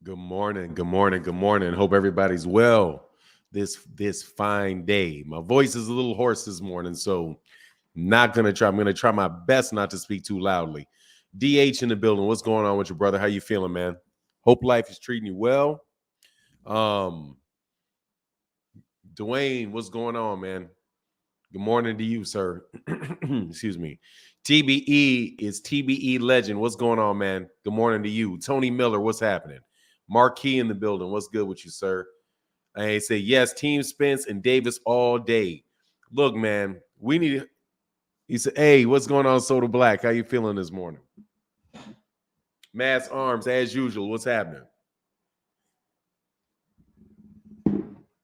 Good morning. Good morning. Good morning. Hope everybody's well this fine day. My voice is a little hoarse this morning, so not gonna try. I'm gonna try my best not to speak too loudly. DH in the building. What's going on with your brother? How you feeling, man? Hope life is treating you well. Um, Dwayne, what's going on, man? Good morning to you, sir. Excuse me. TBE is TBE legend. What's going on, man? Good morning to you. Tony Miller, what's happening? Marquis in the building. What's good with you, sir? I say yes, Team Spence and Davis all day. Look, man, we need. He said, "Hey, what's going on, Soda Black? How you feeling this morning?" Mass Arms, as usual. What's happening?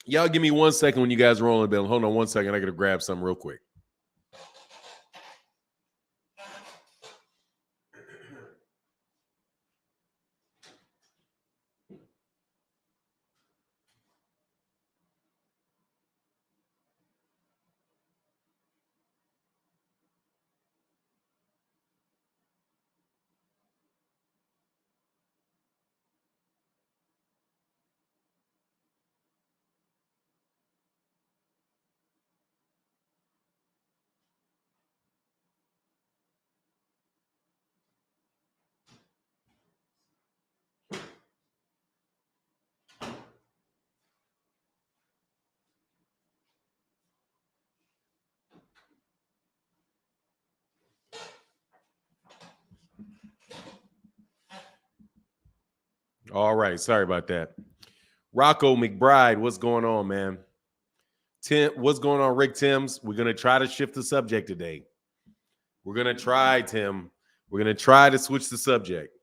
Y'all give me 1 second when you guys are rolling the bill. Hold on 1 second. I got to grab something real quick. All right, sorry about that. Rocco McBride, what's going on, man? Tim, what's going on, Rick Timms? We're gonna try to shift the subject today. We're gonna try, Tim. We're gonna try to switch the subject.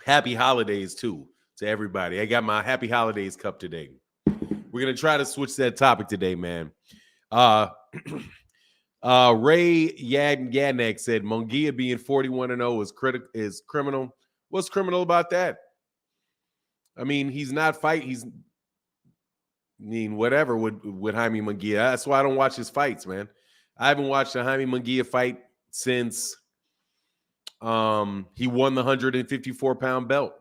Happy holidays too to everybody. I got my happy holidays cup today. We're gonna try to switch that topic today, man. Uh Ray Yadnek said Munguia being 41-0 is criminal. What's criminal about that? I mean, he's not fight. He's whatever with Jaime Munguia. That's why I don't watch his fights, man. I haven't watched a Jaime Munguia fight since he won the 154-pound belt.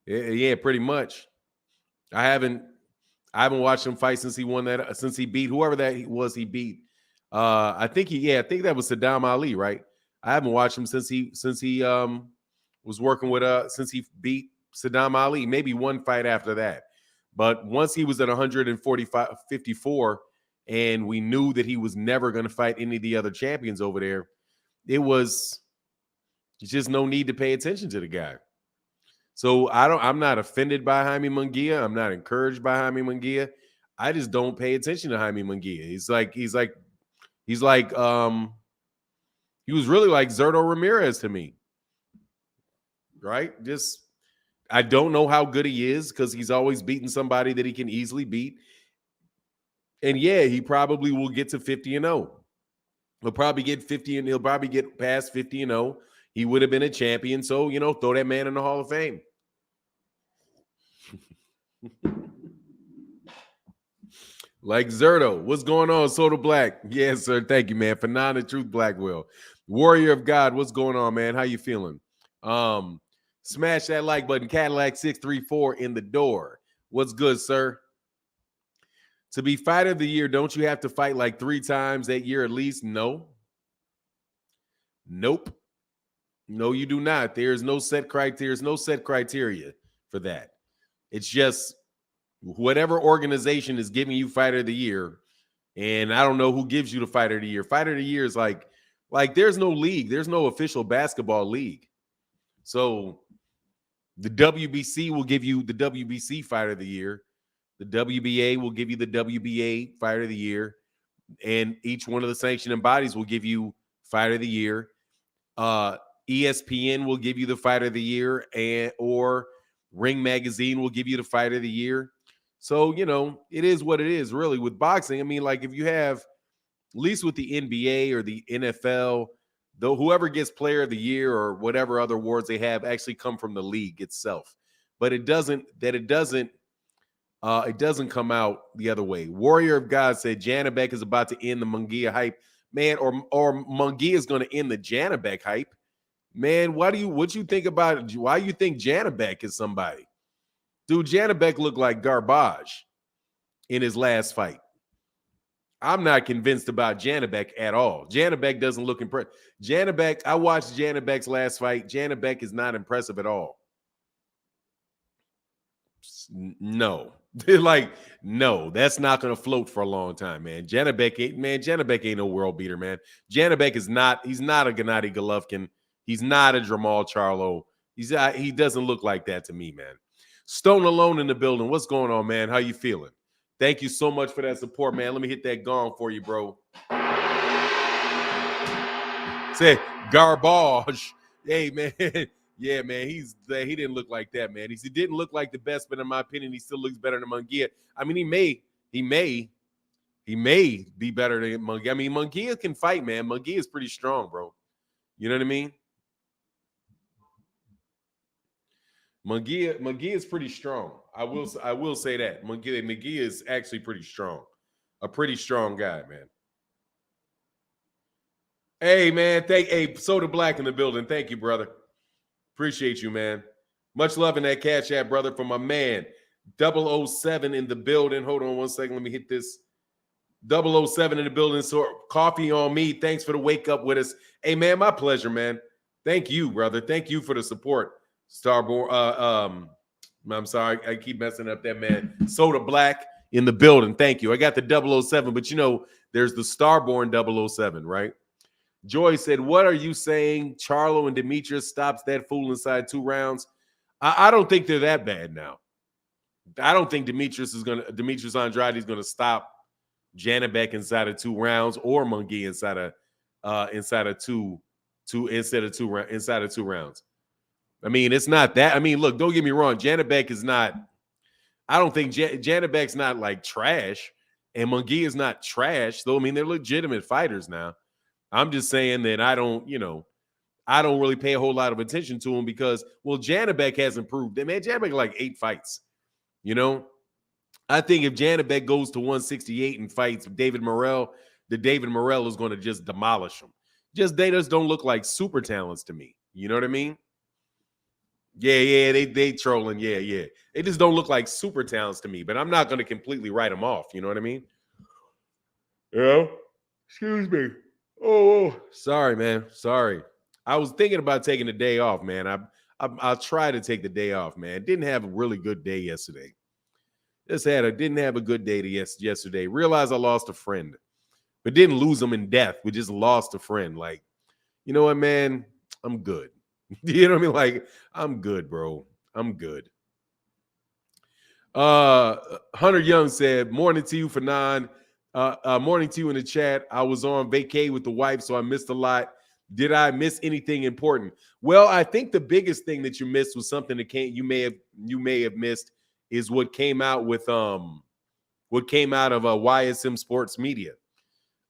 Yeah, pretty much. I haven't watched him fight since he won that, since he beat whoever that was he beat. I think that was Saddam Ali, right? I haven't watched him since he was working with since he beat Saddam Ali, maybe one fight after that. But once he was at 154 and we knew that he was never going to fight any of the other champions over there, it's just no need to pay attention to the guy. So I'm not offended by Jaime Munguia. I'm not encouraged by Jaime Munguia. I just don't pay attention to Jaime Munguia. He was really like Zerto Ramirez to me. Right? Just I don't know how good he is because he's always beaten somebody that he can easily beat. And yeah, he probably will get to 50-0. He'll probably get 50 and he'll probably get past 50-0. He would have been a champion. So, throw that man in the Hall of Fame. Like Zerto. What's going on, Soda Black? Yes, sir. Thank you, man. Phenom the Truth Blackwell. Warrior of God. What's going on, man? How you feeling? Smash that like button. Cadillac 634 in the door. What's good, sir? To be fighter of the year, don't you have to fight like 3 times that year at least? No. Nope. No, you do not. There's no set criteria. There's no set criteria for that. It's just whatever organization is giving you fighter of the year. And I don't know who gives you the fighter of the year. Fighter of the year is like there's no league. There's no official basketball league. So the WBC will give you the WBC fighter of the year. The WBA will give you the WBA fighter of the year. And each one of the sanctioning bodies will give you fighter of the year. ESPN will give you the fighter of the year, or Ring Magazine will give you the fighter of the year. So, it is what it is, really. With boxing, I mean, like if you have, at least with the NBA or the NFL, though, whoever gets player of the year or whatever other awards they have actually come from the league itself. But it doesn't come out the other way. Warrior of God said Janabek is about to end the Munguia hype. Man, or Munguia is going to end the Janabek hype. Man, what you think about it? Why you think Janabek is somebody? Dude, Janabek looked like garbage in his last fight. I'm not convinced about Janabek at all. Janabek doesn't look impressive. Janabek, I watched Janabek's last fight. Janabek is not impressive at all. No. Like, no, that's not going to float for a long time, man. Janabek ain't no world beater, man. Janabek is not, he's not a Gennady Golovkin. He's not a Jamal Charlo. He doesn't look like that to me, man. Stone Alone in the building. What's going on, man? How you feeling? Thank you so much for that support, man. Let me hit that gong for you, bro. Say garbage. Hey, man. Yeah, man. He didn't look like that, man. He didn't look like the best, but in my opinion, he still looks better than Munguia. I mean, he may be better than Munguia. I mean, Munguia can fight, man. Munguia is pretty strong, bro. You know what I mean? Munguia is pretty strong. I will say that. Munguia is actually pretty strong. A pretty strong guy, man. Hey, man. Soda Black in the building. Thank you, brother. Appreciate you, man. Much love in that Cash App, brother, from my man. 007 in the building. Hold on one second. Let me hit this. 007 in the building. So coffee on me. Thanks for the wake up with us. Hey, man, my pleasure, man. Thank you, brother. Thank you for the support. Starborn. I'm sorry. I keep messing up that, man. Soda Black in the building. Thank you. I got the 007, but you know, there's the Starborn 007, right? Joy said, what are you saying? Charlo and Demetrius stops that fool inside 2 rounds. I don't think they're that bad now. I don't think Demetrius Andrade is gonna stop Janabek inside of 2 rounds or Munguia inside of two rounds. I mean, it's not that. I mean, look, don't get me wrong. Janabek is not. I don't think Janabek's not like trash, and Munguia is not trash. Though I mean, they're legitimate fighters now. I'm just saying that I don't really pay a whole lot of attention to him because, well, Janabek has improved. Man, Janabek like 8 fights. You know, I think if Janabek goes to 168 and fights David Morrell, David Morrell is going to just demolish him. They just don't look like super talents to me. You know what I mean? Yeah, they trolling. Yeah. They just don't look like super talents to me, but I'm not going to completely write them off. You know what I mean? Yeah. Excuse me. Oh, sorry, man. Sorry. I was thinking about taking the day off, man. I'll try to take the day off, man. Didn't have a really good day yesterday. Didn't have a good day yesterday. Realized I lost a friend, but didn't lose him in death. We just lost a friend. Like, you know what, man? I'm good. You know what I mean? Like, I'm good, bro. I'm good. Hunter Young said, morning to you, Fanon. Morning to you in the chat. I was on vacay with the wife, so I missed a lot. Did I miss anything important? Well, I think the biggest thing that you missed was something that you may have missed is what came out of YSM Sports Media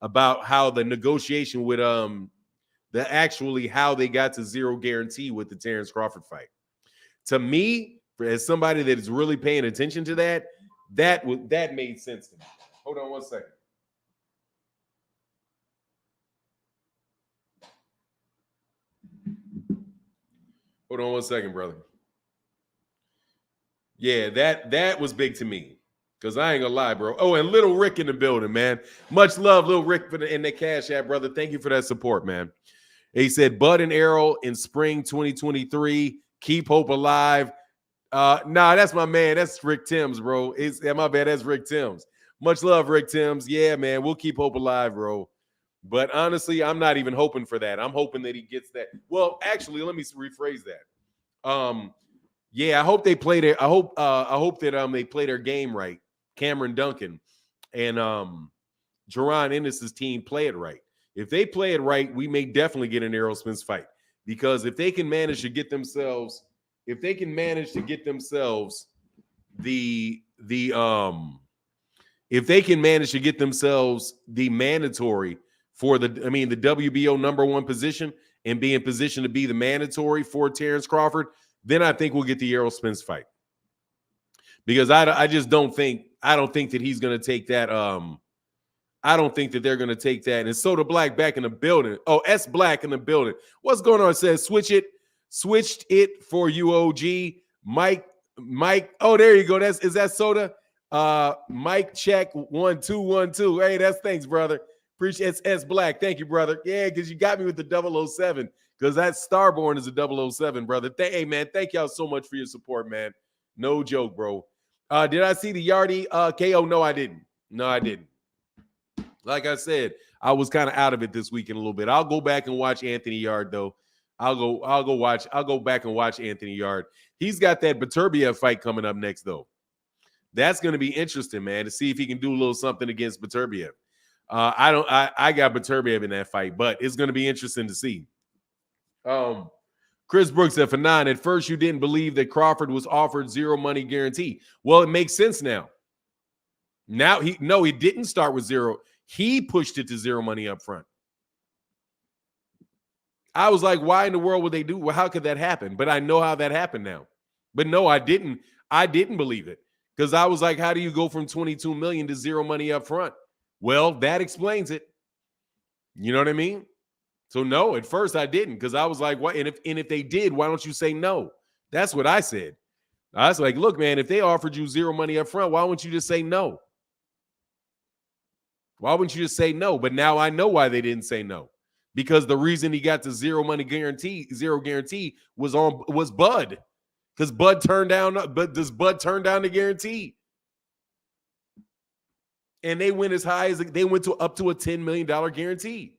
about how the negotiation with how they got to zero guarantee with the Terence Crawford fight. To me, as somebody that is really paying attention to that made sense to me. Hold on one second. Hold on one second, brother. Yeah, that was big to me. Because I ain't gonna lie, bro. Oh, and Little Rick in the building, man. Much love, Little Rick, in the Cash App, brother. Thank you for that support, man. He said, Bud and Errol in spring 2023. Keep hope alive. Nah, that's my man. That's Rick Timms, bro. My bad. That's Rick Timms. Much love, Rick Timms. Yeah, man. We'll keep hope alive, bro. But honestly, I'm not even hoping for that. I'm hoping that he gets that. Well, actually, let me rephrase that. Yeah, I hope they play their. I hope that they play their game right. Cameron Duncan and Jaron Ennis' team play it right. If they play it right, we may definitely get an Errol Spence fight. Because if they can manage to get themselves the mandatory for the WBO #1 position and be in position to be the mandatory for Terence Crawford, then I think we'll get the Errol Spence fight. Because I don't think that he's going to take that. I don't think that they're going to take that. And Soda Black back in the building. Oh, S Black in the building. What's going on? It says switched it for you, OG. Mike. Oh, there you go. Is that Soda? Mike check 1 2 1 2. Hey, that's thanks, brother. Appreciate it. S Black. Thank you, brother. Yeah, because you got me with the 007. Because that Starborn is a 007, brother. Hey, man, thank y'all so much for your support, man. No joke, bro. Did I see the Yardy KO? No, I didn't. No, I didn't. Like I said, I was kind of out of it this weekend a little bit. I'll go back and watch Anthony Yard, though. I'll go back and watch Anthony Yard. He's got that Beterbiev fight coming up next, though. That's going to be interesting, man, to see if he can do a little something against Beterbiev. I got Beterbiev in that fight, but it's going to be interesting to see. Chris Brooks said, for 9, at first you didn't believe that Crawford was offered zero money guarantee. Well, it makes sense now. Now he didn't start with zero. He pushed it to zero money up front. I was like, why in the world would they do? Well, how could that happen? But I know how that happened now. But no, I didn't believe it. Because I was like, how do you go from 22 million to zero money up front? Well, that explains it. You know what I mean? So no, at first I didn't, because I was like, what? And if they did, why don't you say no? That's what I said. I was like, look, man, if they offered you zero money up front, why wouldn't you just say no? Why wouldn't you just say no? But now I know why they didn't say no. Because the reason he got the zero guarantee was Bud. Because Bud turned down, but does Bud turn down the guarantee? And they went as high as they went to up to a $10 million guarantee.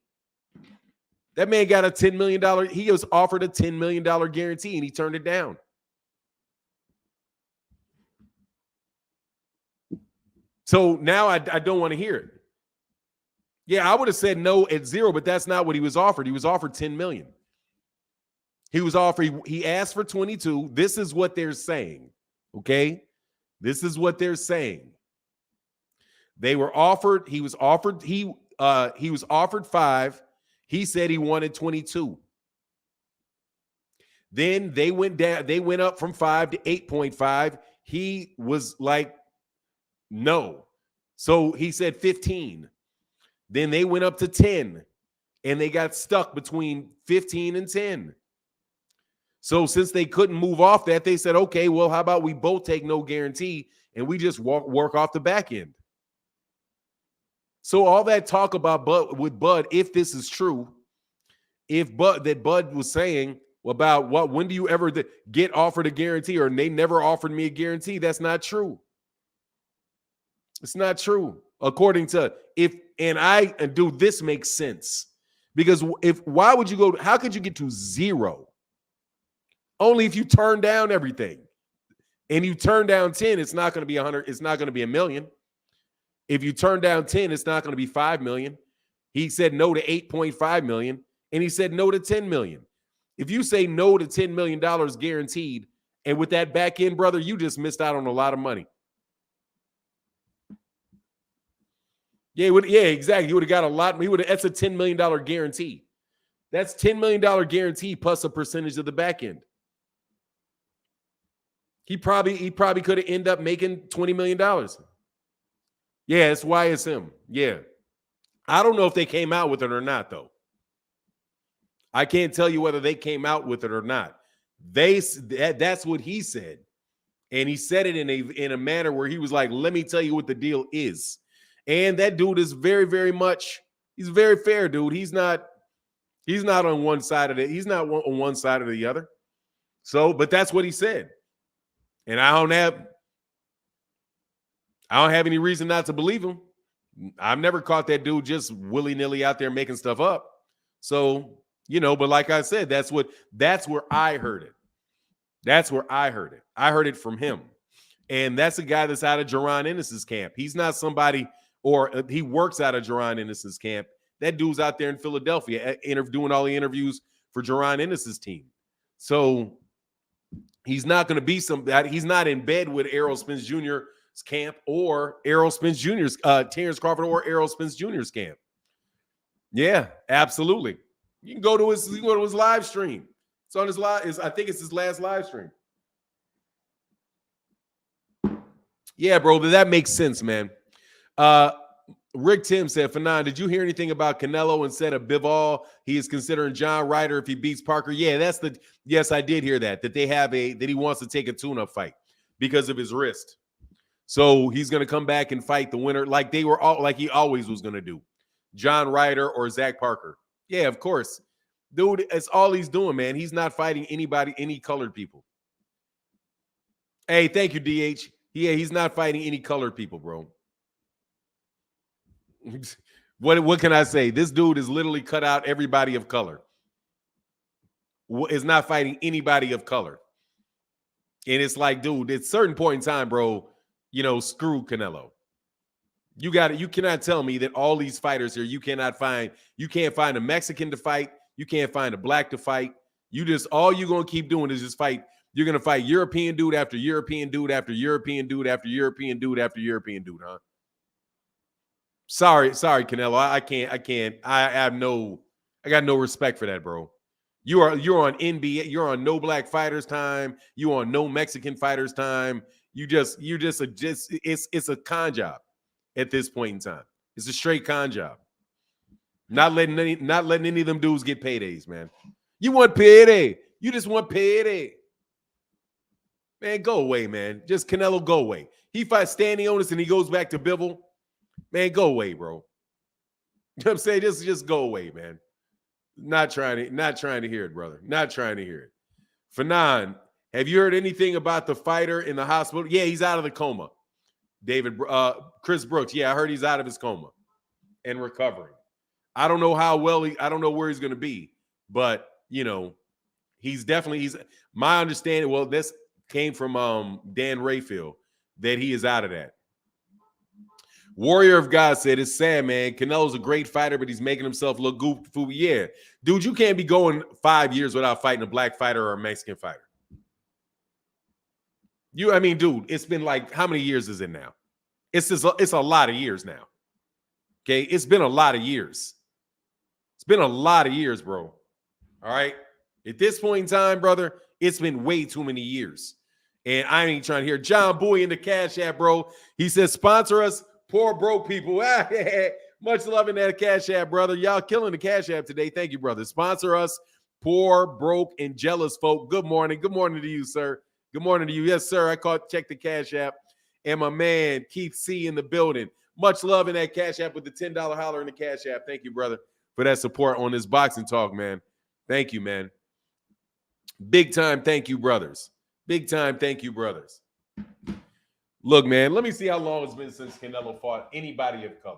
That man got a $10 million. He was offered a $10 million guarantee and he turned it down. So now I don't want to hear it. Yeah, I would have said no at zero, but that's not what he was offered. He was offered $10 million. He asked for 22. This is what they're saying. Okay? This is what they're saying. He was offered 5. He said he wanted 22. Then they went up from 5 to 8.5. He was like, no. So he said 15. Then they went up to 10, and they got stuck between 15 and 10. So since they couldn't move off that, they said, okay, well, how about we both take no guarantee and we just work off the back end? So all that talk about Bud, if this is true, Bud was saying about when do you ever get offered a guarantee, or they never offered me a guarantee, that's not true. It's not true. According to this makes sense. Because why would you go, how could you get to zero? Only if you turn down everything. And you turn down 10, it's not going to be 100, it's not going to be $1 million. If you turn down 10, it's not going to be $5 million. He said no to 8.5 million, and he said no to 10 million. If you say no to $10 million guaranteed, and with that back end, brother, you just missed out on a lot of money. Yeah, exactly. You would have got a lot. That's a $10 million guarantee. That's $10 million guarantee plus a percentage of the back end. He probably could have ended up making $20 million. Yeah, that's why it's him. Yeah. I don't know if they came out with it or not, though. I can't tell you whether they came out with it or not. That's what he said. And he said it in a manner where he was like, let me tell you what the deal is. And that dude is very, very much, he's a very fair dude. He's not on one side of it. He's not on one side or the other. So, but that's what he said. And I don't have any reason not to believe him. I've never caught that dude just willy-nilly out there making stuff up. So, but like I said, that's where I heard it. That's where I heard it. I heard it from him. And that's a guy that's out of Jaron Ennis's camp. He's not somebody, or he works out of Jaron Ennis's camp. That dude's out there in Philadelphia doing all the interviews for Jaron Ennis's team. So he's not going to be he's not in bed with Errol Spence Jr.'s camp or Errol Spence Jr.'s, Terence Crawford or Errol Spence Jr.'s camp. Yeah, absolutely. You can go to his live stream. It's on his live. I think it's his last live stream. Yeah, bro, that makes sense, man. Rick Tim said, Fanon, did you hear anything about Canelo instead of Bivol? He is considering John Ryder if he beats Parker. Yeah, yes, I did hear that he wants to take a tune-up fight because of his wrist. So he's going to come back and fight the winner like he always was going to do. John Ryder or Zach Parker. Yeah, of course. Dude, it's all he's doing, man. He's not fighting any colored people. Hey, thank you, DH. Yeah, he's not fighting any colored people, bro. What can I say? This dude is literally cut out everybody of color. Is not fighting anybody of color. And it's like, dude, at a certain point in time, bro, screw Canelo. You cannot tell me that all these fighters here, you can't find a Mexican to fight. You can't find a black to fight. All you're going to keep doing is just fight. You're going to fight European dude after European dude after European dude after European dude after European dude, huh? Sorry, Canelo. I can't. I got no respect for that, bro. You're on NBA. You're on no black fighters time. You on no Mexican fighters time. It's a con job at this point in time. It's a straight con job. Not letting any of them dudes get paydays, man. You want payday. You just want payday. Man, go away, man. Just Canelo, go away. He fights standing on us and he goes back to Bivol. Man, go away, bro. You know what I'm saying? Just go away, man. Not trying to hear it, brother. Not trying to hear it. Fanon, have you heard anything about the fighter in the hospital? Yeah, he's out of the coma. Chris Brooks. Yeah, I heard he's out of his coma and recovering. I don't know how well I don't know where he's going to be, but he's my understanding. Well, this came from Dan Rayfield that he is out of that. Warrior of God said, it's sad, man. Canelo's a great fighter, but he's making himself look goofy. Yeah. Dude, you can't be going 5 years without fighting a black fighter or a Mexican fighter. Dude, it's been like, how many years is it now? It's a lot of years now. Okay? It's been a lot of years. It's been a lot of years, bro. All right? At this point in time, brother, it's been way too many years. And I ain't trying to hear John Bowie in the Cash App, bro. He says, sponsor us. Poor broke people. Much love in that Cash App, brother. Y'all killing the Cash App today. Thank you, brother. Sponsor us. Poor, broke, and jealous folk. Good morning. Good morning to you, sir. Good morning to you. Yes, sir. Check the Cash App. And my man, Keith C. in the building. Much love in that Cash App with the $10 holler in the Cash App. Thank you, brother, for that support on this boxing talk, man. Thank you, man. Big time thank you, brothers. Big time thank you, brothers. Look, man, let me see how long it's been since Canelo fought anybody of color.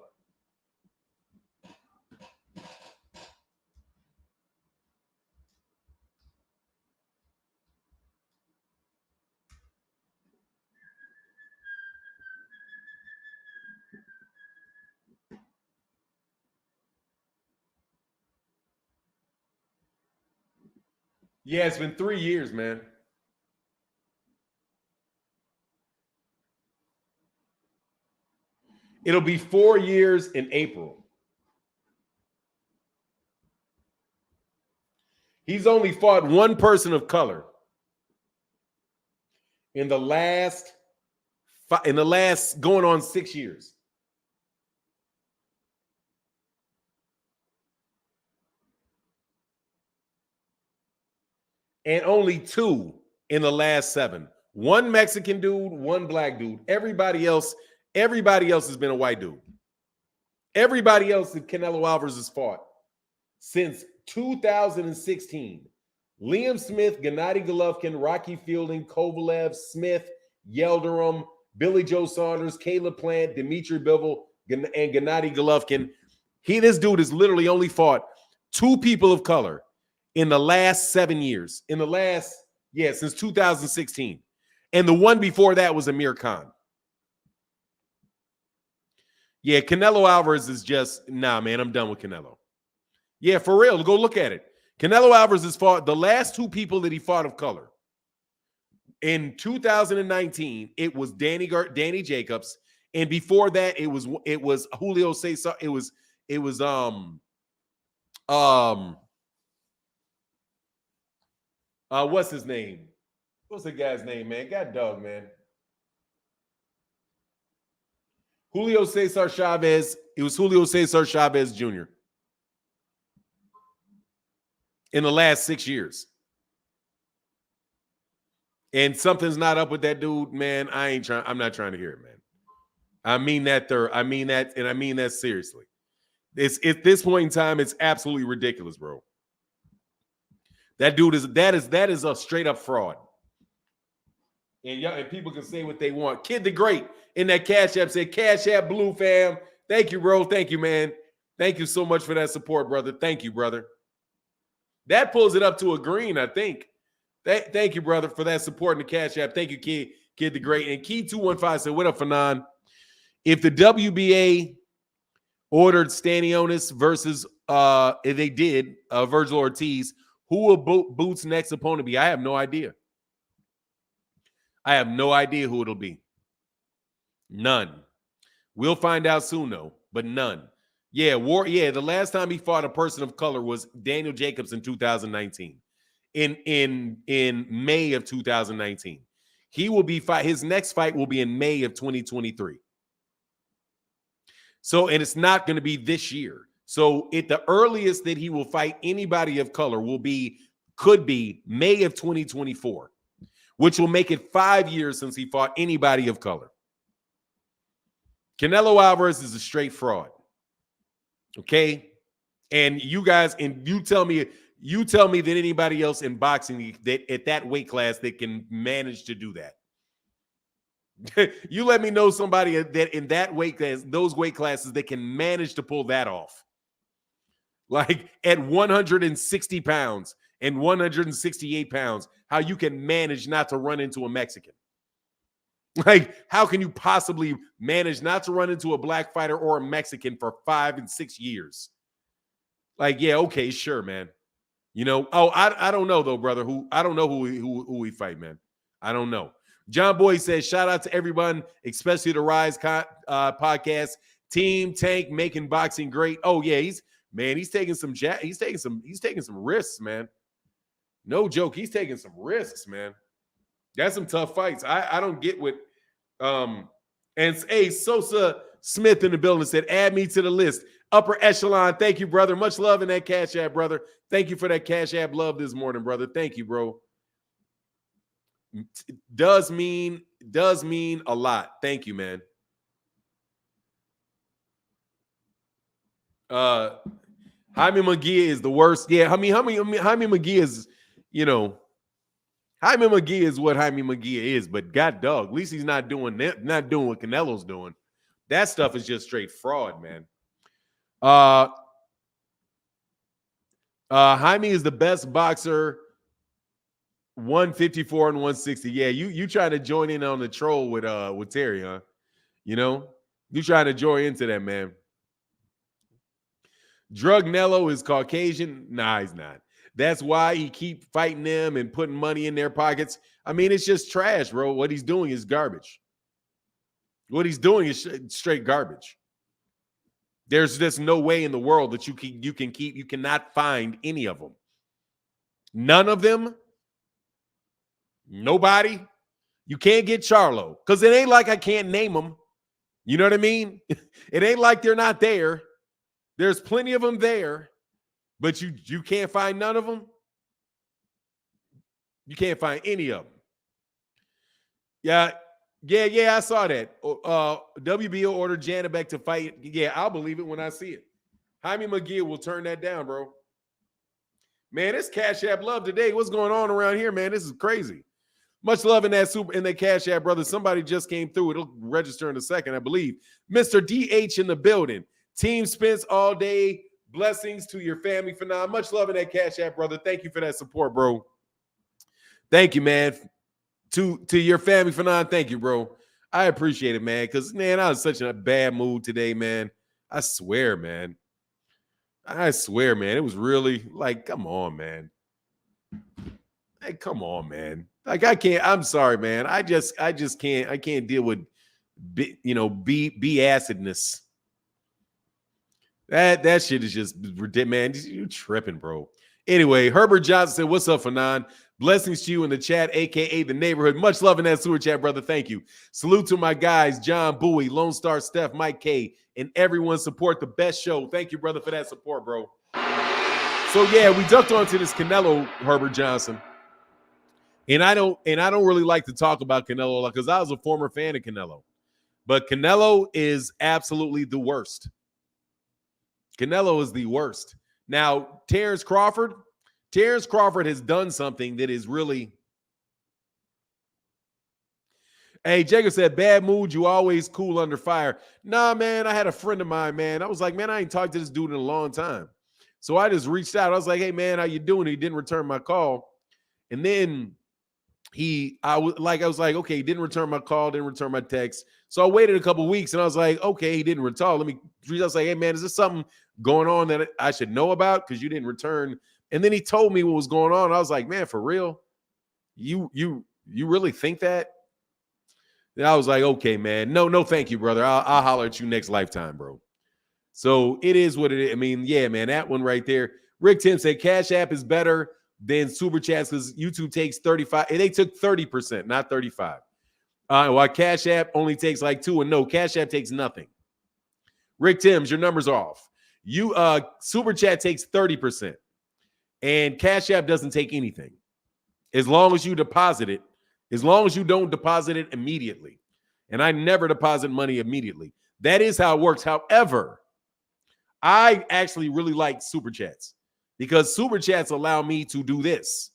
Yeah, it's been 3 years, man. It'll be 4 years in April. He's only fought one person of color in the last going on 6 years. And only 2 in the last 7. One Mexican dude, one black dude. Everybody else has been a white dude. Everybody else that Canelo Alvarez has fought since 2016. Liam Smith, Gennady Golovkin, Rocky Fielding, Kovalev, Smith, Yildirim, Billy Joe Saunders, Caleb Plant, Dimitri Bivol, and Gennady Golovkin. This dude has literally only fought 2 people of color in the last 7 years. Since 2016. And the one before that was Amir Khan. Yeah, Canelo Alvarez is just, nah, man, I'm done with Canelo. Yeah, for real. Go look at it. Canelo Alvarez has fought the last 2 people that he fought of color. In 2019, it was Danny Jacobs, and before that, it was Julio Cesar. It was what's his name? What's the guy's name, man? God dog, man. Julio Cesar Chavez. It was Julio Cesar Chavez Jr. in the last 6 years. And something's not up with that dude, man. I'm not trying to hear it, man. I mean that, and I mean that seriously. It's at this point in time, it's absolutely ridiculous, bro. That dude is a straight up fraud. And people can say what they want. Kid the Great in that Cash App said, Cash App Blue fam. Thank you, bro. Thank you, man. Thank you so much for that support, brother. Thank you, brother. That pulls it up to a green, I think. Thank you, brother, for that support in the Cash App. Thank you, Kid the Great. And Key215 said, what up, Fanon? If the WBA ordered Stanionis versus, if they did, Virgil Ortiz, who will Boots' next opponent be? I have no idea. I have no idea who it'll be. None. We'll find out soon, though, but none. Yeah, the last time he fought a person of color was Daniel Jacobs in 2019. In May of 2019. He will be his next fight will be in May of 2023. So, and it's not going to be this year. So, at the earliest that he will fight anybody of color could be May of 2024, which will make it 5 years since he fought anybody of color. Canelo Alvarez is a straight fraud. Okay? And you guys, you tell me that anybody else in boxing that at that weight class that can manage to do that. You let me know somebody that in that weight class, those weight classes, that can manage to pull that off. Like at 160 pounds and 168 pounds, how you can manage not to run into a Mexican. Like, how can you possibly manage not to run into a black fighter or a Mexican for 5 and 6 years? Like, yeah, okay, sure, man. You know, I don't know though, brother. I don't know who we fight, man. I don't know. John Boy says, shout out to everyone, especially the Rise podcast team. Tank making boxing great. Oh yeah, he's taking some risks, man. No joke, he's taking some risks, man. That's some tough fights. I don't get what and hey, Sosa Smith in the building said, add me to the list. Upper echelon. Thank you, brother. Much love in that Cash App, brother. Thank you for that Cash App love this morning, brother. Thank you, bro. Does mean a lot. Thank you, man. Jaime Munguia is the worst. Yeah, I mean, Jaime Munguia is, Jaime Munguia is what Jaime Munguia is, but God dog, at least he's not doing what Canelo's doing. That stuff is just straight fraud, man. Jaime is the best boxer, 154 and 160. Yeah, you trying to join in on the troll with Terry, huh? You trying to join into that, man. Drug Nello is Caucasian. Nah, he's not. That's why he keep fighting them and putting money in their pockets. I mean, it's just trash, bro. What he's doing is garbage. What he's doing is straight garbage. There's just no way in the world that you cannot find any of them. None of them. Nobody. You can't get Charlo because it ain't like I can't name them. You know what I mean? It ain't like they're not there. There's plenty of them there, but you can't find none of them. You can't find any of them. Yeah, I saw that. WBO ordered Janabek to fight. Yeah, I'll believe it when I see it. Jaime Munguia will turn that down, bro. Man, this Cash App love today. What's going on around here, man? This is crazy. Much love in that Cash App, brother. Somebody just came through. It'll register in a second, I believe. Mr. DH in the building. Team Spence all day. Blessings to your family for now. Much love in that Cash App, brother. Thank you for that support, bro. Thank you, man. To your family for now. Thank you, bro. I appreciate it, man. Because, man, I was such in a bad mood today, man. I swear, man. It was really like, come on, man. Hey, come on, man. Like, I'm sorry, man. I just can't deal with, acidness. That shit is just ridiculous, man. You tripping, bro. Anyway, Herbert Johnson said, "What's up, Fanon? Blessings to you in the chat, aka the neighborhood. Much love in that super chat, brother. Thank you. Salute to my guys, John Bowie, Lone Star Steph, Mike K, and everyone support the best show. Thank you, brother, for that support, bro." So yeah, we ducked onto this Canelo Herbert Johnson. And I don't really like to talk about Canelo because I was a former fan of Canelo. But Canelo is absolutely the worst. Canelo is the worst. Now, Terence Crawford has done something that is really. Hey, Jacob said, bad mood, you always cool under fire. Nah, man, I had a friend of mine, man. I was like, man, I ain't talked to this dude in a long time. So I just reached out. I was like, hey, man, how you doing? He didn't return my call. And then I was like, okay, he didn't return my call, didn't return my text. So I waited a couple of weeks and I was like, okay, he didn't return. Let me reach out. I was like, hey, man, is this something going on that I should know about? Because you didn't return. And then he told me what was going on. I was like, man, for real? You really think that? And I was like, okay, man. No, thank you, brother. I'll holler at you next lifetime, bro. So it is what it is. I mean, yeah, man, that one right there. Rick Tim said Cash App is better than Super Chats because YouTube takes 35. They took 30%, not 35. While Cash App only takes like 2. And no, Cash App takes nothing. Rick Timms, your numbers are off. Super Chat takes 30%. And Cash App doesn't take anything. As long as you deposit it. As long as you don't deposit it immediately. And I never deposit money immediately. That is how it works. However, I actually really like Super Chats because Super Chats allow me to do this.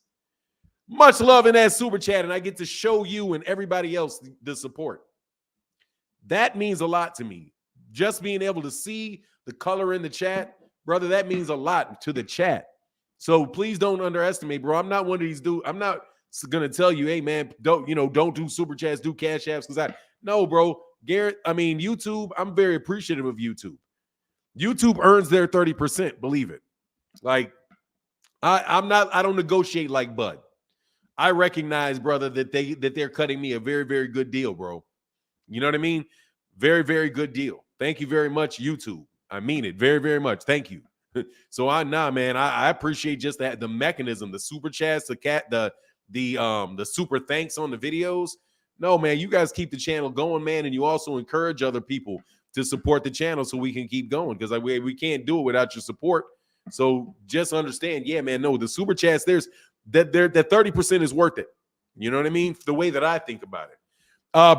Much love in that Super Chat, and I get to show you and everybody else the support. That means a lot to me. Just being able to see the color in the chat, brother, that means a lot to the chat. So please don't underestimate, bro. I'm not one of these dudes. I'm not gonna tell you, hey man, don't do Super Chats, do Cash Apps, because no, bro. Garrett, I mean, YouTube, I'm very appreciative of YouTube. YouTube earns their 30%, believe it. Like, I don't negotiate like Bud. I recognize, brother, that they're cutting me a very, very good deal, bro. You know what I mean? Very, very good deal. Thank you very much, YouTube. I mean it very, very much. Thank you. So man, I appreciate just that, the mechanism, the Super Chats, the super thanks on the videos. No, man, you guys keep the channel going, man, and you also encourage other people to support the channel so we can keep going because we can't do it without your support. So just understand, yeah, man, no, the Super Chats, that 30% is worth it. You know what I mean? The way that I think about it.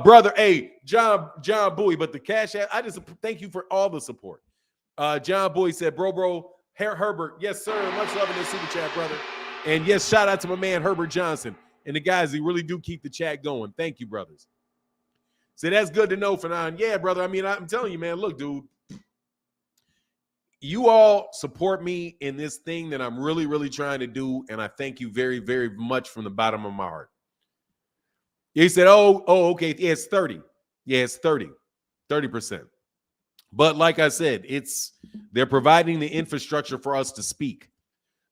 Brother, hey, John Bowie, but the Cash App, I just thank you for all the support. John Bowie said, bro, Herbert, yes, sir, much love in the Super Chat, brother. And yes, shout out to my man, Herbert Johnson. And the guys, they really do keep the chat going. Thank you, brothers. So that's good to know, Fanon. Yeah, brother. I mean, I'm telling you, man, look, dude, you all support me in this thing that I'm really, really trying to do. And I thank you very, very much from the bottom of my heart. He said, oh, okay. Yeah, it's 30. Yeah, it's 30%. But like I said, they're providing the infrastructure for us to speak.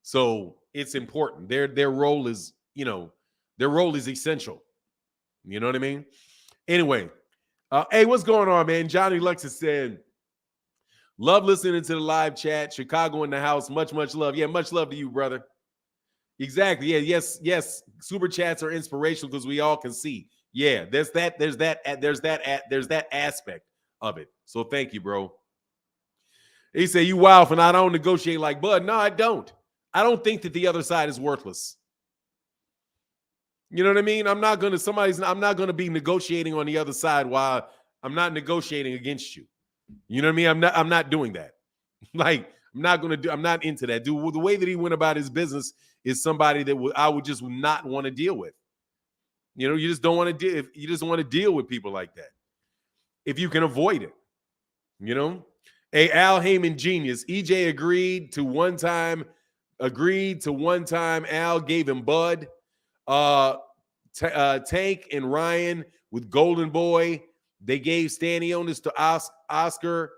So it's important. Their role is, their role is essential. You know what I mean? Anyway, hey, what's going on, man? Johnny Lexus said, love listening to the live chat. Chicago in the house. Much, much love. Yeah, much love to you, brother. Exactly. Yeah, yes. Super chats are inspirational because we all can see. Yeah, there's that aspect of it. So thank you, bro. He said, you wild for I don't negotiate like Bud. No, I don't. I don't think that the other side is worthless. You know what I mean? I'm not going to be negotiating on the other side while I'm not negotiating against you. You know what I mean? I'm not doing that. Like, I'm not into that. Dude, the way that he went about his business is somebody that I would just not want to deal with. You know, you just don't want to deal with people like that. If you can avoid it, you know? A Al Heyman genius. EJ agreed to one time. Al gave him Bud. Tank and Ryan with Golden Boy. They gave Stanionis to Oscar,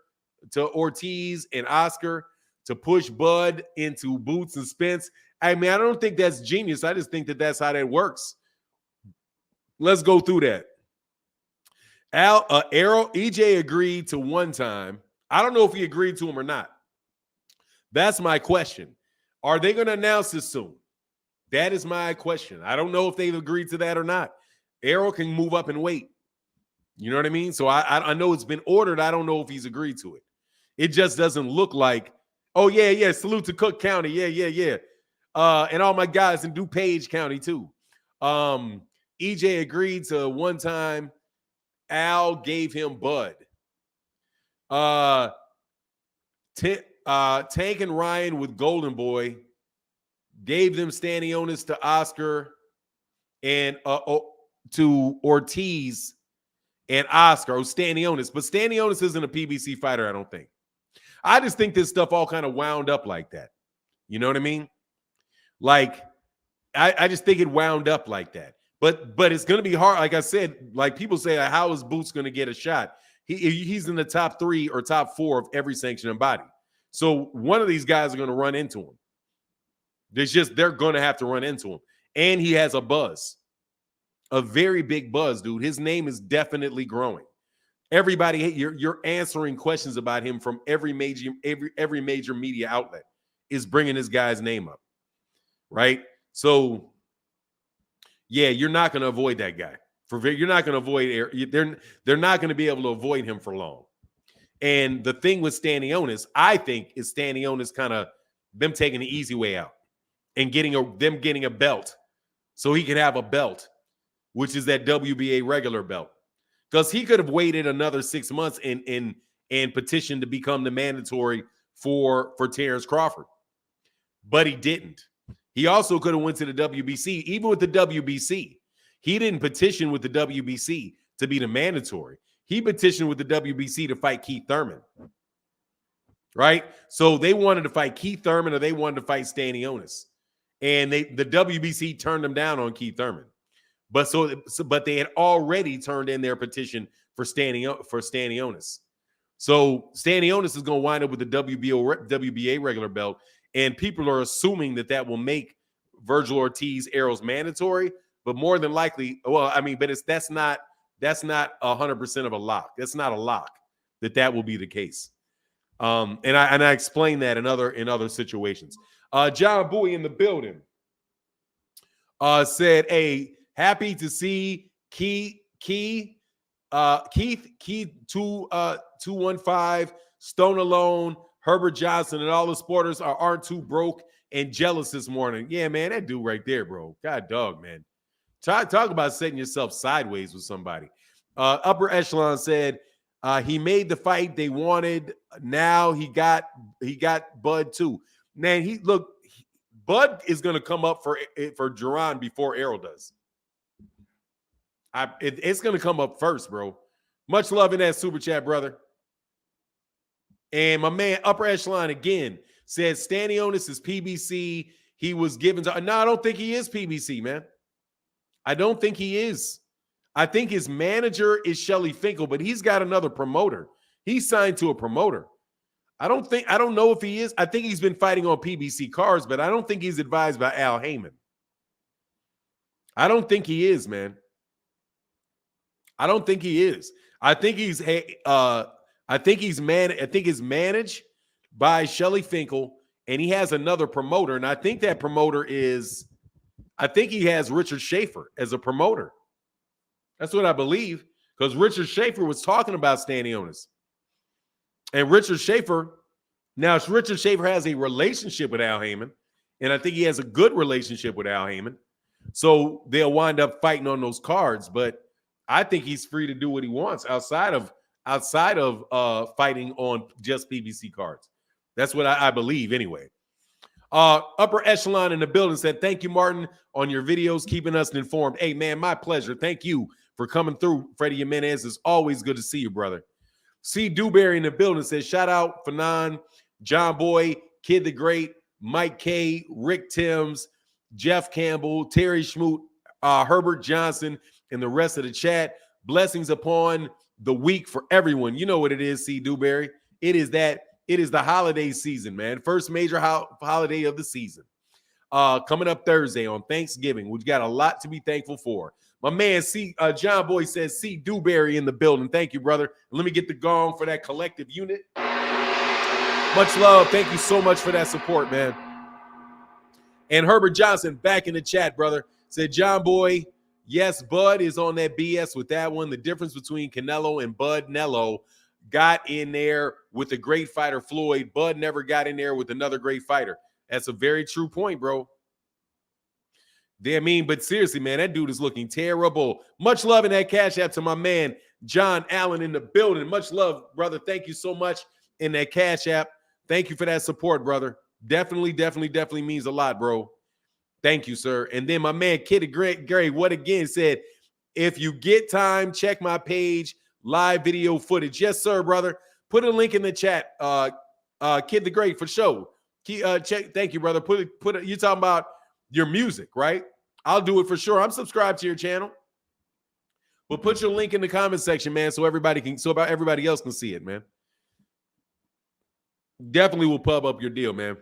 to Ortiz and Oscar to push Bud into Boots and Spence. I mean, I don't think that's genius. I just think that that's how that works. Let's go through that. Errol, EJ agreed to one time. I don't know if he agreed to him or not. That's my question. Are they going to announce this soon? That is my question. I don't know if they've agreed to that or not. Errol can move up and wait. You know what I mean? So I know it's been ordered. I don't know if he's agreed to it. It just doesn't look like, oh, yeah, salute to Cook County. Yeah. And all my guys in DuPage County, too. EJ agreed to one time. Al gave him Bud. Tank and Ryan with Golden Boy gave them Stanionis to Oscar and to Ortiz and Oscar. Stanionis. But Stanionis isn't a PBC fighter, I don't think. I just think this stuff all kind of wound up like that. You know what I mean? Like, I just think it wound up like that. But it's going to be hard. Like I said, like people say, how is Boots going to get a shot? He's in the top 3 or top 4 of every sanctioning body. So one of these guys are going to run into him. They're going to have to run into him. And he has a buzz, a very big buzz, dude. His name is definitely growing. Everybody, you're answering questions about him from every major media outlet is bringing this guy's name up, right? So, yeah, you're not going to avoid that guy. You're not going to avoid. They're not going to be able to avoid him for long. And the thing with Stanionis, I think, is Stanionis kind of them taking the easy way out and getting a belt, so he could have a belt, which is that WBA regular belt. Because he could have waited another 6 months and petitioned to become the mandatory for Terence Crawford. But he didn't. He also could have went to the WBC. Even with the WBC, he didn't petition with the WBC to be the mandatory. He petitioned with the WBC to fight Keith Thurman. Right? So they wanted to fight Keith Thurman or they wanted to fight Stanionis. And the WBC turned them down on Keith Thurman. But they had already turned in their petition for Stanionis. So Stanionis is going to wind up with the WBA regular belt, and people are assuming that will make Virgil Ortiz Errol's mandatory. But more than likely, that's not 100% of a lock. That's not a lock that will be the case. And I explained that in other situations. John Bowie in the building said, "Hey, happy to see Keith 215, Stone Alone, Herbert Johnson, and all the sporters aren't too broke and jealous this morning." Yeah, man, that dude right there, bro. God dog, man. Talk about setting yourself sideways with somebody. Upper Echelon said he made the fight they wanted. Now he got Bud too. Man, Bud is going to come up for Jaron before Errol does. It's going to come up first, bro. Much love in that super chat, brother. And my man, Upper Echelon again, said Stanionis is PBC. He was given to. No, I don't think he is PBC, man. I don't think he is. I think his manager is Shelly Finkel, but he's got another promoter. He's signed to a promoter. I don't know if he is. I think he's been fighting on PBC cards, but I don't think he's advised by Al Heyman. I don't think he is, man. I don't think he is. I think he's managed by Shelly Finkel, and he has another promoter. And I think that promoter he has Richard Schaefer as a promoter. That's what I believe, because Richard Schaefer was talking about Stanionis. And Richard Schaefer has a relationship with Al Heyman, and I think he has a good relationship with Al Heyman. So they'll wind up fighting on those cards, but I think he's free to do what he wants outside of fighting on just PBC cards. That's what I believe anyway. Upper Echelon in the building said, "Thank you, Martin, on your videos, keeping us informed." Hey, man, my pleasure. Thank you for coming through, Freddie Jimenez. It's always good to see you, brother. C. Dewberry in the building says, "Shout out Fanon, John Boy, Kid the Great, Mike K, Rick Timms, Jeff Campbell, Terry Schmoot, Herbert Johnson, and the rest of the chat. Blessings upon the week for everyone." You know what it is, C. Dewberry. It is the holiday season, man. First major holiday of the season. Coming up Thursday on Thanksgiving. We've got a lot to be thankful for. My man, John Boy says, "C. Dewberry in the building." Thank you, brother. Let me get the gong for that collective unit. Much love. Thank you so much for that support, man. And Herbert Johnson back in the chat, brother. Said, John Boy, yes, Bud is on that BS with that one. The difference between Canelo and Bud Nello got in there with a great fighter, Floyd. Bud never got in there with another great fighter. That's a very true point, bro. I mean, but seriously, man, that dude is looking terrible. Much love in that Cash App to my man, John Allen in the building. Much love, brother. Thank you so much in that Cash App. Thank you for that support, brother. Definitely means a lot, bro. Thank you, sir. And then my man, Kid Gray, what again said, if you get time, check my page, live video footage. Yes, sir, brother. Put a link in the chat. Kid the Great for sure. Check. Thank you, brother. Put it. You talking about your music, right? I'll do it for sure. I'm subscribed to your channel. But put your link in the comment section, man, so everybody else can see it, man. Definitely will pub up your deal, man.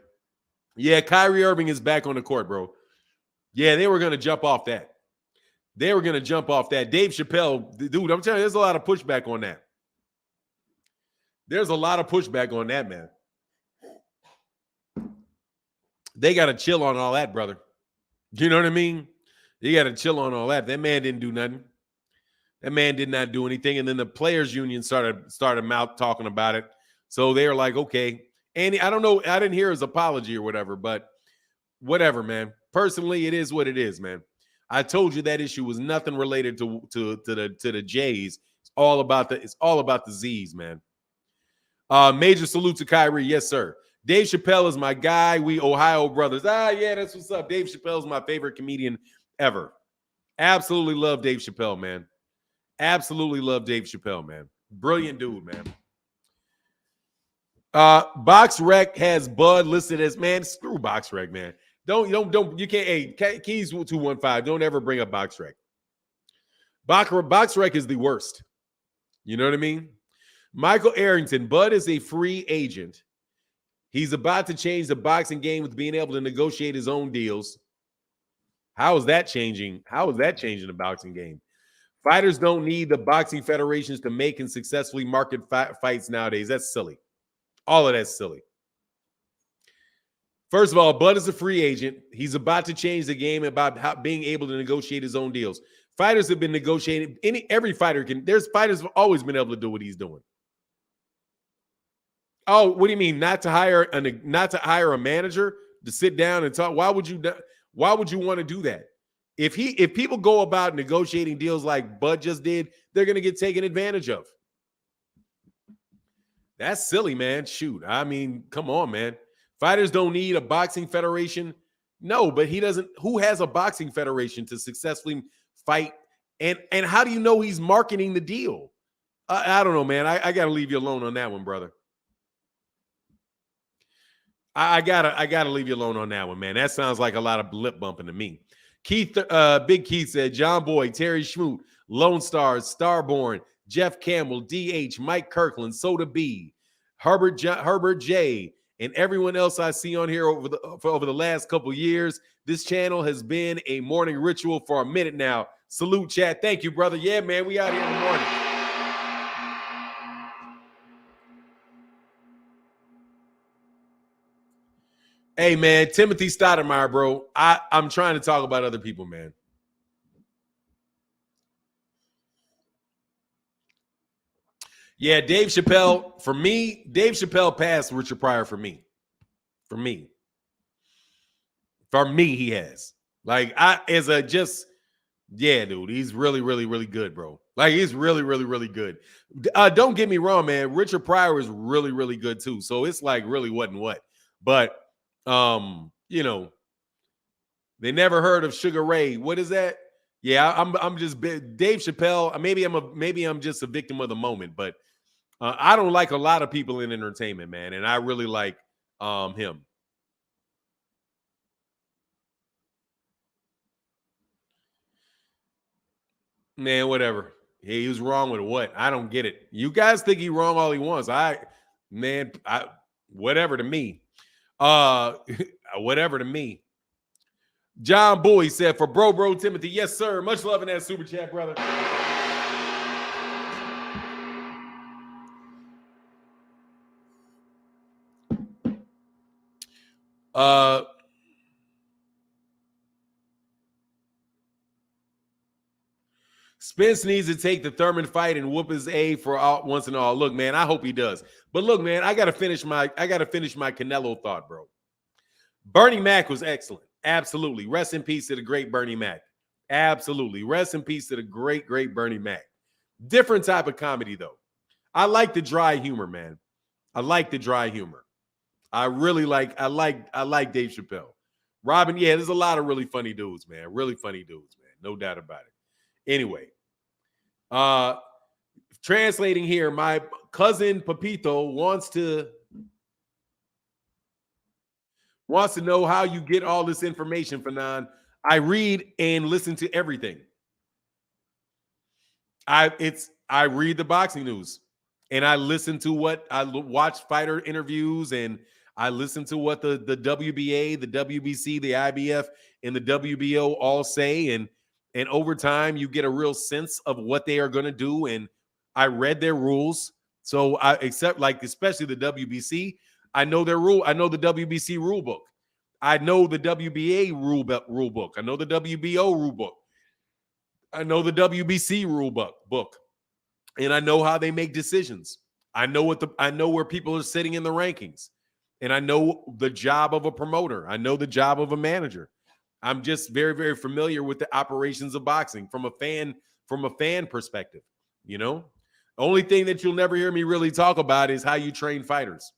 Yeah, Kyrie Irving is back on the court, bro. Yeah, they were going to jump off that. Dave Chappelle, dude, I'm telling you, there's a lot of pushback on that. There's a lot of pushback on that, man. They got to chill on all that, brother. You know what I mean? You got to chill on all that. That man didn't do nothing. That man did not do anything. And then the players union started mouth talking about it. So they were like, okay. And I don't know. I didn't hear his apology or whatever, but whatever, man. Personally, it is what it is, man. I told you that issue was nothing related to the Jays. It's all about the Z's, man. Major salute to Kyrie. Yes, sir. Dave Chappelle is my guy. We Ohio brothers. Yeah, that's what's up. Dave Chappelle is my favorite comedian ever. Absolutely love Dave Chappelle, man. Absolutely love Dave Chappelle, man. Brilliant dude, man. BoxRec has Bud listed as, man, screw BoxRec, man. Don't, you can't, hey, Keys 215, don't ever bring up BoxRec. BoxRec is the worst. You know what I mean? Michael Arrington, Bud is a free agent. He's about to change the boxing game with being able to negotiate his own deals. How is that changing? How is that changing the boxing game? Fighters don't need the boxing federations to make and successfully market fights nowadays. That's silly. All of that's silly. First of all, Bud is a free agent. He's about to change the game about being able to negotiate his own deals. Fighters have been negotiating. Every fighter can. There's fighters have always been able to do what he's doing. Oh, what do you mean? Not to hire a manager to sit down and talk? Why would you want to do that? If people go about negotiating deals like Bud just did, they're going to get taken advantage of. That's silly, man. Shoot. I mean, come on, man. Fighters don't need a boxing federation. No, but he doesn't. Who has a boxing federation to successfully fight? And how do you know he's marketing the deal? I don't know, man. I got to leave you alone on that one, brother. I gotta leave you alone on that one, man. That sounds like a lot of lip bumping to me. Keith, Big Keith said, John Boy, Terry Schmoot, Lone Stars, Starborn, Jeff Campbell, DH, Mike Kirkland, Soda B, Herbert J, and everyone else I see on here over the last couple years. This channel has been a morning ritual for a minute now. Salute, chat. Thank you, brother. Yeah, man, we out here in the morning. Hey, man, Timothy Stoudemire, bro. I'm trying to talk about other people, man. Yeah, Dave Chappelle, for me, Dave Chappelle passed Richard Pryor for me. For me, he has. Like, yeah, dude, he's really good, bro. Like, he's really good. Don't get me wrong, man. Richard Pryor is really good, too. So it's like really what and what. But you know, they never heard of Sugar Ray. What is that? Yeah, I'm just Dave Chappelle. Maybe I'm just a victim of the moment, but I don't like a lot of people in entertainment, man, and I really like him. Man, whatever. He was wrong with what? I don't get it. You guys think he's wrong all he wants. Whatever to me. Whatever to me. John Boy said, for bro Timothy, yes, sir. Much love in that super chat, brother. Spence needs to take the Thurman fight and whoop his A for all, once and all. Look, man, I hope he does. But look, man, I gotta finish my Canelo thought, bro. Bernie Mac was excellent. Absolutely. Rest in peace to the great Bernie Mac. Absolutely. Rest in peace to the great, great Bernie Mac. Different type of comedy, though. I like the dry humor, man. I like the dry humor. I like Dave Chappelle. Robin, yeah, there's a lot of really funny dudes, man. Really funny dudes, man. No doubt about it. Anyway, translating here, my cousin Pepito wants to know how you get all this information, Fanon. I read and listen to everything. I read the boxing news and I listen to what I watch fighter interviews and I listen to what the WBA, the WBC, the IBF, and the WBO all say. And over time, you get a real sense of what they are going to do. And I read their rules. So especially the WBC, I know their rule. I know the WBC rule book. I know the WBA rule book. I know the WBO rule book. I know the WBC rule book. And I know how they make decisions. I know where people are sitting in the rankings. And I know the job of a promoter. I know the job of a manager. I'm just very, very familiar with the operations of boxing from a fan perspective. You know, the only thing that you'll never hear me really talk about is how you train fighters,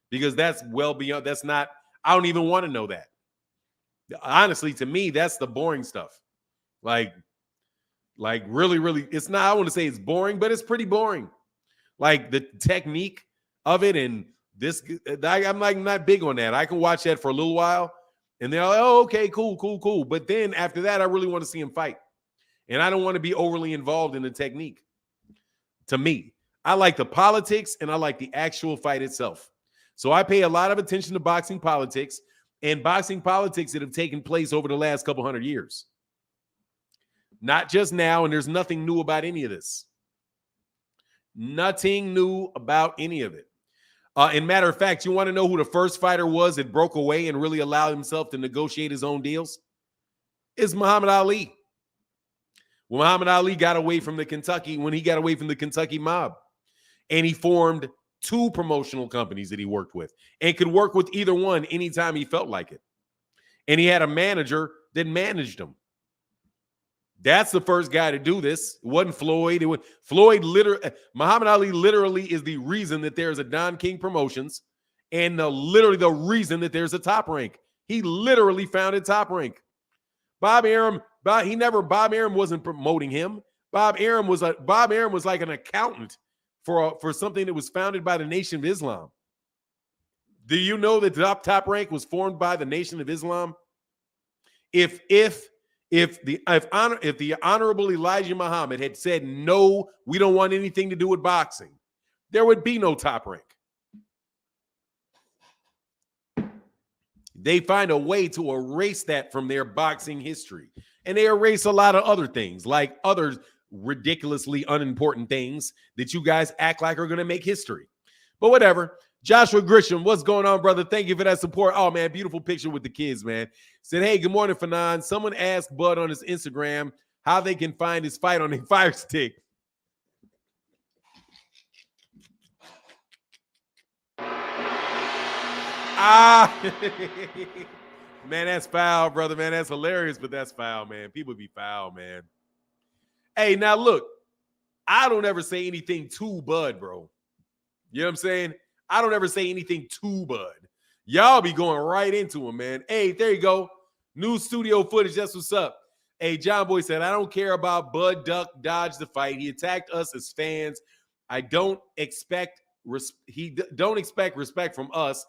because that's well beyond. That's not. I don't even want to know that. Honestly, to me, that's the boring stuff. Like really, really, it's not. I want to say it's boring, but it's pretty boring. Like the technique of it and. I'm like not big on that. I can watch that for a little while and they're like, oh, okay, cool. But then after that, I really want to see him fight. And I don't want to be overly involved in the technique. To me, I like the politics and I like the actual fight itself. So I pay a lot of attention to boxing politics and boxing politics that have taken place over the last couple hundred years. Not just now, and there's nothing new about any of this. Nothing new about any of it. And matter of fact, you want to know who the first fighter was that broke away and really allowed himself to negotiate his own deals? It's Muhammad Ali. When Muhammad Ali got away from the Kentucky mob, and he formed 2 promotional companies that he worked with and could work with either one anytime he felt like it. And he had a manager that managed him. That's the first guy to do this. It wasn't Floyd. Muhammad Ali literally is the reason that there's a Don King Promotions and literally the reason that there's a Top Rank. He literally founded Top Rank. Bob Arum wasn't promoting him. Bob Arum was like an accountant for something that was founded by the Nation of Islam. Do you know that Top Rank was formed by the Nation of Islam? If the Honorable Elijah Muhammad had said, no, we don't want anything to do with boxing, there would be no Top Rank. They find a way to erase that from their boxing history. And they erase a lot of other things, like other ridiculously unimportant things that you guys act like are going to make history. But whatever. Joshua Grisham, what's going on, brother? Thank you for that support. Oh, man, beautiful picture with the kids, man. Said, hey, good morning, Fanon. Someone asked Bud on his Instagram how they can find his fight on a Fire Stick. Man, that's foul, brother, man. That's hilarious, but that's foul, man. People be foul, man. Hey, now, look, I don't ever say anything to Bud, bro. You know what I'm saying? I don't ever say anything to Bud. Y'all be going right into him, man. Hey, there you go. New studio footage. That's what's up. Hey, John Boy said, I don't care about Bud Duck dodge the fight. He attacked us as fans. I don't expect respect from us.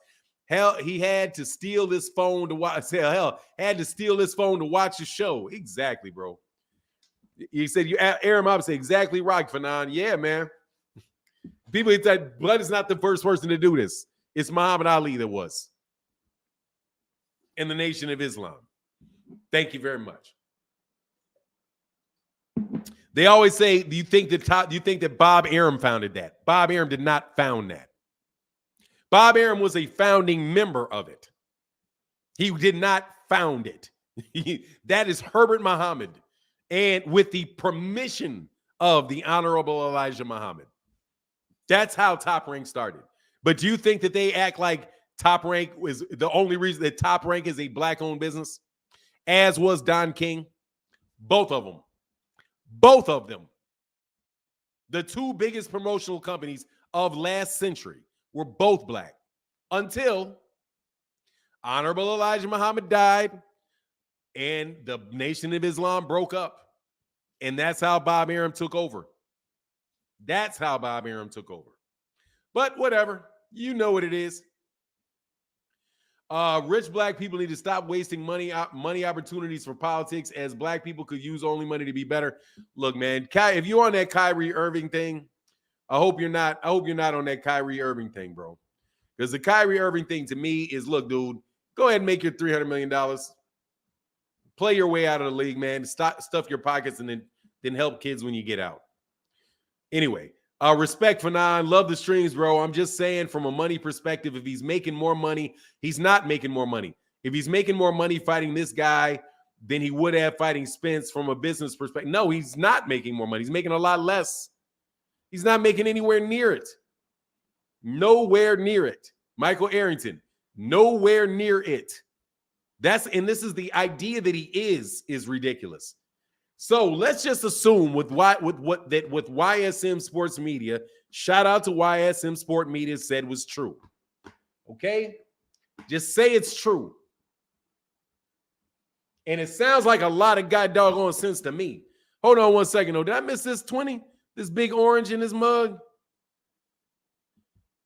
Hell, he had to steal this phone to watch. Had to steal this phone to watch the show. Exactly, bro. He said, Aaron Mob said, exactly right, Fanon. Yeah, man. People that Bud is not the first person to do this. It's Muhammad Ali that was. In the Nation of Islam. Thank you very much. They always say, do you think that Bob Arum founded that? Bob Arum did not found that. Bob Arum was a founding member of it. He did not found it. That is Herbert Muhammad. and with the permission of the Honorable Elijah Muhammad. That's how Top Rank started. But do you think that they act like Top Rank was the only reason that Top Rank is a black-owned business? As was Don King. Both of them. Both of them. The two biggest promotional companies of last century were both black until Honorable Elijah Muhammad died and the Nation of Islam broke up. And that's how Bob Arum took over. That's how Bob Arum took over. But whatever. You know what it is. Rich black people need to stop wasting money opportunities for politics, as black people could use only money to be better. Look, man, if you're on that Kyrie Irving thing, I hope you're not on that Kyrie Irving thing, bro. Because the Kyrie Irving thing to me is, look, dude, go ahead and make your $300 million. Play your way out of the league, man. Stuff your pockets and then help kids when you get out. Anyway, respect for Nine. Love the streams, bro. I'm just saying from a money perspective, if he's making more money, he's not making more money. If he's making more money fighting this guy than he would have fighting Spence from a business perspective, no, he's not making more money. He's making a lot less. He's not making anywhere near it. Nowhere near it. Michael Arrington, nowhere near it. This is the idea that he is ridiculous. So let's just assume with YSM Sports Media, shout out to YSM Sport Media, said was true. Okay? Just say it's true. And it sounds like a lot of god doggone sense to me. Hold on one second, though. Did I miss this 20? This big orange in this mug?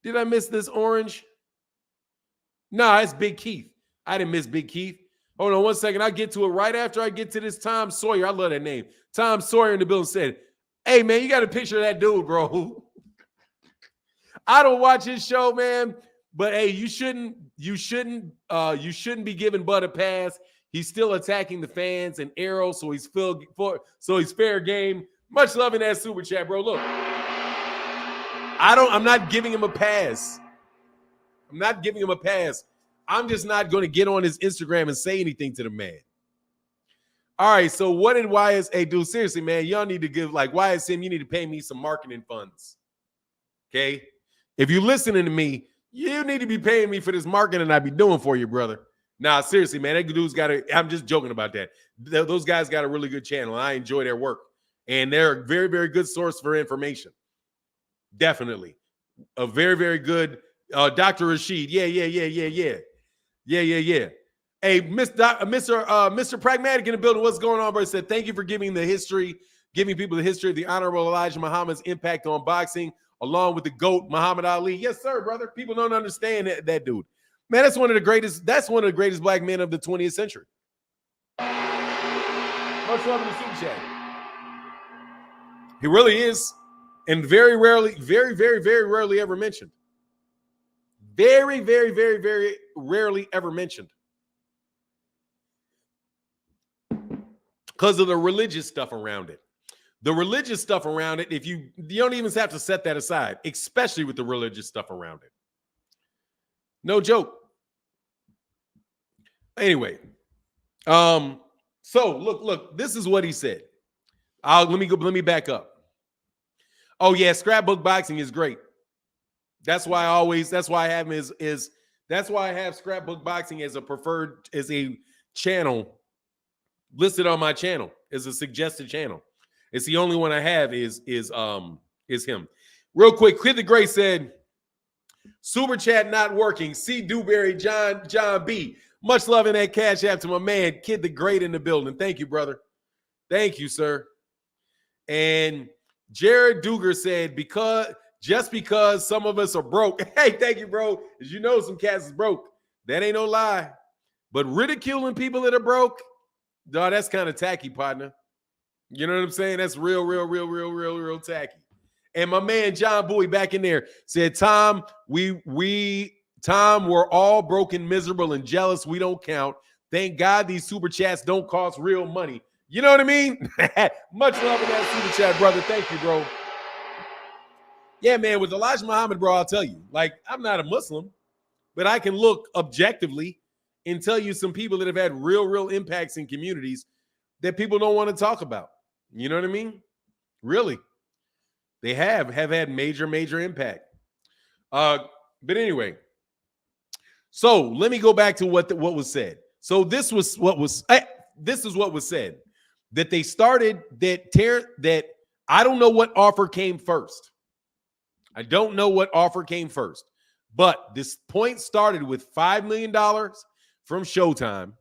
Did I miss this orange? Nah, it's Big Keith. I didn't miss Big Keith. Hold on one second. I'll get to it right after I get to this Tom Sawyer. I love that name. Tom Sawyer in the building said, hey, man, you got a picture of that dude, bro. I don't watch his show, man. But, hey, you shouldn't be giving Bud a pass. He's still attacking the fans and Errol, so he's fair game. Much love in that super chat, bro. Look, I'm not giving him a pass. I'm not giving him a pass. I'm just not going to get on his Instagram and say anything to the man. All right, so what did YSA do? Seriously, man, y'all need to give, like, YSM, you need to pay me some marketing funds. Okay? If you're listening to me, you need to be paying me for this marketing I be doing for you, brother. Nah, seriously, man, that dude's got I'm just joking about that. Those guys got a really good channel. I enjoy their work. And they're a very, very good source for information. Definitely. A very, very good Dr. Rashid. Yeah. Hey, Mr. Pragmatic in the building. What's going on, bro? He said, thank you for giving people the history of the Honorable Elijah Muhammad's impact on boxing, along with the GOAT, Muhammad Ali. Yes, sir, brother. People don't understand that dude. Man, that's one of the greatest black men of the 20th century. Much love in the super chat. He really is. And very rarely, very, very, very rarely ever mentioned. Very, very, very, very rarely ever mentioned. Because of the religious stuff around it. The religious stuff around it, if you don't even have to set that aside, especially with the religious stuff around it. No joke. Anyway. So look, this is what he said. Let me back up. Oh yeah, scrapbook boxing is great. That's why I have scrapbook boxing as a channel listed on my channel as a suggested channel. It's the only one I have is him. Real quick, Kid the Great said, super chat not working. C. Dewberry, John B. Much love in that cash app to my man, Kid the Great in the building. Thank you, brother. Thank you, sir. And Jared Duger said, just because some of us are broke. Hey, thank you, bro. As you know, some cats is broke. That ain't no lie. But ridiculing people that are broke, dog, that's kind of tacky, partner. You know what I'm saying? That's real tacky. And my man John Bowie back in there said, Tom, we're all broken, miserable, and jealous. We don't count. Thank God these super chats don't cost real money. You know what I mean? Much love in that super chat, brother. Thank you, bro. Yeah, man, with Elijah Muhammad, bro, I'll tell you, like, I'm not a Muslim, but I can look objectively and tell you some people that have had real impacts in communities that people don't want to talk about. You know what I mean? Really. They have had major impact. But anyway, so let me go back to what was said. So this is what was said, that they started that I don't know what offer came first. I don't know what offer came first, but this point started with $5 million from Showtime.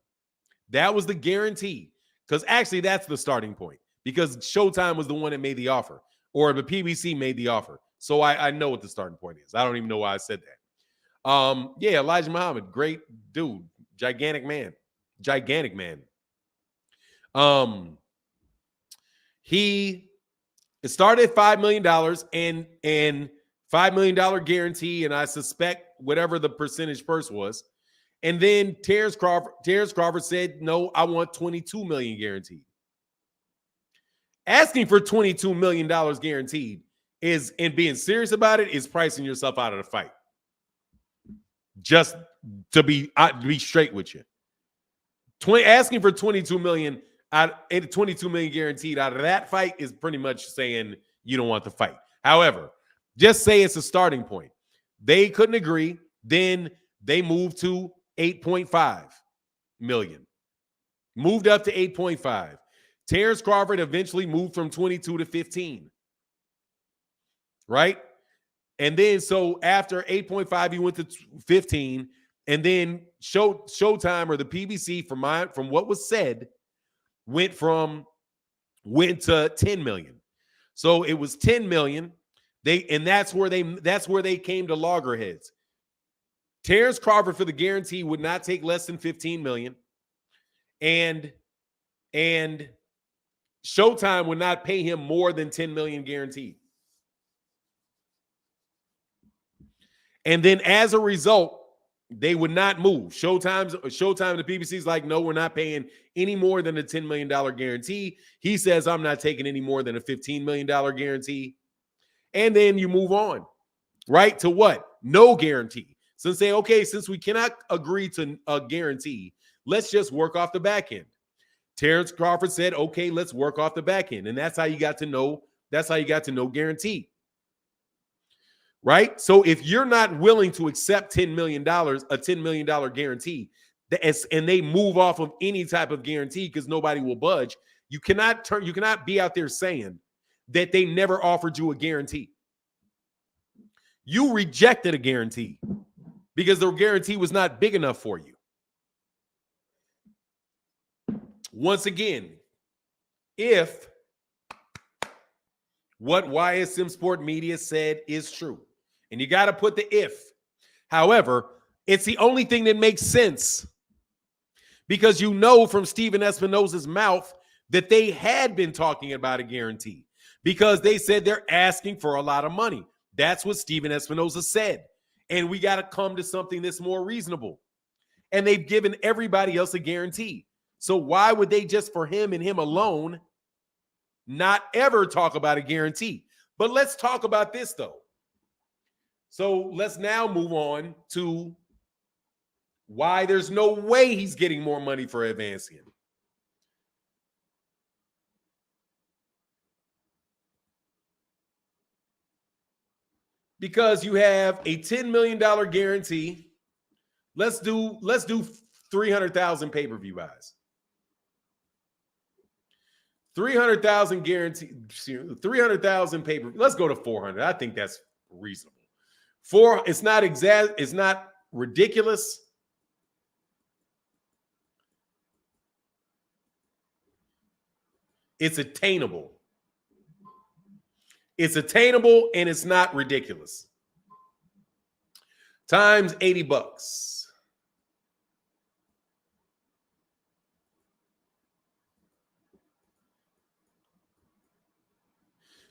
That was the guarantee, because actually that's the starting point, because Showtime was the one that made the offer, or the PBC made the offer. So I know what the starting point is. I don't even know why I said that. Yeah, Elijah Muhammad, great dude, gigantic man. It started at $5 million and $5 million guarantee, and I suspect whatever the percentage purse was. And then Terence Crawford said, no, I want $22 million guaranteed. Asking for $22 million guaranteed and being serious about it is pricing yourself out of the fight. Just to be straight with you. Asking for $22 million guaranteed out of that fight is pretty much saying you don't want the fight. However, just say it's a starting point. They couldn't agree. Then they moved to 8.5 million. Moved up to 8.5. Terence Crawford eventually moved from 22 to 15. Right? And then so after 8.5, he went to 15. And then Showtime, or the PBC, from what was said, went to 10 million. So it was 10 million. That's where they came to loggerheads. Terence Crawford for the guarantee would not take less than 15 million. And Showtime would not pay him more than 10 million guaranteed. And then as a result, they would not move. Showtime, the PBC's like, no, we're not paying any more than a $10 million guarantee. He says, I'm not taking any more than a $15 million guarantee. And then you move on, right? To what? No guarantee. So say, okay, since we cannot agree to a guarantee, let's just work off the back end. Terence Crawford said, okay, let's work off the back end. And that's how you got to know guarantee. Right? So if you're not willing to accept $10 million, a $10 million guarantee, and they move off of any type of guarantee because nobody will budge, you cannot be out there saying that they never offered you a guarantee. You rejected a guarantee because the guarantee was not big enough for you. Once again, if what YSM Sport Media said is true, and you got to put the if. However, it's the only thing that makes sense, because you know from Steven Espinosa's mouth that they had been talking about a guarantee, because they said they're asking for a lot of money. That's what Steven Espinosa said. And we got to come to something that's more reasonable. And they've given everybody else a guarantee. So why would they just for him and him alone not ever talk about a guarantee? But let's talk about this, though. So let's now move on to why there's no way he's getting more money for advancing. Because you have a $10 million guarantee. Let's do 300,000 pay-per-view buys. 300,000 guarantee, 300,000 pay-per-view. Let's go to 400. I think that's reasonable. It's not exact, it's not ridiculous. It's attainable. It's attainable and it's not ridiculous. Times $80.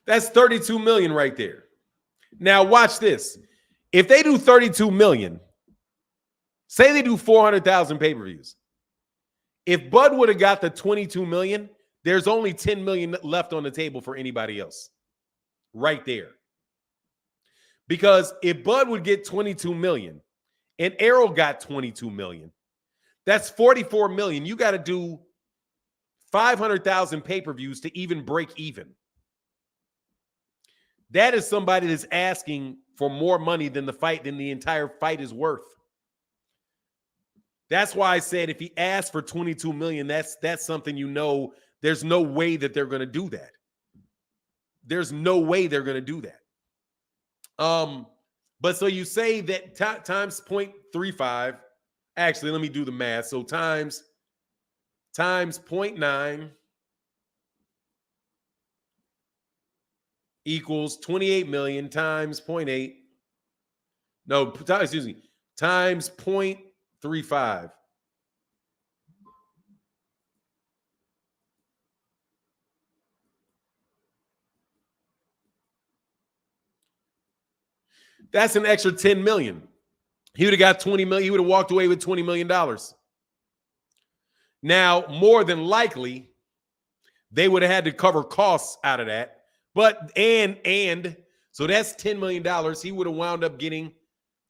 That's 32 million right there. Now watch this. If they do 32 million, say they do 400,000 pay-per-views. If Bud would have got the 22 million, there's only 10 million left on the table for anybody else. Right there. Because if Bud would get 22 million and Errol got 22 million, that's 44 million. You got to do 500,000 pay-per-views to even break even. That is somebody that's asking for more money than the entire fight is worth. That's why I said if he asked for 22 million, that's something there's no way that they're going to do that. There's no way they're going to do that. But so you say that times 0.35. Actually, let me do the math. So times 0.9 equals 28 million times 0.8. No, excuse me. Times 0.35. That's an extra 10 million. He would have got 20 million. He would have walked away with $20 million. Now, more than likely, they would have had to cover costs out of that. But and so that's $10 million. He would have wound up making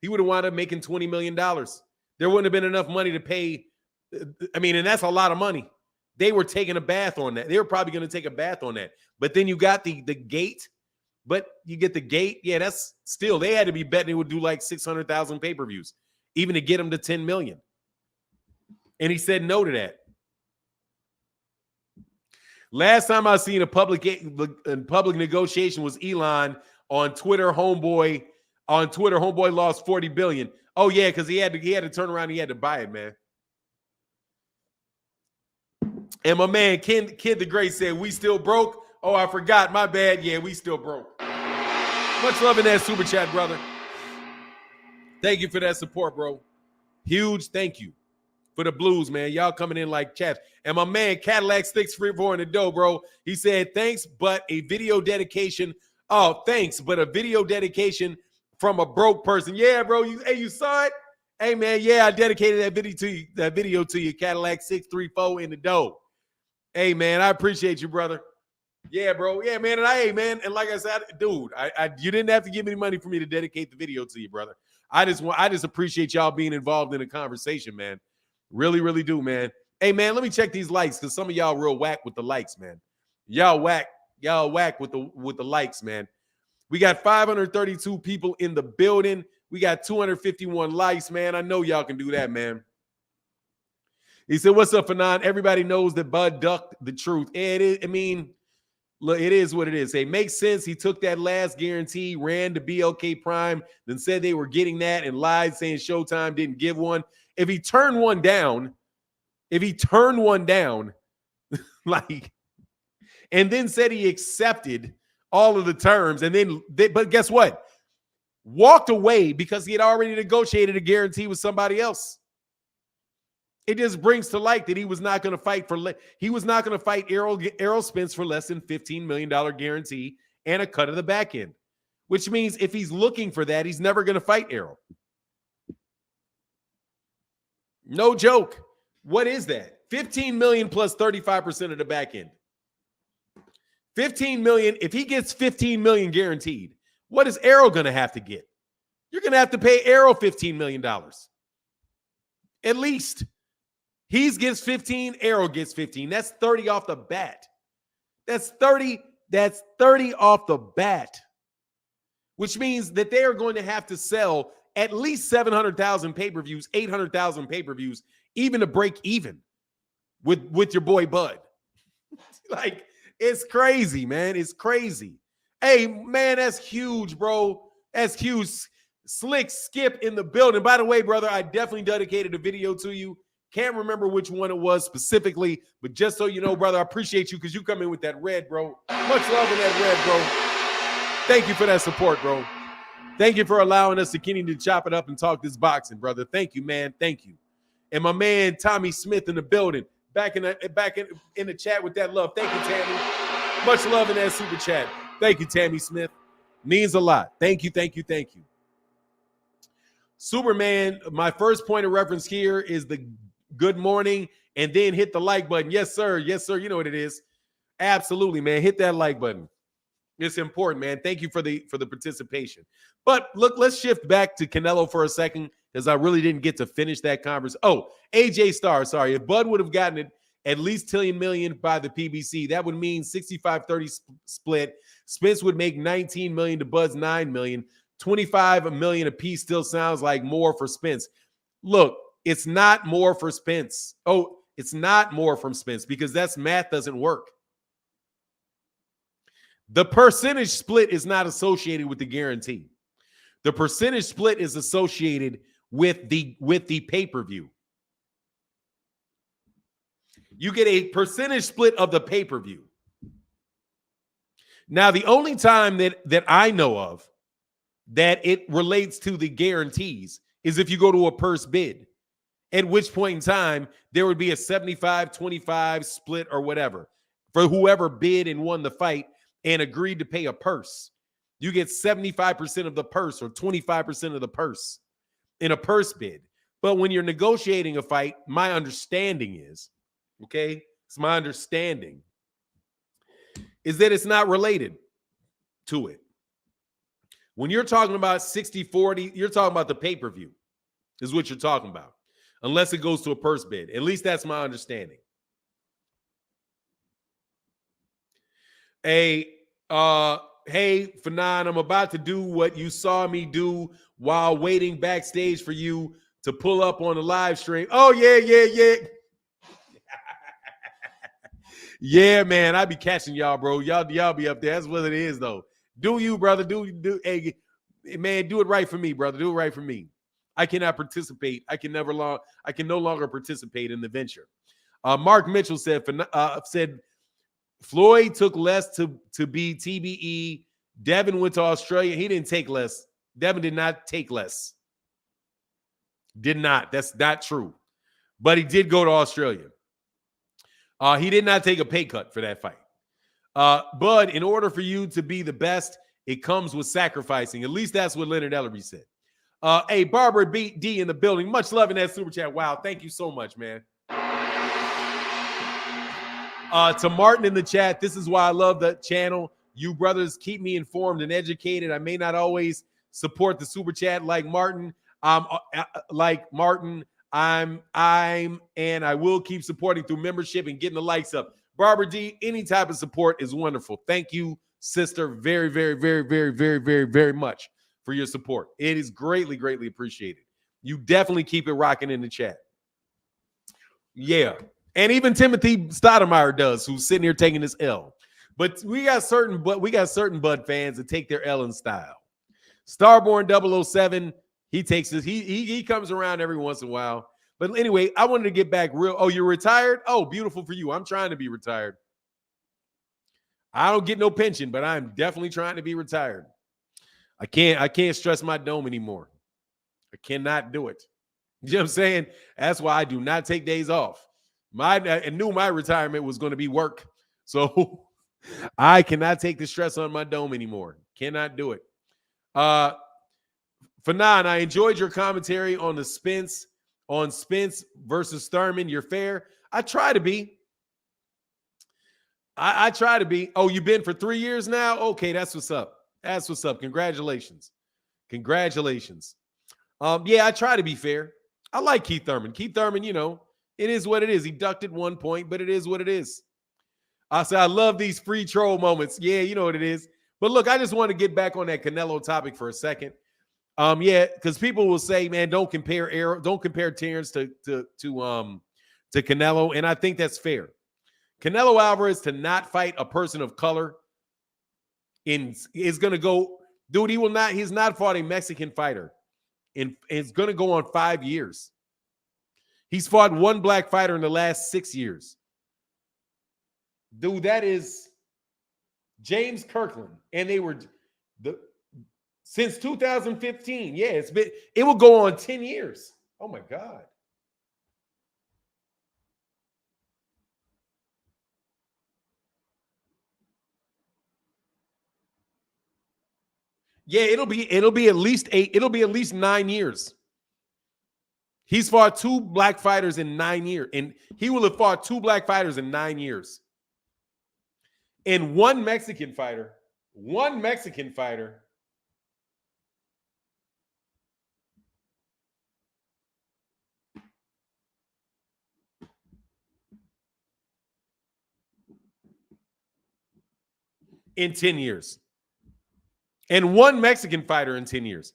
$20 million. There wouldn't have been enough money to pay. I mean, and that's a lot of money. They were taking a bath on that. They were probably going to take a bath on that. But then you got the gate. But you get the gate. Yeah, that's still, they had to be betting it would do like 600,000 pay-per-views, even to get him to 10 million. And he said no to that. Last time I seen a public negotiation was Elon on Twitter. Homeboy lost 40 billion. Oh yeah, because he had to turn around. He had to buy it, man. And my man Kid the Great said, "We still broke." Oh, I forgot. My bad. Yeah, we still broke. Much love in that super chat, brother. Thank you for that support, bro. Huge thank you for the blues, man. Y'all coming in like chat. And my man Cadillac 634 in the dough, bro. He said, thanks, but a video dedication. Oh, thanks, but a video dedication from a broke person. Yeah, bro. You saw it? Hey, man, yeah, I dedicated that video to you, Cadillac 634 in the dough. Hey, man, I appreciate you, brother. Yeah, bro. Yeah, man. And like I said, dude, you didn't have to give any money for me to dedicate the video to you, brother. I just appreciate y'all being involved in a conversation, man. Really, really do, man. Hey, man, let me check these likes because some of y'all real whack with the likes, man. Y'all whack with the likes, man. We got 532 people in the building. We got 251 likes, man. I know y'all can do that, man. He said, "What's up, Fanon? Everybody knows that Bud ducked the truth." It is. I mean. Look, it is what it is. It makes sense. He took that last guarantee, ran to BLK Prime, then said they were getting that and lied saying Showtime didn't give one. If he turned one down, like, and then said he accepted all of the terms, and then, but guess what? Walked away because he had already negotiated a guarantee with somebody else. It just brings to light that he was not going to fight Errol Spence for less than $15 million guarantee and a cut of the back end, which means if he's looking for that, he's never going to fight Errol. No joke. What is that? 15 million plus 35% of the back end. 15 million. If he gets 15 million guaranteed, what is Errol going to have to get? You're going to have to pay Errol $15 million. At least. He gets 15, Errol gets 15. That's 30 off the bat. That's 30 off the bat. Which means that they are going to have to sell at least 700,000 pay-per-views, 800,000 pay-per-views, even to break even with your boy Bud. Like, it's crazy, man. It's crazy. Hey, man, that's huge, bro. That's huge. Slick Skip in the building. By the way, brother, I definitely dedicated a video to you. Can't remember which one it was specifically, but just so you know, brother, I appreciate you because you come in with that red, bro. Much love in that red, bro. Thank you for that support, bro. Thank you for allowing us to continue to chop it up and talk this boxing, brother. Thank you, man. Thank you. And my man Tommy Smith in the building, back in the chat with that love. Thank you, Tammy. Much love in that super chat. Thank you, Tammy Smith. Means a lot. Thank you, thank you, thank you. Superman, my first point of reference here is the good morning, and then hit the like button. Yes, sir. Yes, sir. You know what it is. Absolutely, man. Hit that like button. It's important, man. Thank you for the participation. But look, let's shift back to Canelo for a second because I really didn't get to finish that conversation. Oh, AJ Starr. Sorry. If Bud would have gotten it, at least $10 million by the PBC. That would mean 65-30 split. Spence would make $19 million to Bud's $9 million. $25 million a piece still sounds like more for Spence. Look, it's not more for Spence. Oh, it's not more from Spence because that's math doesn't work. The percentage split is not associated with the guarantee. The percentage split is associated with the pay-per-view. You get a percentage split of the pay-per-view. Now, the only time that I know of that it relates to the guarantees is if you go to a purse bid, at which point in time there would be a 75-25 split or whatever for whoever bid and won the fight and agreed to pay a purse. You get 75% of the purse or 25% of the purse in a purse bid. But when you're negotiating a fight, my understanding is, okay, it's my understanding, is that it's not related to it. When you're talking about 60-40, you're talking about the pay-per-view is what you're talking about, unless it goes to a purse bid. At least that's my understanding. Hey, Fanon, I'm about to do what you saw me do while waiting backstage for you to pull up on the live stream. Oh, yeah. Yeah, man, I be catching y'all, bro. Y'all be up there. That's what it is, though. Do you, brother? Do hey, man, do it right for me, brother. Do it right for me. I cannot participate. I can no longer participate in the venture. Mark Mitchell said Floyd took less to be TBE. Devin went to Australia. He didn't take less. Devin did not take less. Did not. That's not true. But he did go to Australia. He did not take a pay cut for that fight. Bud, in order for you to be the best, it comes with sacrificing. At least that's what Leonard Ellerby said. Hey, Barbara D in the building. Much love in that super chat. Wow, thank you so much, man. To Martin in the chat, this is why I love the channel. You brothers keep me informed and educated. I may not always support the super chat like Martin. And I will keep supporting through membership and getting the likes up. Barbara D, any type of support is wonderful. Thank you, sister, very, very, very, very, very, very, very much for your support. It is greatly, greatly appreciated. You definitely keep it rocking in the chat. Yeah. And even Timothy Stoudemire does, who's sitting here taking this L. But we got certain Bud fans that take their L in style. Starborn 007, he takes this. He comes around every once in a while. But anyway, I wanted to get back real. Oh, you're retired? Oh, beautiful for you. I'm trying to be retired. I don't get no pension, but I'm definitely trying to be retired. I can't stress my dome anymore. I cannot do it. You know what I'm saying? That's why I do not take days off. I knew my retirement was going to be work. So I cannot take the stress on my dome anymore. Cannot do it. Fanon, I enjoyed your commentary on Spence versus Thurman. You're fair. I try to be. I try to be. Oh, you've been for 3 years now? Okay, that's what's up. That's what's up. Congratulations. Congratulations. Yeah, I try to be fair. I like Keith Thurman. Keith Thurman, you know, it is what it is. He ducked at one point, but it is what it is. I say I love these free troll moments. Yeah, you know what it is. But look, I just want to get back on that Canelo topic for a second. Yeah, because people will say, man, don't compare Terence to Canelo, and I think that's fair. Canelo Alvarez to not fight a person of color is going to go, dude. He's not fought a Mexican fighter, and it's going to go on 5 years. He's fought one black fighter in the last 6 years. Dude, that is James Kirkland. And they were since 2015. Yeah, it will go on 10 years. Oh my God. Yeah, it'll be at least 9 years. He's fought 2 black fighters in 9 years, and he will have fought 2 black fighters in 9 years. And one Mexican fighter. in 10 years. And one Mexican fighter in 10 years.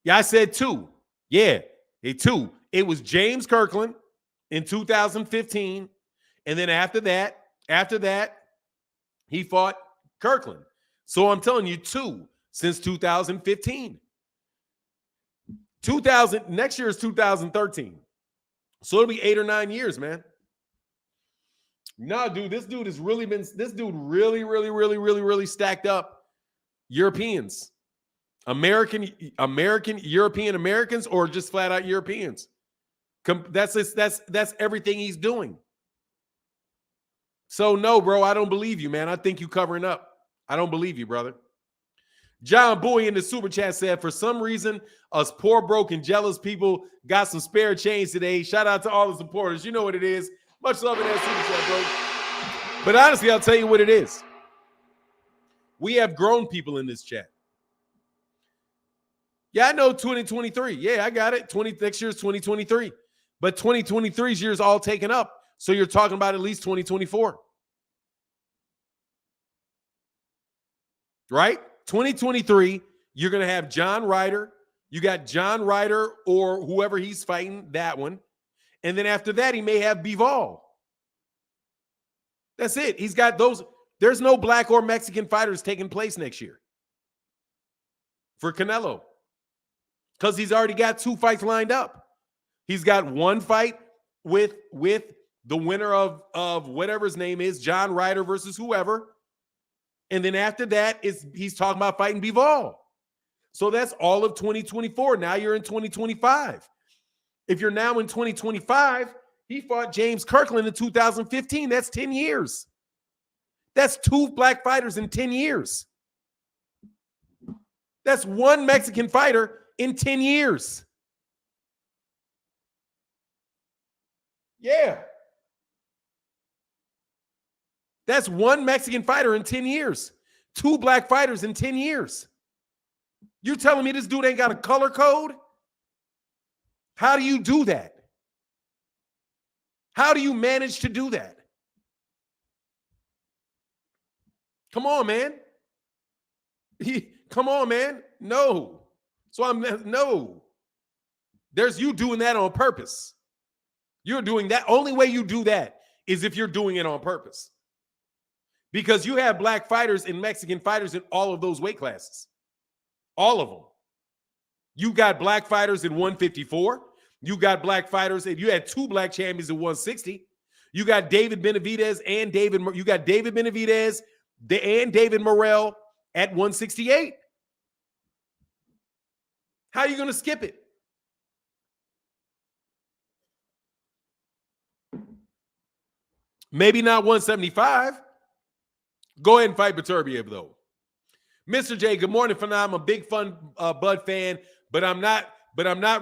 Yeah, I said two. Yeah, two. It was James Kirkland in 2015. And then after that, he fought Kirkland. So I'm telling you, two since 2015. Next year is 2013. So it'll be 8 or 9 years, man. Nah, dude, this dude really stacked up Europeans. American, European Americans, or just flat out Europeans. That's everything he's doing. So no, bro, I don't believe you, man. I think you covering up. I don't believe you, brother. John Boy in the super chat said, for some reason, us poor, broken, jealous people got some spare change today. Shout out to all the supporters. You know what it is. Much love in that super chat, bro. But honestly, I'll tell you what it is. We have grown people in this chat. Yeah, I know 2023. Yeah, I got it. Next year is 2023. But 2023's year is all taken up. So you're talking about at least 2024. Right? 2023, you're going to have John Ryder. You got John Ryder or whoever he's fighting, that one. And then after that, he may have Bivol. That's it. He's got those. There's no black or Mexican fighters taking place next year for Canelo because he's already got 2 fights lined up. He's got one fight with the winner of whatever his name is, John Ryder versus whoever. And then after that, he's talking about fighting Bivol. So that's all of 2024. Now you're in 2025. If you're now in 2025, he fought James Kirkland in 2015. That's 10 years. That's 2 black fighters in 10 years. That's 1 Mexican fighter in 10 years. Yeah. That's 1 Mexican fighter in 10 years. 2 black fighters in 10 years. You're telling me this dude ain't got a color code? How do you do that? How do you manage to do that? Come on, man. Come on, man. No. So no. There's you doing that on purpose. You're doing that. Only way you do that is if you're doing it on purpose. Because you have black fighters and Mexican fighters in all of those weight classes. All of them. You got black fighters in 154. You got black fighters, and you had 2 black champions in 160. You got David Benavidez and David Morrell at 168. How are you going to skip it? Maybe not 175. Go ahead and fight Beterbiev, though. Mr. J, good morning, Phenom. I'm a big fun Bud fan, but I'm not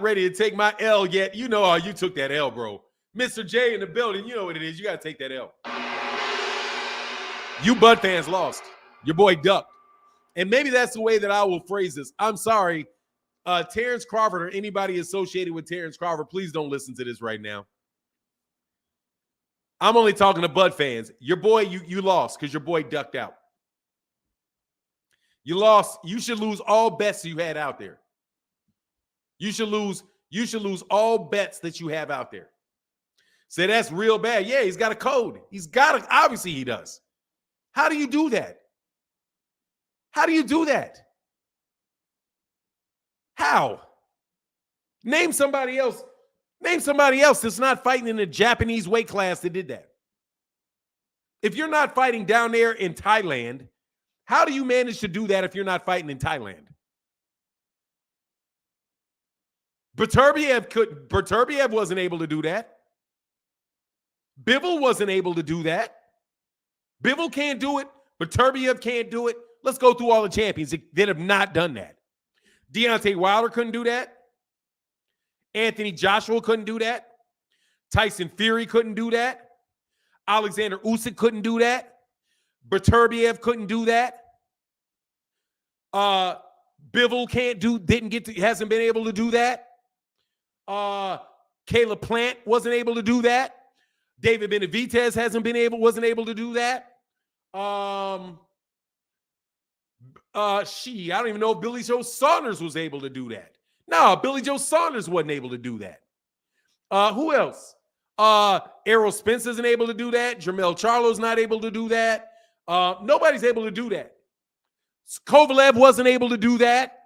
ready to take my L yet. You know how you took that L, bro. Mr. J in the building, you know what it is. You got to take that L. You Bud fans lost. Your boy ducked. And maybe that's the way that I will phrase this. I'm sorry. Terence Crawford or anybody associated with Terence Crawford, please don't listen to this right now. I'm only talking to Bud fans. Your boy, you lost because your boy ducked out. You lost. You should lose all bets you had out there. You should lose all bets that you have out there. Say that's real bad. Yeah, he's got a code. Obviously he does. How do you do that? How do you do that? How? Name somebody else. Name somebody else that's not fighting in the Japanese weight class that did that. If you're not fighting down there in Thailand, how do you manage to do that if you're not fighting in Thailand? Beterbiev wasn't able to do that. Bivol wasn't able to do that. Bivol can't do it. Beterbiev can't do it. Let's go through all the champions that have not done that. Deontay Wilder couldn't do that. Anthony Joshua couldn't do that. Tyson Fury couldn't do that. Alexander Usyk couldn't do that. Beterbiev couldn't do that. Bivol hasn't been able to do that. Caleb Plant wasn't able to do that. David Benavidez wasn't able to do that. I don't even know if Billy Joe Saunders was able to do that. No, Billy Joe Saunders wasn't able to do that. Who else? Errol Spence isn't able to do that. Jermell Charlo's not able to do that. Nobody's able to do that. Kovalev wasn't able to do that.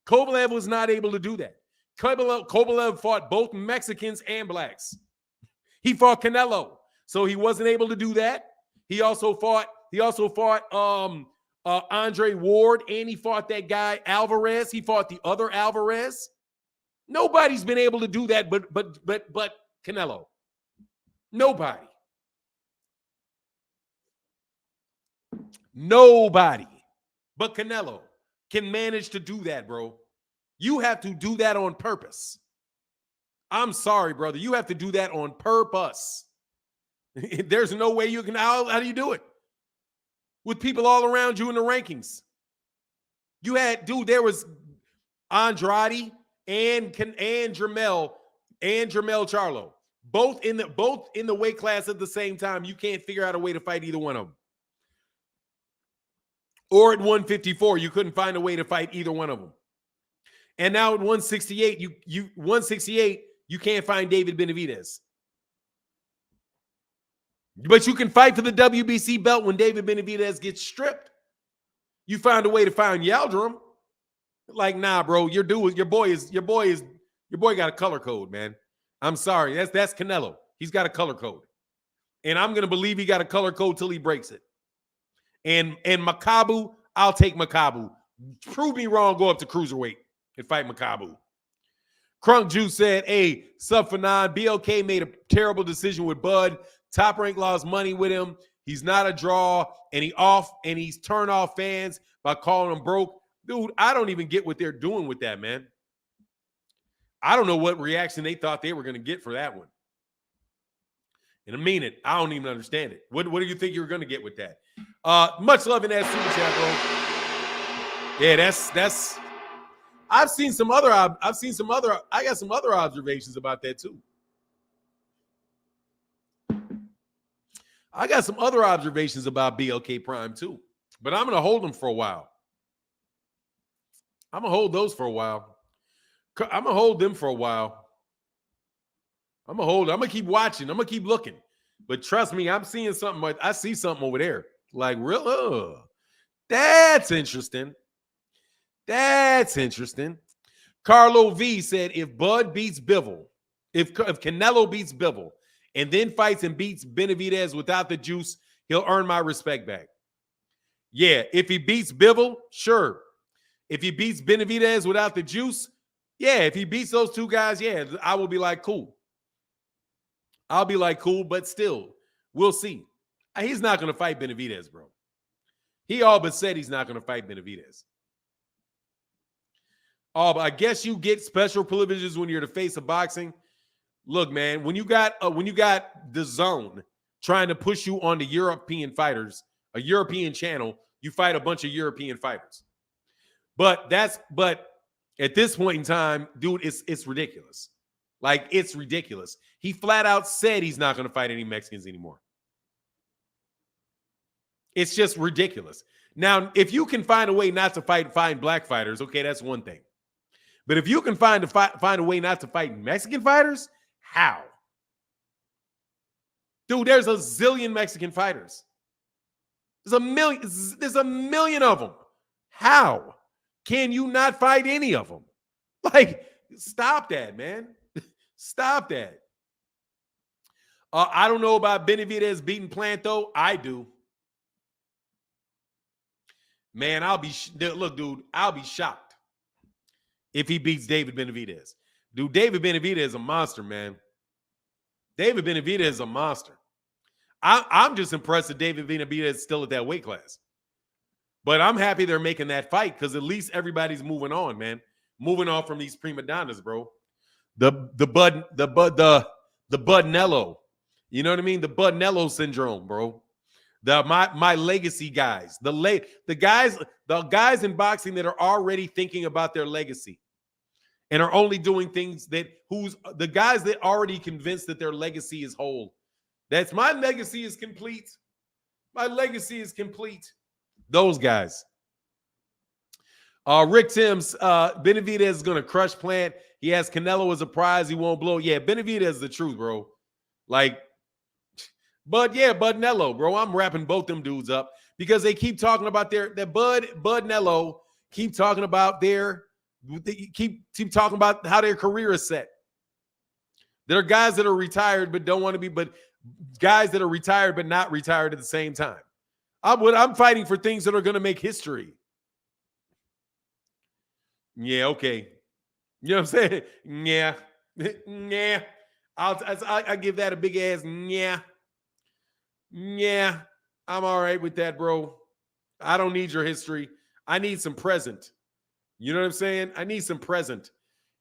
Kovalev was not able to do that. Kovalev fought both Mexicans and blacks. He fought Canelo, so he wasn't able to do that. He also fought Andre Ward, and he fought that guy Alvarez. He fought the other Alvarez. Nobody's been able to do that, but Canelo. Nobody. But Canelo can manage to do that, bro. You have to do that on purpose. I'm sorry, brother. You have to do that on purpose. There's no way you can. How do you do it? With people all around you in the rankings. You had, dude, there was Andrade and Jermell Charlo. Both in the weight class at the same time. You can't figure out a way to fight either one of them. Or at 154, you couldn't find a way to fight either one of them. And now at 168, you can't find David Benavidez. But you can fight for the WBC belt when David Benavidez gets stripped. You find a way to find Yaldrum. Like, nah, bro, your boy got a color code, man. I'm sorry. That's Canelo. He's got a color code. And I'm gonna believe he got a color code till he breaks it. And Makabu, I'll take Makabu. Prove me wrong, go up to cruiserweight and fight Makabu. Crunk Juice said, hey, sub for 9. BLK made a terrible decision with Bud. Top Rank lost money with him. He's not a draw, and he's turned off fans by calling him broke. Dude, I don't even get what they're doing with that, man. I don't know what reaction they thought they were going to get for that one. And I mean it. I don't even understand it. What do you think you were going to get with that? Much love in that super chat, bro. Yeah, that's. I got some other observations about that too. I got some other observations about BLK Prime too, but I'm going to hold them for a while. I'm going to hold those for a while. I'm going to hold them for a while. I'm going to keep watching. I'm going to keep looking. But trust me, I'm seeing something. I see something over there. Like, real? That's interesting. That's interesting. Carlo V said, if Bud beats Bivol, if Canelo beats Bivol, and then fights and beats Benavidez without the juice, he'll earn my respect back. Yeah, if he beats Bivol, sure. If he beats Benavidez without the juice, yeah, if he beats those two guys, yeah, I will be like, cool. I'll be like, cool, but still, we'll see. He's not going to fight Benavidez, bro. He all but said he's not going to fight Benavidez. Oh, but I guess you get special privileges when you're the face of boxing. Look, man, when you got the zone trying to push you on the European fighters, a European channel, you fight a bunch of European fighters. But at this point in time, dude, it's ridiculous. Like, it's ridiculous. He flat out said he's not going to fight any Mexicans anymore. It's just ridiculous. Now, if you can find a way not to find black fighters, okay, that's one thing. But if you can find a way not to fight Mexican fighters, how? Dude, there's a zillion Mexican fighters. There's a million of them. How can you not fight any of them? Like, stop that, man. Stop that. I don't know about Benavidez beating Planto. I do. Man, look, dude, I'll be shocked if he beats David Benavidez. Dude, David Benavidez is a monster, man. David Benavidez is a monster. I'm just impressed that David Benavidez is still at that weight class. But I'm happy they're making that fight because at least everybody's moving on, man. Moving on from these prima donnas, bro. The Budnello. You know what I mean? The Budnello syndrome, bro. My legacy guys. The guys in boxing that are already thinking about their legacy and are only doing things the guys that already convinced that their legacy is whole. That's my legacy is complete. My legacy is complete. Those guys. Rick Timms, Benavidez is going to crush Plant. He has Canelo as a prize. He won't blow. Yeah, Benavidez is the truth, bro. Like, but yeah, Bud Nello, bro. I'm wrapping both them dudes up because they keep talking about Bud Nello keep talking about keep talking about how their career is set. There are guys that are retired but don't want to be, but guys that are retired but not retired at the same time. I'm fighting for things that are going to make history. Yeah, okay. You know what I'm saying? Yeah. Yeah. I give that a big ass yeah. Yeah. I'm all right with that, bro. I don't need your history. I need some present. You know what I'm saying? I need some present.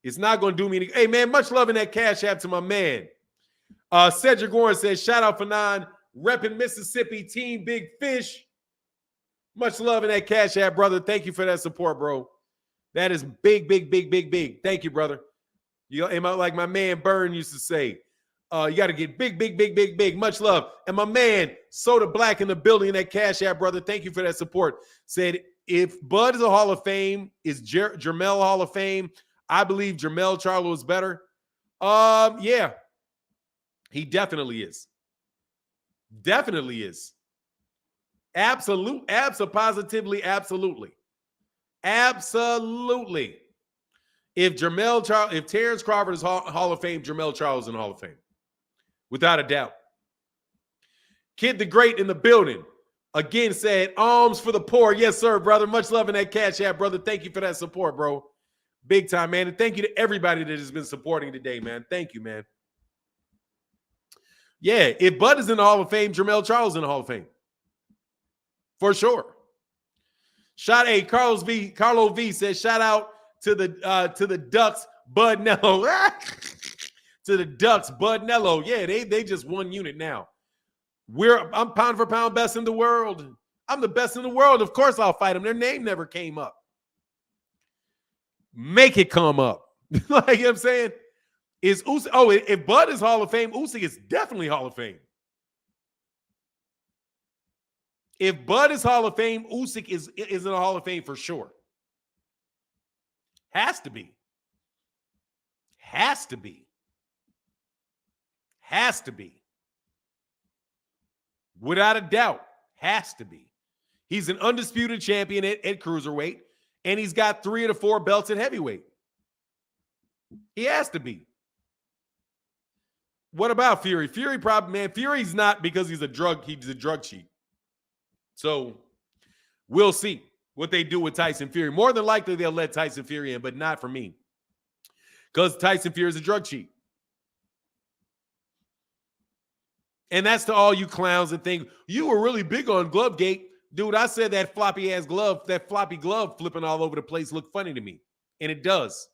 It's not going to do me any. Hey, man, much love in that Cash App to my man. Cedric Warren says, shout out Fanon, repping Mississippi, Team Big Fish. Much love in that Cash App, brother. Thank you for that support, bro. That is big, big, big, big, big. Thank you, brother. Like my man Byrne used to say, you got to get big, big, big, big, big. Much love. And my man, Soda Black in the building in that Cash App, brother. Thank you for that support. Said, if Bud is a Hall of Fame, is Jermell Hall of Fame? I believe Jermell Charlo is better. Yeah. He definitely is. Definitely is. Positively, absolutely. Absolutely. If Terence Crawford is Hall of Fame, Jermell Charlo is in Hall of Fame. Without a doubt. Kid the Great in the building. Again said, alms for the poor. Yes, sir, brother. Much love in that Cash App, brother. Thank you for that support, bro. Big time, man. And thank you to everybody that has been supporting today, man. Thank you, man. Yeah, if Bud is in the Hall of Fame, Jermell Charlo's in the Hall of Fame. For sure. Carlo V says, shout out to the Ducks, Bud Nello. To the Ducks, Bud Nello. Yeah, they just one unit now. I'm pound for pound best in the world. I'm the best in the world. Of course I'll fight them. Their name never came up. Make it come up. Like, you know what I'm saying? If Bud is Hall of Fame, Usyk is definitely Hall of Fame. If Bud is Hall of Fame, Usyk is in the Hall of Fame for sure. Has to be. Has to be. Has to be. Without a doubt. Has to be. He's an undisputed champion at cruiserweight, and he's got 3 of the 4 belts at heavyweight. He has to be. What about Fury? Fury's not because he's a drug cheat. So we'll see what they do with Tyson Fury. More than likely, they'll let Tyson Fury in, but not for me. Because Tyson Fury is a drug cheat. And that's to all you clowns that think you were really big on Glovegate. Dude, I said that floppy glove flipping all over the place looked funny to me. And it does.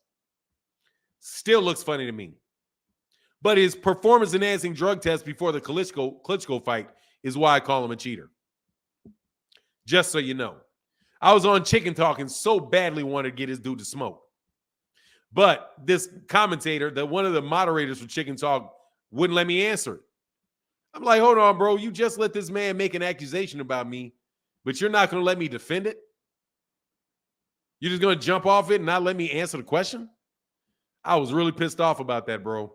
Still looks funny to me. But his performance-enhancing drug test before the Klitschko fight is why I call him a cheater. Just so you know. I was on Chicken Talk and so badly wanted to get his dude to smoke. But this commentator, one of the moderators for Chicken Talk, wouldn't let me answer it. I'm like, hold on, bro. You just let this man make an accusation about me, but you're not going to let me defend it? You're just going to jump off it and not let me answer the question? I was really pissed off about that, bro.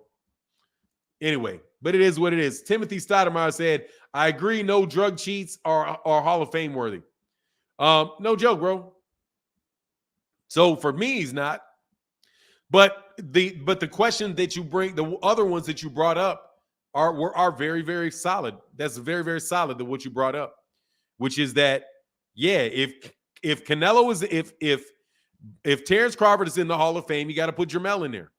Anyway, but it is what it is. Timothy Stoudemire said, I agree, no drug cheats are Hall of Fame worthy. No joke, bro. So for me, he's not. But the question that you bring, the other ones that you brought up are very, very solid. That's very, very solid to what you brought up, which is that, yeah, if Canelo is if Terence Crawford is in the Hall of Fame, you got to put Jermell in there.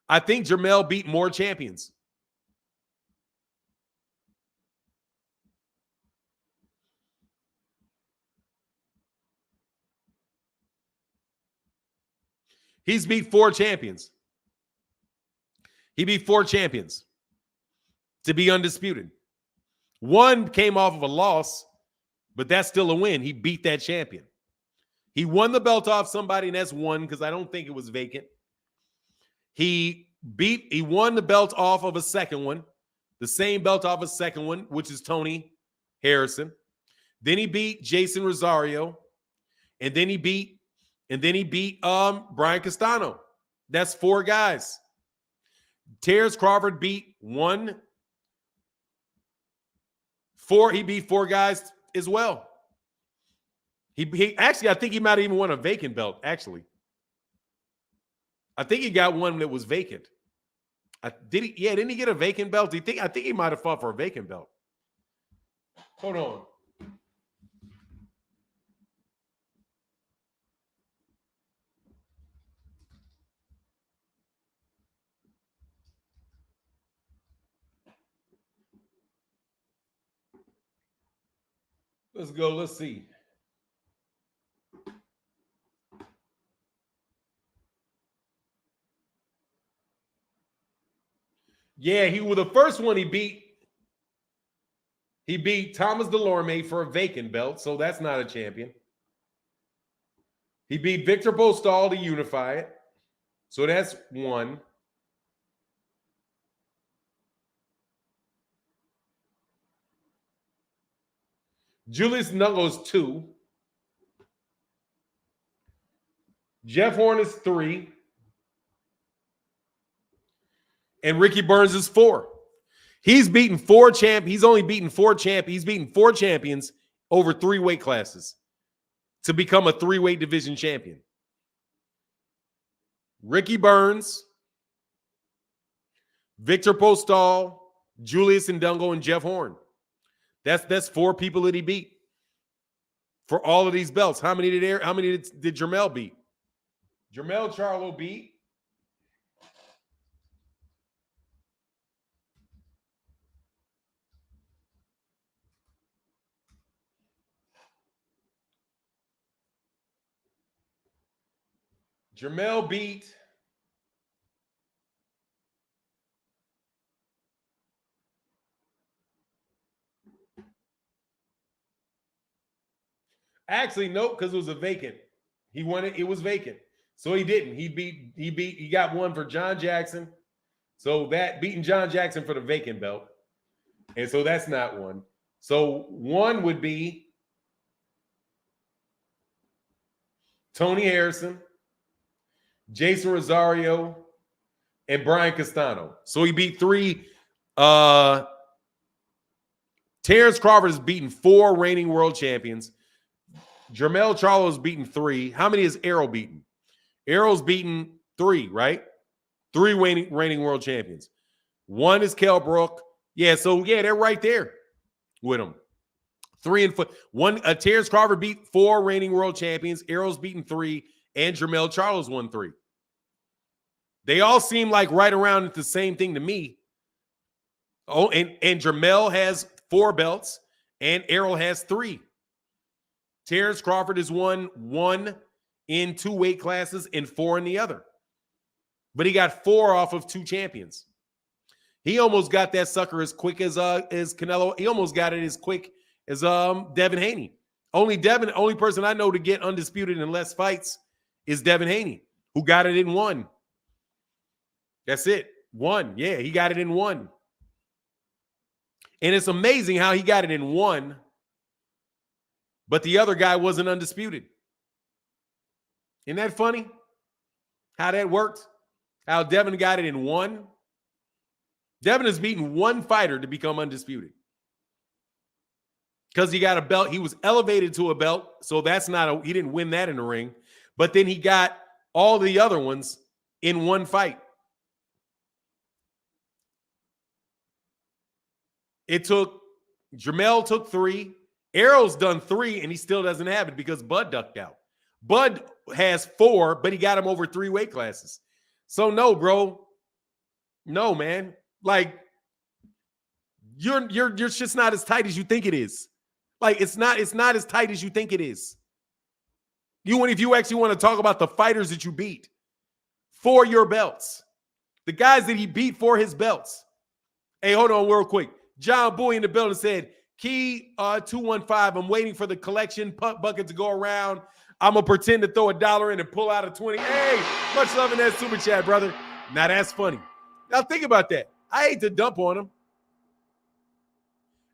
I think Jermell beat more champions. He's beat 4 champions. He beat 4 champions to be undisputed. 1 came off of a loss, but that's still a win. He beat that champion. He won the belt off somebody, and that's 1 because I don't think it was vacant. He won the belt off of a second one, the same belt off a second one, which is Tony Harrison. Then he beat Jason Rosario, and then he beat Brian Castano. That's 4 guys. Terence Crawford beat 4 guys as well. He actually, I think he might have even won a vacant belt, actually. I think he got one that was vacant. Didn't he get a vacant belt? I think he might have fought for a vacant belt. Hold on. Let's go. Let's see. Yeah, he was the first one he beat. He beat Thomas Delorme for a vacant belt, so that's not a champion. He beat Victor Postol to unify it, so that's 1. Julius Nungo's 2. Jeff Horn is 3. And Ricky Burns is 4. He's beaten 4 champ. He's only beaten 4 champ. He's beaten 4 champions over 3 weight classes to become a 3-weight division champion. Ricky Burns, Victor Postol, Julius Ndungo, and Jeff Horn. That's 4 people that he beat for all of these belts. How many did Jermell beat? Jermell Charlo beat Actually, nope, because it was a vacant. He won it. It was vacant. So he didn't. He got one for John Jackson. So that beating John Jackson for the vacant belt. And so that's not 1. So 1 would be Tony Harrison, Jason Rosario, and Brian Castano. So he beat 3. Terence Crawford has beaten 4 reigning world champions. Jermell Charlo's beaten 3. How many has Errol beaten? Errol's beaten 3, right? 3 reigning world champions. 1 is Kell Brook. Yeah, so yeah, they're right there with him. 3 and 4. Terence Crawford beat 4 reigning world champions. Errol's beaten 3, and Jermell Charlo's won 3. They all seem like right around the same thing to me. Oh, and Jermell has 4 belts, and Errol has 3. Terence Crawford has won 1 in 2 weight classes and 4 in the other. But he got 4 off of 2 champions. He almost got that sucker as quick as Canelo. He almost got it as quick as Devin Haney. Only person I know to get undisputed in less fights is Devin Haney, who got it in 1. That's it. 1. Yeah, he got it in 1. And it's amazing how he got it in 1. But the other guy wasn't undisputed. Isn't that funny? How that worked? How Devin got it in 1? Devin has beaten 1 fighter to become undisputed. Because he got a belt. He was elevated to a belt. So that's not he didn't win that in the ring. But then he got all the other ones in 1 fight. Jermell took 3. Errol's done 3, and he still doesn't have it because Bud ducked out. Bud has 4, but he got him over 3 weight classes. So no, bro. No, man. Like, you're just not as tight as you think it is. Like, it's not as tight as you think it is. If you actually want to talk about the fighters that you beat for your belts, the guys that he beat for his belts. Hey, hold on real quick. John Bowie in the building said, Key 215, I'm waiting for the collection bucket to go around. I'm going to pretend to throw $1 in and pull out a 20. Hey, much love in that super chat, brother. Now that's funny. Now think about that. I hate to dump on him.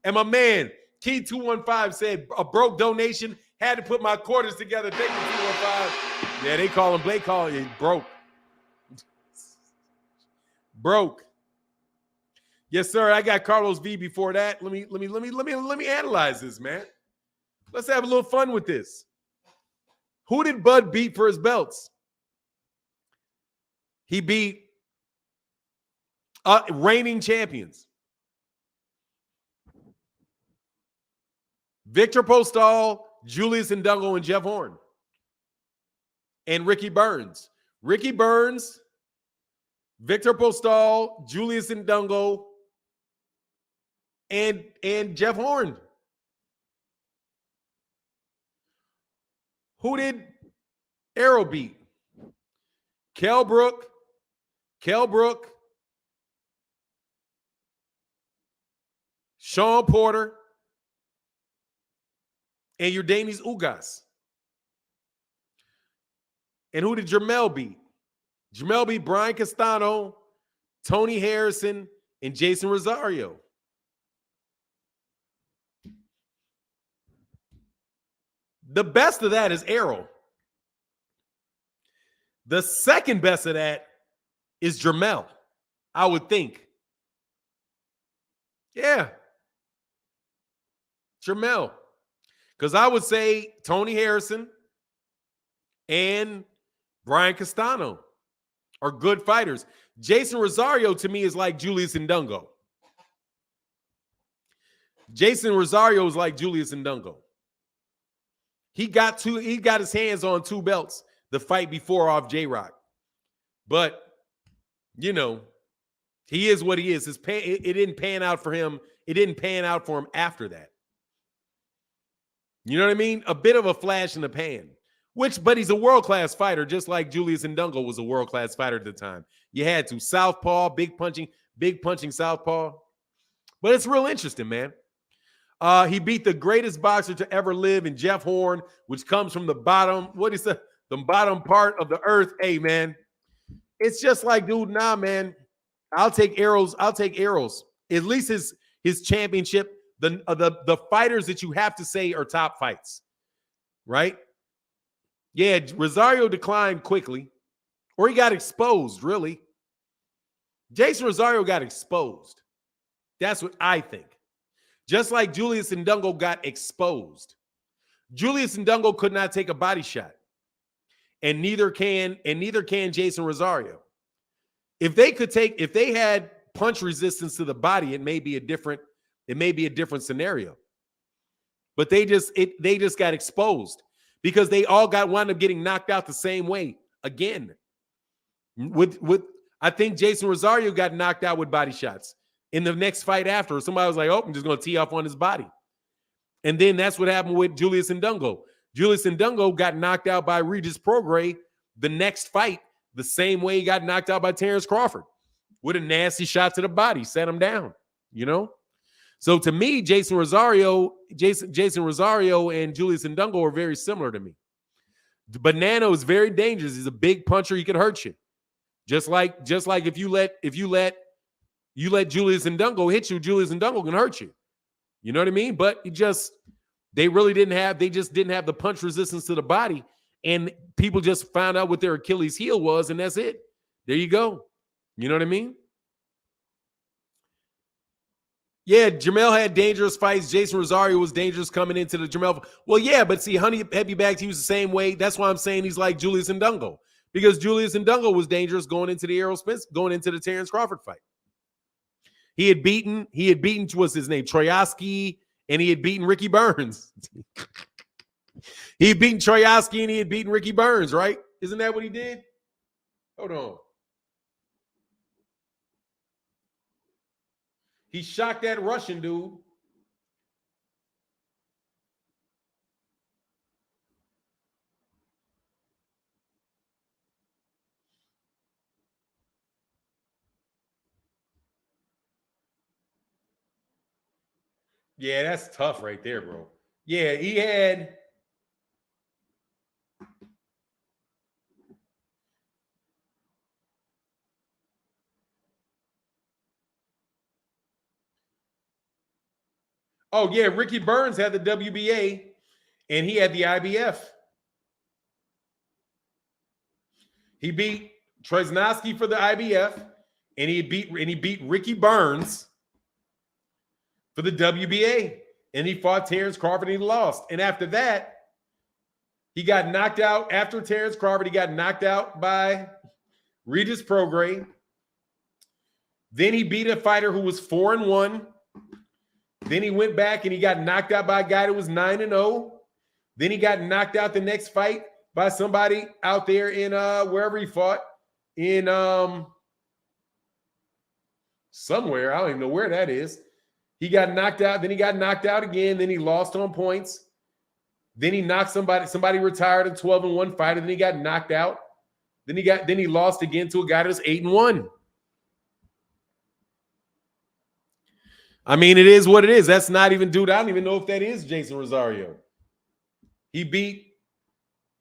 And my man, Key 215 said, a broke donation Had to put my quarters together. Thank you, 215. Yeah, they call him Blake. Call it broke. Broke. Yes, sir. I got Carlos V before that. Let me analyze this, man. Let's have a little fun with this. Who did Bud beat for his belts? He beat reigning champions. Victor Postol, Julius Ndungo, and Jeff Horn. And Ricky Burns. Ricky Burns, Victor Postol, Julius Ndungo, and Jeff Horn. Who did Errol beat? Kell Brook, Sean Porter, and Yordanis Ugas. And who did Jermell beat? Jermell beat Brian Castano, Tony Harrison, and Jason Rosario. The best of that is Errol. The second best of that is Jermell, I would think. Yeah. Jermell. Because I would say Tony Harrison and Brian Castano are good fighters. Jason Rosario, to me, is like Julius Ndungo. Jason Rosario is like Julius Ndungo. He got his hands on 2 belts the fight before off J-Rock. But, you know, he is what he is. It didn't pan out for him. It didn't pan out for him after that. You know what I mean? A bit of a flash in the pan. But he's a world-class fighter, just like Julius Ndungo was a world-class fighter at the time. You had to. Southpaw, big punching southpaw. But it's real interesting, man. He beat the greatest boxer to ever live in Jeff Horn, which comes from the bottom. What is the bottom part of the earth? Hey, man. It's just like, dude, nah, man. I'll take arrows. At least his championship. The fighters that you have to say are top fights, right? Yeah, Rosario declined quickly, or he got exposed, really. Jason Rosario got exposed. That's what I think. Just like Julius Ndungo got exposed. Julius Ndungo could not take a body shot, and neither can Jason Rosario. If they had punch resistance to the body, it may be a different scenario. But they just got exposed because they all wound up getting knocked out the same way again. I think Jason Rosario got knocked out with body shots in the next fight after. Somebody was like, "Oh, I'm just going to tee off on his body," and then that's what happened with Julius Ndungo. Julius Ndungo got knocked out by Regis Prograis the next fight, the same way he got knocked out by Terence Crawford with a nasty shot to the body, set him down. You know. So to me, Jason Rosario and Julius Ndungo are very similar to me. Banano is very dangerous. He's a big puncher. He can hurt you. Just like if you let Julius Ndungo hit you, Julius Ndungo can hurt you. You know what I mean? But they just didn't have the punch resistance to the body, and people just found out what their Achilles heel was, and that's it. There you go. You know what I mean? Yeah, Jermell had dangerous fights. Jason Rosario was dangerous coming into the Jermell. Well, yeah, but see, Honey Heavybacks, he was the same way. That's why I'm saying he's like Julius Ndungo, because Julius Ndungo was dangerous going into the Errol Spence, going into the Terence Crawford fight. He had beaten, what's his name, Troyaski, and he had beaten Ricky Burns. He had beaten Troyaski and he had beaten Ricky Burns, right? Isn't that what he did? Hold on. He shocked that Russian dude. Yeah, that's tough right there, bro. Yeah, he had... Oh, yeah, Ricky Burns had the WBA, and he had the IBF. He beat Tresnowski for the IBF, and he beat Ricky Burns for the WBA. And he fought Terence Crawford and he lost. And after that, he got knocked out. After Terence Crawford, he got knocked out by Regis Prograis. Then he beat a fighter who was 4-1. Then he went back and he got knocked out by a guy that was 9-0. Then he got knocked out the next fight by somebody out there in wherever he fought in somewhere. I don't even know where that is. He got knocked out. Then he got knocked out again. Then he lost on points. Then he knocked somebody retired a 12-1 fighter. Then he got knocked out. Then he lost again to a guy that was 8-1. I mean, it is what it is. That's not even dude. I don't even know if that is Jason Rosario. He beat,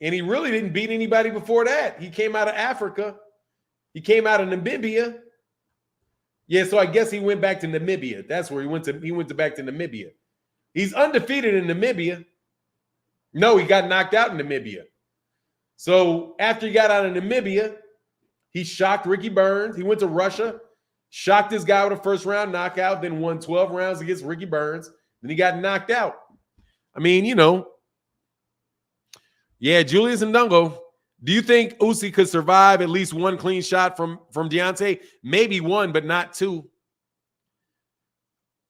and he really didn't beat anybody before that. He came out of Africa. He came out of Namibia. Yeah, so I guess he went back to Namibia. That's where he went back to Namibia. He's undefeated in Namibia. No, he got knocked out in Namibia. So after he got out of Namibia, he shocked Ricky Burns. He went to Russia, shocked this guy with a first-round knockout, then won 12 rounds against Ricky Burns. Then he got knocked out. I mean, yeah, Julius Ndungo. Do you think Usyk could survive at least one clean shot from Deontay? Maybe one, but not two.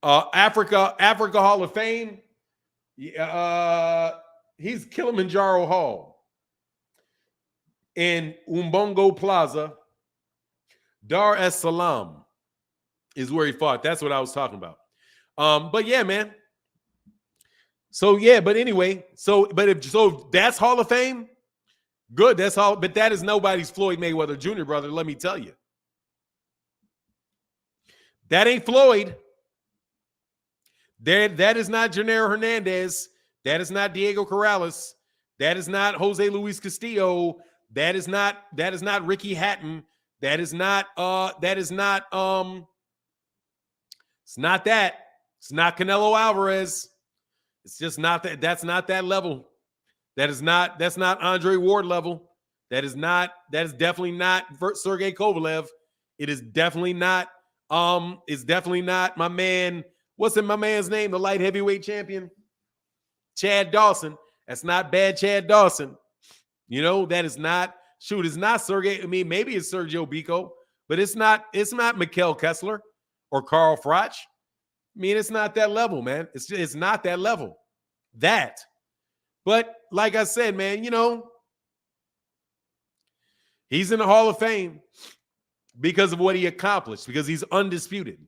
Africa Hall of Fame. He's Kilimanjaro Hall. In Umbongo Plaza, Dar es Salaam is where he fought. That's what I was talking about. But yeah, man. So yeah, but anyway, so that's Hall of Fame. Good, that's all. But that is nobody's Floyd Mayweather Jr. brother. Let me tell you, that ain't Floyd. That is not Gennaro Hernandez. That is not Diego Corrales. That is not Jose Luis Castillo. That is not Ricky Hatton. It's not that. It's not Canelo Alvarez. It's just not that. That's not that level. That's not Andre Ward level. That is definitely not Sergey Kovalev. It is definitely not my man. What's my man's name? The light heavyweight champion, Chad Dawson. That's not bad Chad Dawson. That is not, it's not Sergey. I mean, maybe it's Sergio Bico, but it's not Mikkel Kessler or Carl Froch. I mean, it's not that level, man. It's not that level. But like I said, man, he's in the Hall of Fame because of what he accomplished, because he's undisputed.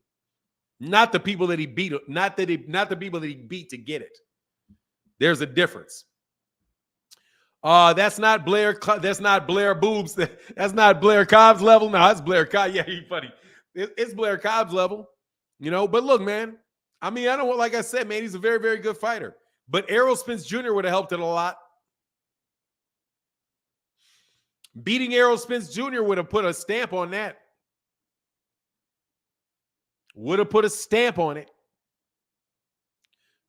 Not the people that he beat, not the people that he beat to get it. There's a difference. That's not Blair Boobs. That's not Blair Cobb's level. No, that's Blair Cobb. Yeah, he's funny. It's Blair Cobb's level, But look, man, I mean, like I said, man, he's a very, very good fighter. But Errol Spence Jr. would have helped it a lot. Beating Errol Spence Jr. would have put a stamp on that. Would have put a stamp on it.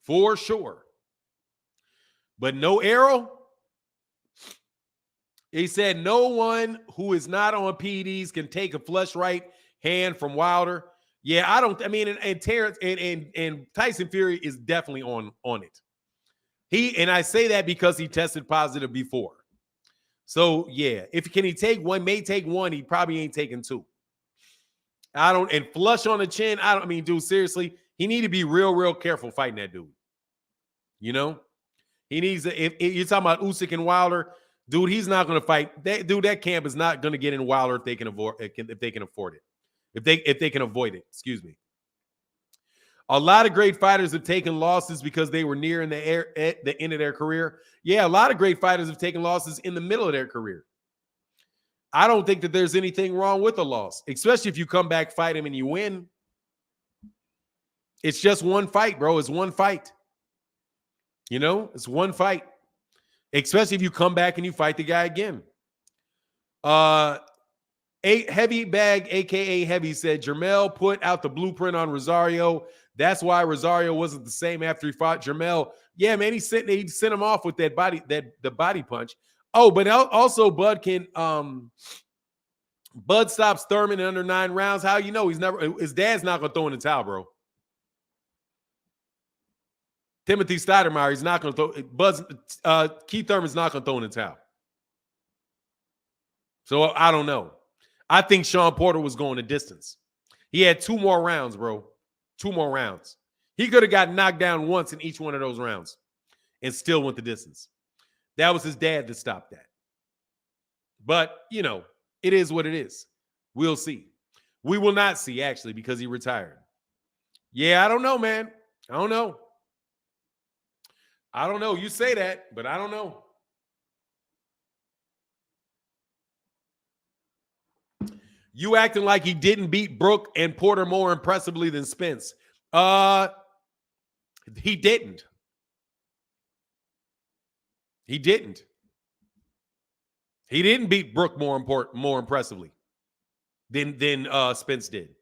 For sure. But no Errol. He said no one who is not on PEDs can take a flush right hand from Wilder. Yeah, and Terence and Tyson Fury is definitely on it. I say that because he tested positive before. So yeah, can he take one? May take one. He probably ain't taking two. And flush on the chin. Dude, seriously, he need to be real, real careful fighting that dude. He needs if you're talking about Usyk and Wilder, dude, he's not going to fight. That camp is not going to get in Wilder if they can afford it. If they can avoid it. Excuse me. A lot of great fighters have taken losses because they were near at the end of their career. Yeah, a lot of great fighters have taken losses in the middle of their career. I don't think that there's anything wrong with a loss, especially if you come back, fight him, and you win. It's just one fight, bro. It's one fight. It's one fight. Especially if you come back and you fight the guy again. Heavy Bag, a.k.a. Heavy, said, Jermell put out the blueprint on Rosario. That's why Rosario wasn't the same after he fought. Jermell Yeah, man, he sent him off with the body punch. Oh, but also Bud stops Thurman in under 9 rounds. How you know his dad's not gonna throw in the towel, bro. Timothy Stoudemire, he's not gonna throw. Keith Thurman's not gonna throw in the towel. So I don't know. I think Sean Porter was going the distance. He had 2 more rounds, bro. 2 more rounds. He could have got knocked down once in each one of those rounds and still went the distance. That was his dad that stopped that. But, it is what it is. We'll see. We will not see, actually, because he retired. Yeah, I don't know, man. I don't know. You say that, but I don't know. You acting like he didn't beat Brook and Porter more impressively than Spence. He didn't. He didn't. He didn't beat Brook more impressively than Spence did.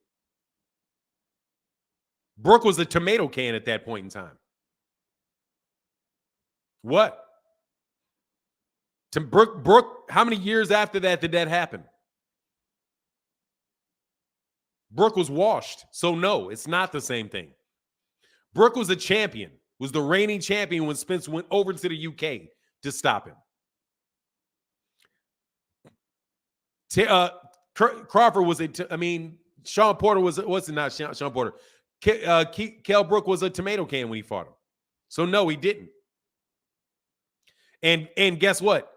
Brook was a tomato can at that point in time. What? To Brook, how many years after that did that happen? Brook was washed. So no, it's not the same thing. Brook was a champion, was the reigning champion when Spence went over to the UK to stop him. Crawford was Sean Porter was not Sean Porter. Kell Brook was a tomato can when he fought him. So no, he didn't. And guess what?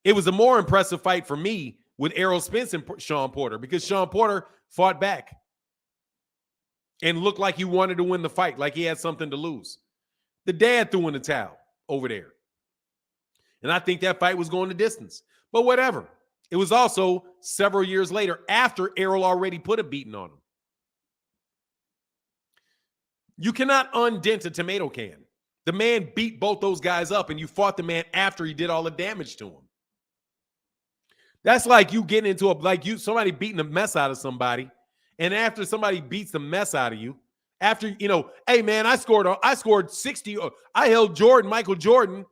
It was a more impressive fight for me with Errol Spence and Sean Porter because Sean Porter fought back and looked like he wanted to win the fight, like he had something to lose. The dad threw in the towel over there. And I think that fight was going the distance. But whatever. It was also several years later after Errol already put a beating on him. You cannot undent a tomato can. The man beat both those guys up, and you fought the man after he did all the damage to him. That's like you getting into somebody beating the mess out of somebody, and after somebody beats the mess out of you, after hey man, I scored 60. I held Michael Jordan.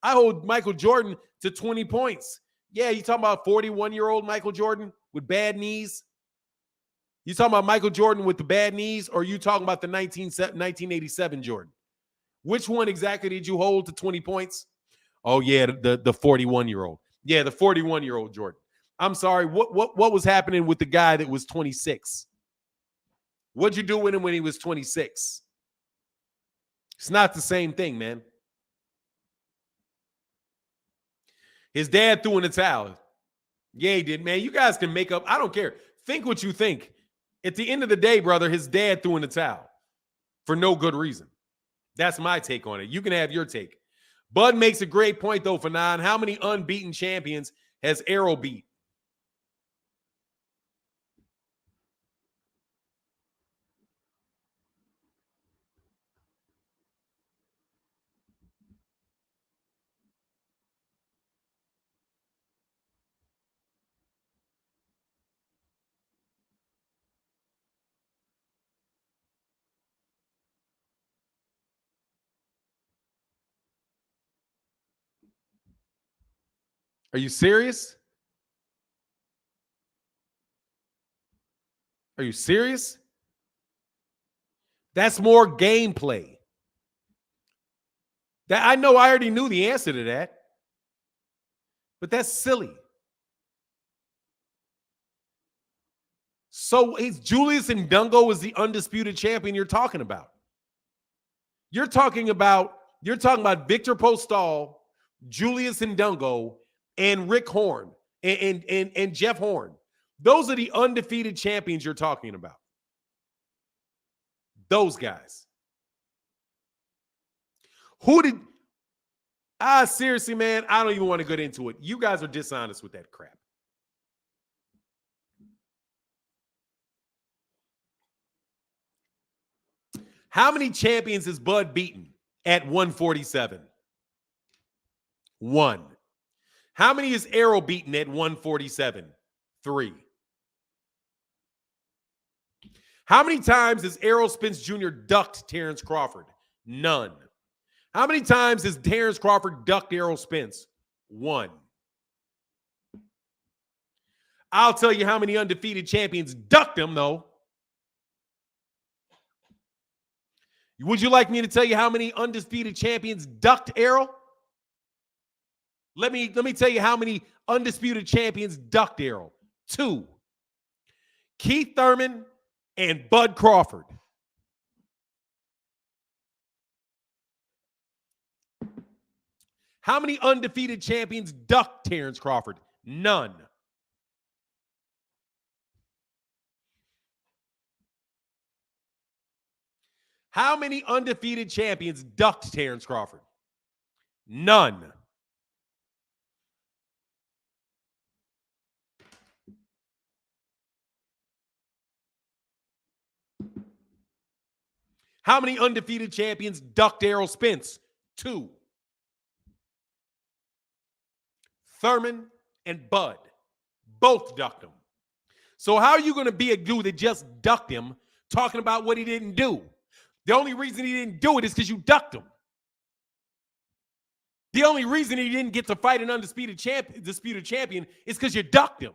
I hold Michael Jordan to 20 points. Yeah, you talking about 41-year-old Michael Jordan with bad knees? You talking about Michael Jordan with the bad knees, or are you talking about the 1987 Jordan? Which one exactly did you hold to 20 points? Oh, yeah, the 41-year-old. Yeah, the 41-year-old Jordan. I'm sorry, what was happening with the guy that was 26? What'd you do with him when he was 26? It's not the same thing, man. His dad threw in the towel. Yeah, he did, man. You guys can make up. I don't care. Think what you think. At the end of the day, brother, his dad threw in the towel for no good reason. That's my take on it. You can have your take. Bud makes a great point, though, Fanon. How many unbeaten champions has Errol beat? Are you serious? Are you serious? That's more gameplay. That I know I already knew the answer to that. But that's silly. So it's Julius Ndungo is the undisputed champion you're talking about. You're talking about Victor Postol, Julius Ndungo, and Rick Horn and Jeff Horn. Those are the undefeated champions you're talking about. Those guys. Seriously, man, I don't even want to get into it. You guys are dishonest with that crap. How many champions has Bud beaten at 147? 1. How many is Errol beaten at 147? 3. How many times has Errol Spence Jr. ducked Terence Crawford? None. How many times has Terence Crawford ducked Errol Spence? 1. I'll tell you how many undefeated champions ducked him, though. Would you like me to tell you how many undisputed champions ducked Errol? Let me tell you how many undisputed champions ducked Errol. 2. Keith Thurman and Bud Crawford. How many undefeated champions ducked Terence Crawford? None. How many undefeated champions ducked Terence Crawford? None. How many undefeated champions ducked Errol Spence? 2. Thurman and Bud both ducked him. So how are you going to be a dude that just ducked him talking about what he didn't do? The only reason he didn't do it is because you ducked him. The only reason he didn't get to fight an undisputed champion is because you ducked him.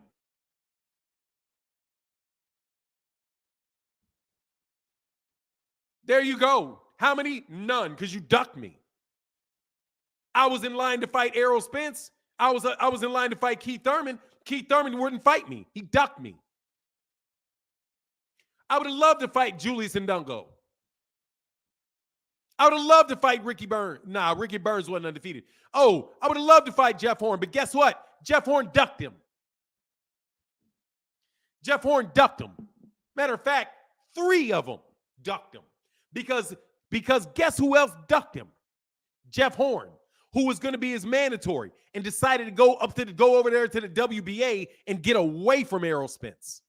There you go. How many? None, because you ducked me. I was in line to fight Errol Spence. I was in line to fight Keith Thurman. Keith Thurman wouldn't fight me. He ducked me. I would have loved to fight Julius Ndungo. I would have loved to fight Ricky Burns. Nah, Ricky Burns wasn't undefeated. Oh, I would have loved to fight Jeff Horn, but guess what? Jeff Horn ducked him. Jeff Horn ducked him. Matter of fact, 3 of them ducked him. Because guess who else ducked him? Jeff Horn, who was going to be his mandatory and decided to go over there to the WBA and get away from Errol Spence.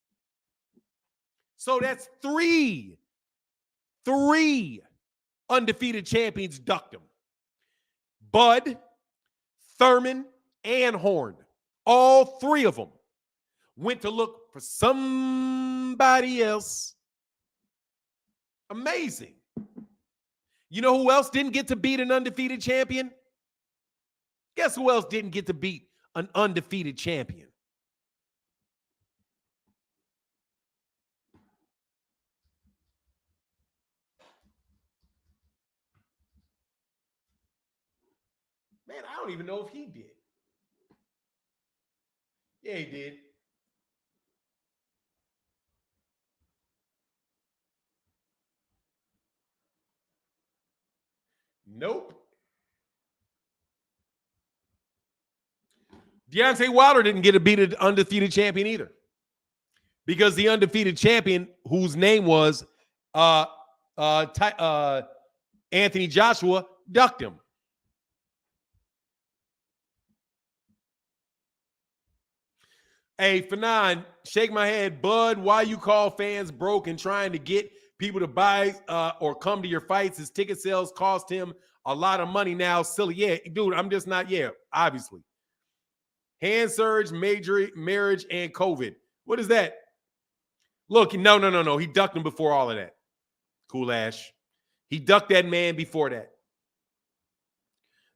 So that's 3 undefeated champions ducked him. Bud, Thurman, and Horn. All 3 of them went to look for somebody else. Amazing. You know who else didn't get to beat an undefeated champion? Guess who else didn't get to beat an undefeated champion? Man, I don't even know if he did. Yeah, he did. Nope. Deontay Wilder didn't get to beat an undefeated champion either. Because the undefeated champion, whose name was Anthony Joshua, ducked him. Hey, Fanon, shake my head. Bud, why you call fans broke and trying to get people to buy or come to your fights? His ticket sales cost him a lot of money now. Silly. Yeah, dude, I'm just not, obviously. Hand surge, marriage, and COVID. What is that? Look, no. He ducked him before all of that. Cool Ash. He ducked that man before that.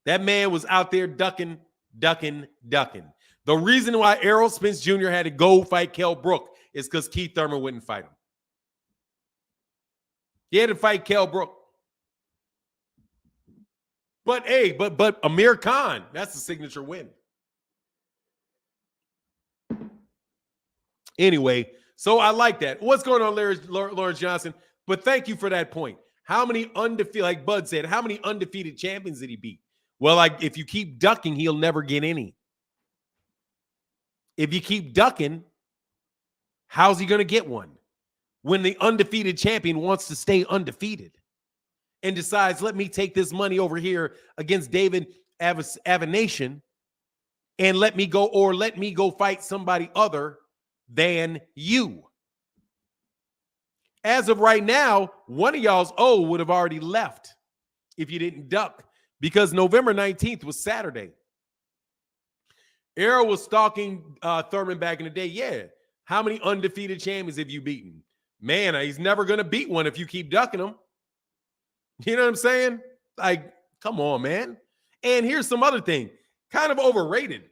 That man was out there ducking. The reason why Errol Spence Jr. had to go fight Kell Brook is because Keith Thurman wouldn't fight him. He had to fight Kell Brook. But hey, but Amir Khan, that's the signature win. Anyway, so I like that. What's going on, Lawrence Johnson? But thank you for that point. How many undefeated, like Bud said, how many undefeated champions did he beat? Well, like if you keep ducking, he'll never get any. If you keep ducking, how's he going to get one? When the undefeated champion wants to stay undefeated and decides, let me take this money over here against David Avanation and let me go fight somebody other than you. As of right now, one of y'all's would have already left if you didn't duck, because November 19th was Saturday. Errol was stalking Thurman back in the day. Yeah. How many undefeated champions have you beaten? Man, he's never going to beat one if you keep ducking him. You know what I'm saying? Like, Come on, man. And here's some other thing. Kind of overrated,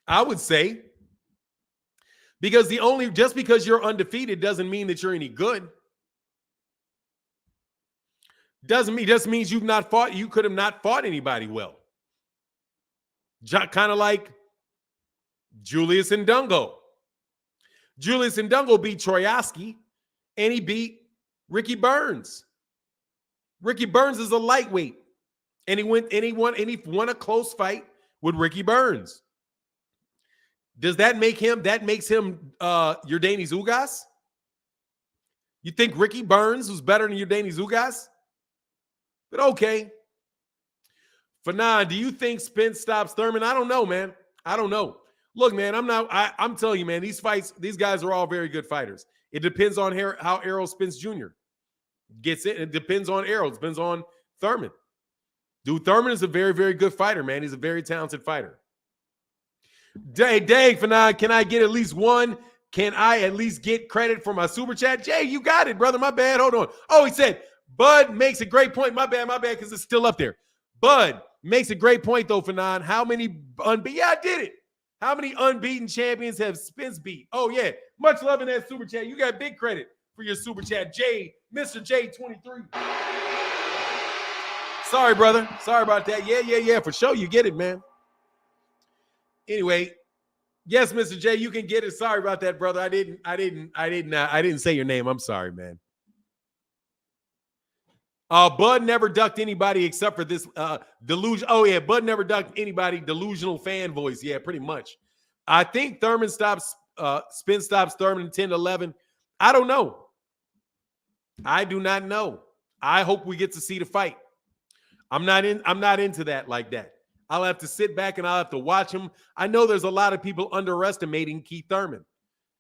I would say. Because just because you're undefeated doesn't mean that you're any good. Just means you could have not fought anybody well. Kind of like Julius Ndungo. Julius Ndungo beat Troyaski, and he beat Ricky Burns. Ricky Burns is a lightweight, and he won a close fight with Ricky Burns. Does that make him? That makes him Yordenis Ugas? You think Ricky Burns was better than Yordenis Ugas? But okay. Fanon, do you think Spence stops Thurman? I don't know, man. I don't know. Look, man, I'm telling you, man, these guys are all very good fighters. It depends on how Errol Spence Jr. gets it. It depends on Errol. It depends on Thurman. Dude, Thurman is a very, very good fighter, man. He's a very talented fighter. Dang, Fanon, can I get at least one? Can I at least get credit for my super chat? Jay, you got it, brother. My bad. Hold on. Oh, he said, Bud makes a great point. My bad, because it's still up there. Bud makes a great point, though, Fanon. How many unbeaten? Yeah, I did it. How many unbeaten champions have Spence beat? Oh, yeah. Much love in that super chat. You got big credit for your super chat. Mr. J23. Sorry, brother. Sorry about that. Yeah. For sure, you get it, man. Anyway, yes, Mr. J, you can get it. Sorry about that, brother. I didn't say your name. I'm sorry, man. Bud never ducked anybody except for this delusion. Oh, yeah, Bud never ducked anybody. Delusional fan voice. Yeah, pretty much. I think Spence stops Thurman 10-11. I don't know. I do not know. I hope we get to see the fight. I'm not into that like that. I'll have to sit back and I'll have to watch him. I know there's a lot of people underestimating Keith Thurman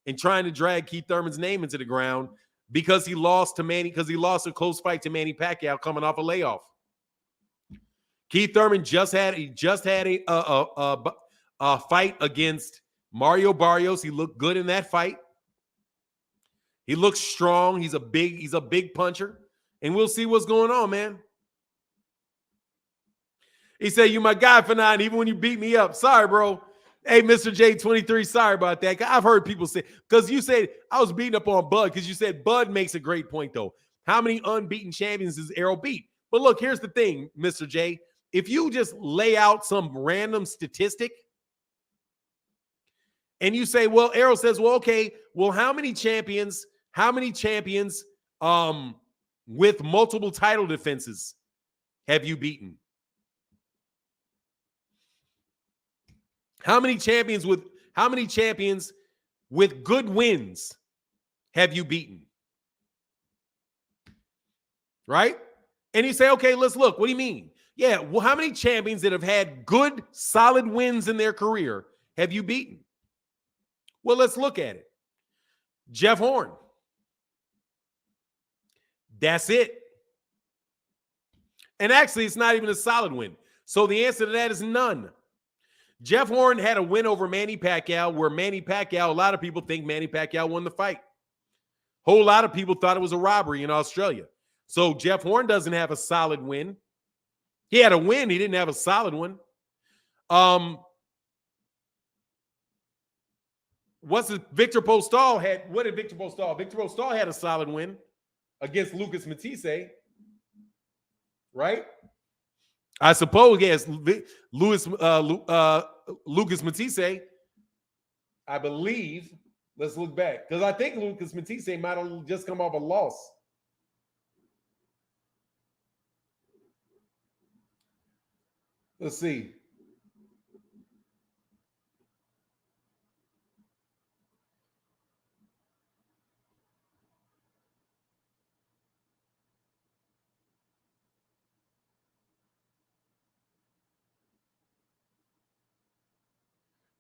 and trying to drag Keith Thurman's name into the ground because he lost a close fight to Manny Pacquiao coming off a layoff. Keith Thurman just had a fight against Mario Barrios. He looked good in that fight. He looks strong. He's a big puncher. And we'll see what's going on, man. He said, you my guy, Fanon, even when you beat me up. Sorry, bro. Hey, Mr. J23, sorry about that. I've heard people say, because you said I was beating up on Bud, because you said Bud makes a great point, though. How many unbeaten champions does Errol beat? But look, here's the thing, Mr. J. If you just lay out some random statistic and you say, well, Errol says, well, okay, well, how many champions with multiple title defenses have you beaten? How many champions with good wins have you beaten? Right? And you say, okay, let's look. What do you mean? Yeah, well, how many champions that have had good, solid wins in their career have you beaten? Well, let's look at it. Jeff Horn. That's it. And actually, it's not even a solid win. So the answer to that is none. Jeff Horn had a win over Manny Pacquiao, where Manny Pacquiao, a lot of people think Manny Pacquiao won the fight. Whole lot of people thought it was a robbery in Australia. So Jeff Horn doesn't have a solid win. He had a win. He didn't have a solid one. Victor Postol had? What did Victor Postol? Victor Postol had a solid win against Lucas Matisse, right? I suppose, yes, Lucas Matisse, I believe. Let's look back, because I think Lucas Matisse might have just come off a loss. Let's see.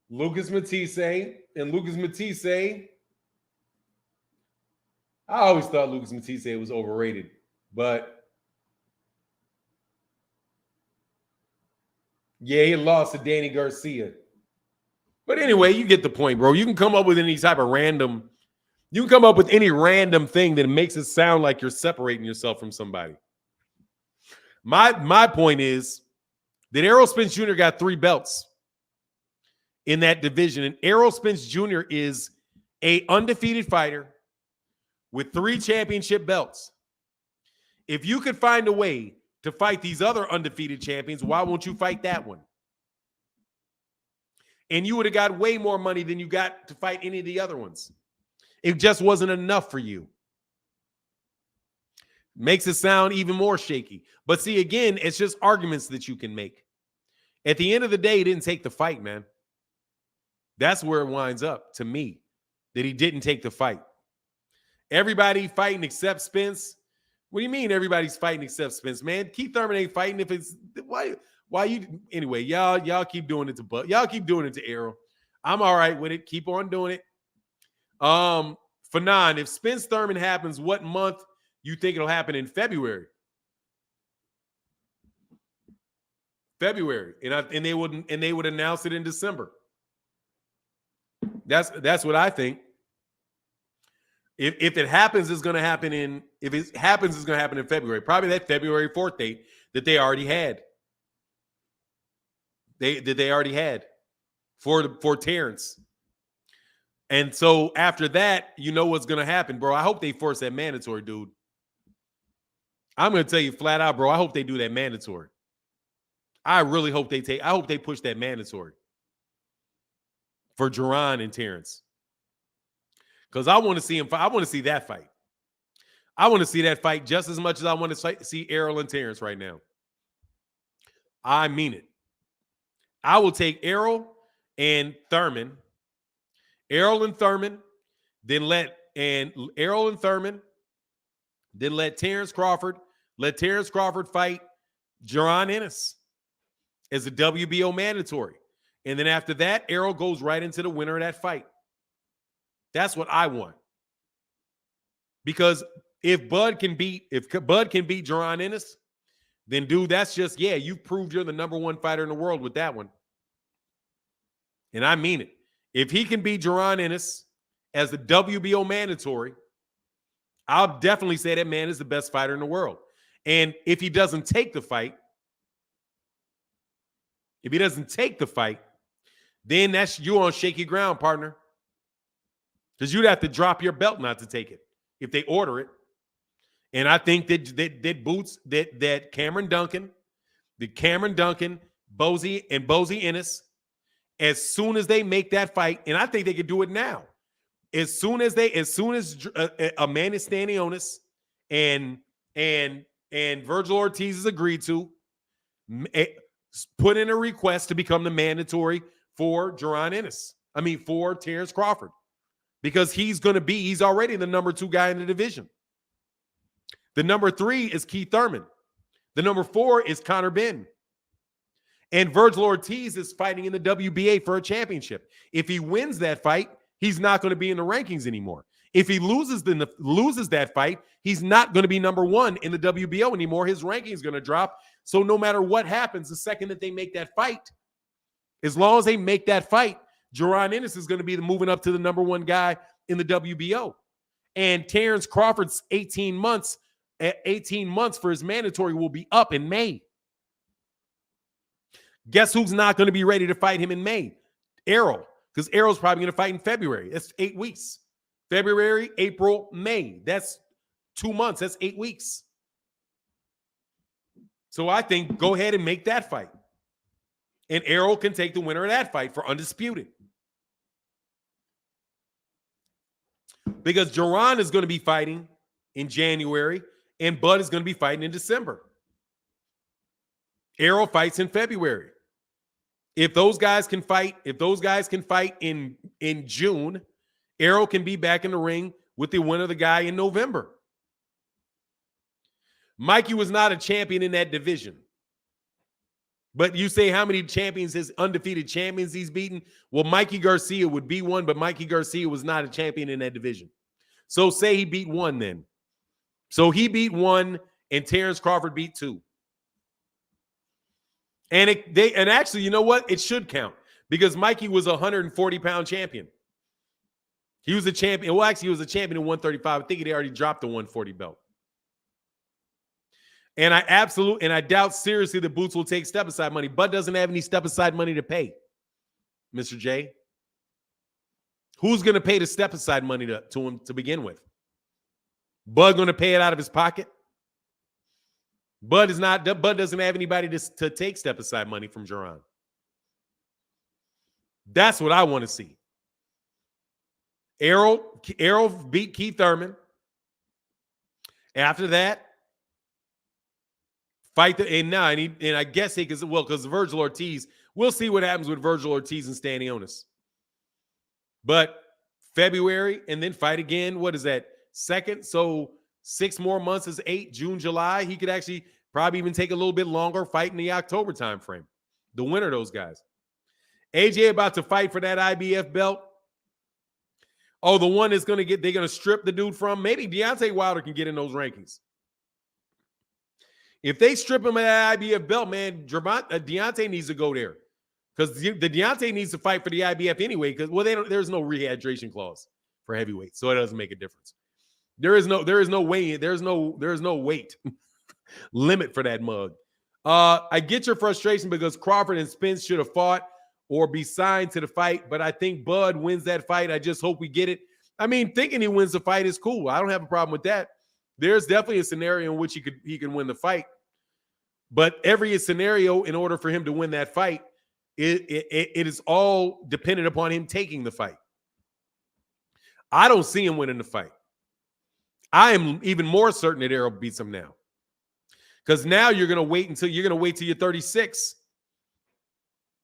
Lucas Matisse. I always thought Lucas Matisse was overrated, but yeah, he lost to Danny Garcia. But anyway, you get the point, bro. You can come up with any type of random, you can come up with any random thing that makes it sound like you're separating yourself from somebody. My point is that Errol Spence Jr. got 3 belts in that division, and Errol Spence Jr. is a undefeated fighter with 3 championship belts. If you could find a way to fight these other undefeated champions, why won't you fight that one? And you would have got way more money than you got to fight any of the other ones. It just wasn't enough for you. Makes it sound even more shaky. But see, again, it's just arguments that you can make. At the end of the day, he didn't take the fight, man. That's where it winds up, to me, that he didn't take the fight. Everybody fighting except Spence. What do you mean everybody's fighting except Spence, man? Keith Thurman ain't fighting if it's why you anyway, y'all keep doing it to Bud. Y'all keep doing it to Errol. I'm all right with it. Keep on doing it. Fanon, if Spence Thurman happens, what month you think it'll happen? In February? February. And they would announce it in December. That's what I think. If it happens, it's going to happen in. If it happens, it's going to happen in February. Probably that February 4th date that they already had. They already had for Terence. And so after that, you know what's going to happen, bro. I hope they force that mandatory, dude. I'm going to tell you flat out, bro. I hope they do that mandatory. I really hope I hope they push that mandatory for Jaron and Terence. Because I want to see him. I want to see that fight. I want to see that fight just as much as I want to see Errol and Terence right now. I mean it. I will take Errol and Thurman. Errol and Thurman, then let Terence Crawford. Let Terence Crawford fight Jaron Ennis as a WBO mandatory. And then after that, Errol goes right into the winner of that fight. That's what I want. Because if Bud can beat Jaron Ennis, then dude, that's just, yeah, you've proved you're the number 1 fighter in the world with that one. And I mean it. If he can beat Jaron Ennis as the WBO mandatory, I'll definitely say that man is the best fighter in the world. And if he doesn't take the fight, then that's you on shaky ground, partner. Because you'd have to drop your belt not to take it if they order it. And I think that Cameron Duncan, Bozy Ennis, as soon as they make that fight, and I think they could do it now. As soon as Amanda Stanionis and Virgil Ortiz is agreed to, put in a request to become the mandatory for Jaron Ennis. For Terence Crawford. Because he's already the number 2 guy in the division. The number 3 is Keith Thurman. The number 4 is Conor Benn. And Virgil Ortiz is fighting in the WBA for a championship. If he wins that fight, he's not going to be in the rankings anymore. If he loses that fight, he's not going to be number 1 in the WBO anymore. His ranking is going to drop. So no matter what happens, the second that they make that fight, as long as they make that fight, Jaron Ennis is going to be moving up to the number 1 guy in the WBO. And Terence Crawford's 18 months for his mandatory will be up in May. Guess who's not going to be ready to fight him in May? Errol. Because Errol's probably going to fight in February. That's 8 weeks. February, April, May. That's 2 months. That's 8 weeks. So I think go ahead and make that fight. And Errol can take the winner of that fight for undisputed. Because Jaron is going to be fighting in January and Bud is going to be fighting in December. Errol fights in February. If those guys can fight in June, Errol can be back in the ring with the winner of the guy in November. Mikey was not a champion in that division. But you say how many champions, his undefeated champions he's beaten? Well, Mikey Garcia would be one, but Mikey Garcia was not a champion in that division. So say he beat 1 then. So he beat 1 and Terence Crawford beat 2. And actually, you know what? It should count because Mikey was a 140-pound champion. He was a champion. Well, actually, he was a champion in 135. I think he already dropped the 140 belt. And I doubt seriously that Boots will take step-aside money. Bud doesn't have any step-aside money to pay, Mr. J. Who's going to pay the step-aside money to him to begin with? Bud going to pay it out of his pocket? Bud doesn't have anybody to take step-aside money from Jaron. That's what I want to see. Errol beat Keith Thurman. After that, fight and I guess because Virgil Ortiz. We'll see what happens with Virgil Ortiz and Stanionis. But February and then fight again. What is that? Second. So 6 more months is 8, June, July. He could actually probably even take a little bit longer fight in the October time frame. The winner of those guys. AJ about to fight for that IBF belt. Oh, the one that's they're going to strip the dude from. Maybe Deontay Wilder can get in those rankings. If they strip him of that IBF belt, man, Deontay needs to go there. Because the Deontay needs to fight for the IBF anyway. Because there's no rehydration clause for heavyweight, so it doesn't make a difference. There is no weight limit for that mug. I get your frustration because Crawford and Spence should have fought or be signed to the fight, but I think Bud wins that fight. I just hope we get it. I mean, thinking he wins the fight is cool. I don't have a problem with that. There's definitely a scenario in which he can win the fight, but every scenario in order for him to win that fight, it is all dependent upon him taking the fight. I don't see him winning the fight. I am even more certain that Errol beats him now, because now you're gonna wait till you're 36.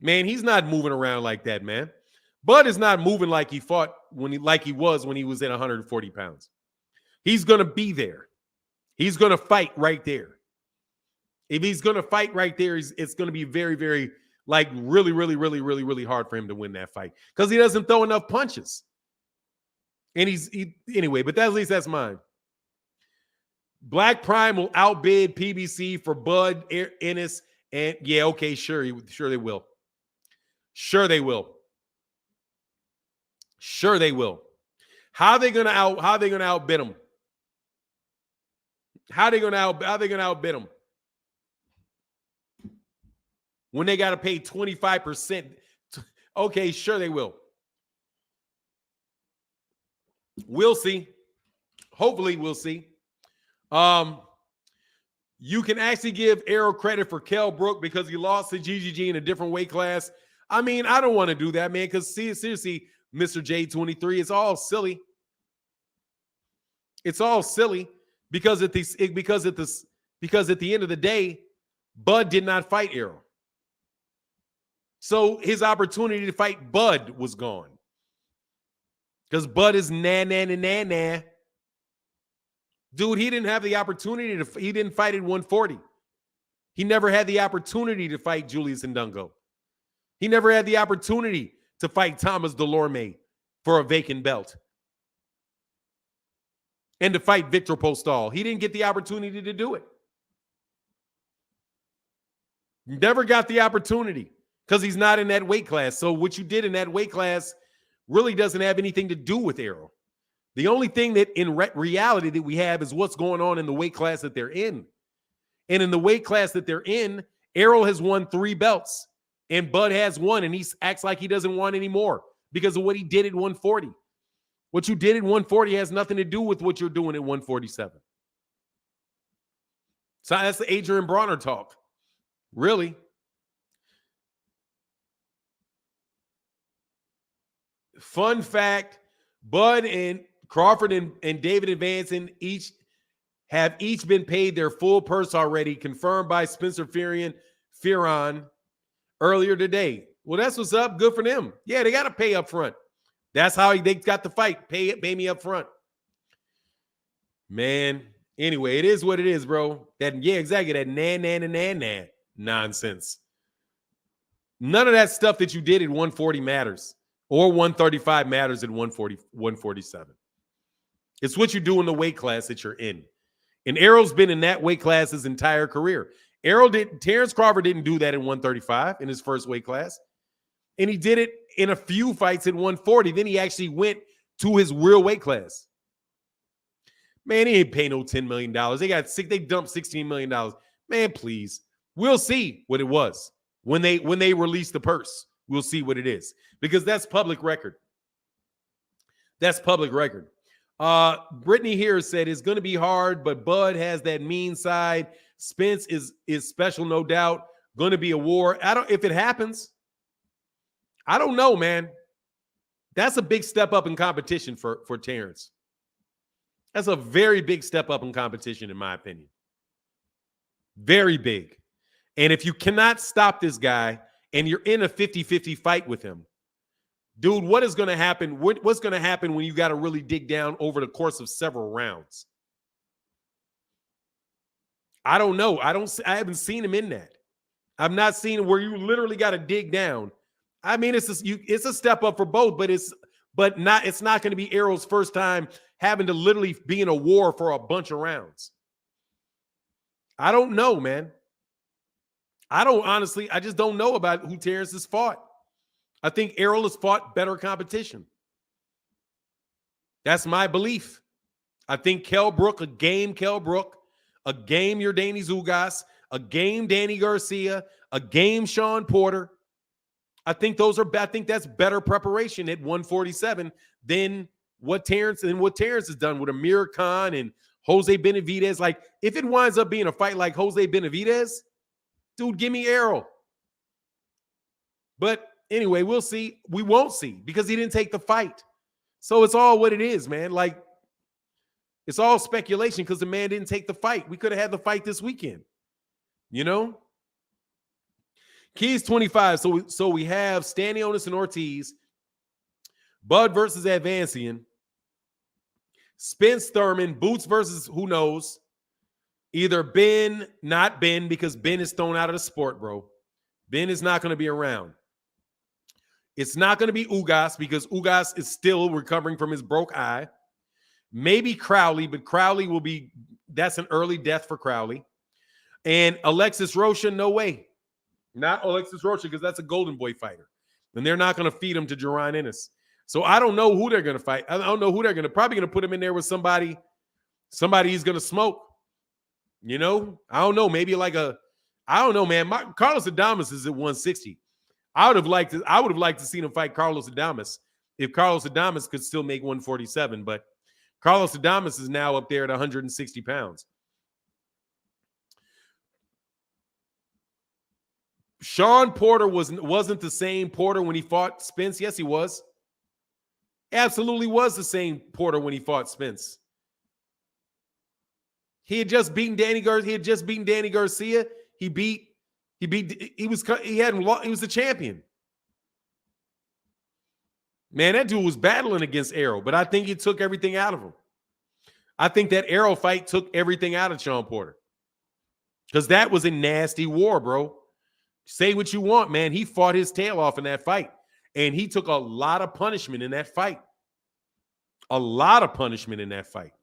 Man, he's not moving around like that, man. Bud is not moving like he fought when he was at 140 pounds. He's gonna be there. He's gonna fight right there. If he's gonna fight right there, it's gonna be very, very, like, really, really, really, really, really hard for him to win that fight because he doesn't throw enough punches. And anyway, but at least that's mine. Black Prime will outbid PBC for Bud, Ennis, and yeah, okay, sure they will. Sure they will. Sure they will. How are they gonna outbid them? How are they gonna outbid them? When they gotta pay 25%. Okay, sure they will. We'll see. Hopefully we'll see. You can actually give Errol credit for Kell Brook because he lost to GGG in a different weight class. I mean, I don't want to do that, man, because seriously, Mr. J23, it's all silly. It's all silly because at the end of the day, Bud did not fight Errol. So his opportunity to fight Bud was gone. Because Bud is nah. Dude, he didn't have the opportunity he didn't fight at 140. He never had the opportunity to fight Julius Ndungo. He never had the opportunity to fight Thomas Delorme for a vacant belt. And to fight Victor Postal. He didn't get the opportunity to do it. Never got the opportunity because he's not in that weight class. So what you did in that weight class really doesn't have anything to do with Errol. The only thing that in reality that we have is what's going on in the weight class that they're in. And in the weight class that they're in, Errol has won 3 belts and Bud has 1, and he acts like he doesn't want any more because of what he did at 140. What you did at 140 has nothing to do with what you're doing at 147. So that's the Adrian Bronner talk. Really. Fun fact, Bud and Crawford and David Advancing have each been paid their full purse already, confirmed by Spencer Fearon earlier today. Well, that's what's up. Good for them. Yeah, they got to pay up front. That's how they got the fight. Pay me up front. Man, anyway, it is what it is, bro. Yeah, exactly. That nah nonsense. None of that stuff that you did at 140 matters. Or 135 matters at 147. It's what you do in the weight class that you're in. And Errol's been in that weight class his entire career. Terence Crawford didn't do that in 135 in his first weight class. And he did it in a few fights at 140. Then he actually went to his real weight class. Man, he ain't pay no $10 million. They dumped $16 million. Man, please. We'll see what it was. When they release the purse, we'll see what it is. Because that's public record. That's public record. Brittany here said it's going to be hard, but Bud has that mean side. Spence is special, no doubt. Going to be a war. If it happens, I don't know, man. That's a big step up in competition for Terence. That's a very big step up in competition, in my opinion. Very big. And if you cannot stop this guy and you're in a 50-50 fight with him, dude, what is going to happen? What's going to happen when you got to really dig down over the course of several rounds? I don't know. I haven't seen him in that. I've not seen him where you literally got to dig down. I mean, it's a step up for both, but it's not going to be Errol's first time having to literally be in a war for a bunch of rounds. I don't know, man. I just don't know about who Terence has fought. I think Errol has fought better competition. That's my belief. I think Kell Brook, a game Yordenis Ugas, a game Danny Garcia, a game Sean Porter. I think that's better preparation at 147 than what Terence has done with Amir Khan and Jose Benavidez. Like, if it winds up being a fight like Jose Benavidez, dude, give me Errol. But anyway, we'll see. We won't see because he didn't take the fight. So it's all what it is, man. Like, it's all speculation because the man didn't take the fight. We could have had the fight this weekend, you know? Keys 25. So we have Stanionis and Ortiz, Bud versus Advancian, Spence Thurman, Boots versus who knows. Either Ben, not Ben, because Ben is thrown out of the sport, bro. Ben is not going to be around. It's not going to be Ugas because Ugas is still recovering from his broke eye. Maybe Crowley, but Crowley that's an early death for Crowley. And Alexis Rocha, no way. Not Alexis Rocha because that's a Golden Boy fighter. And they're not going to feed him to Jaron Ennis. So I don't know who they're going to fight. I don't know who they're going to, probably going to put him in there with somebody he's going to smoke. You know? I don't know. Maybe I don't know, man. Carlos Adames is at 160. I would have liked to see him fight Carlos Adames if Carlos Adames could still make 147, but Carlos Adames is now up there at 160 pounds. Sean Porter wasn't the same Porter when he fought Spence. Yes, he was. Absolutely was the same Porter when he fought Spence. He had just beaten Danny Garcia. He was the champion. Man, that dude was battling against Errol, but I think he took everything out of him. I think that Errol fight took everything out of Sean Porter. Because that was a nasty war, bro. Say what you want, man. He fought his tail off in that fight. And he took a lot of punishment in that fight. A lot of punishment in that fight.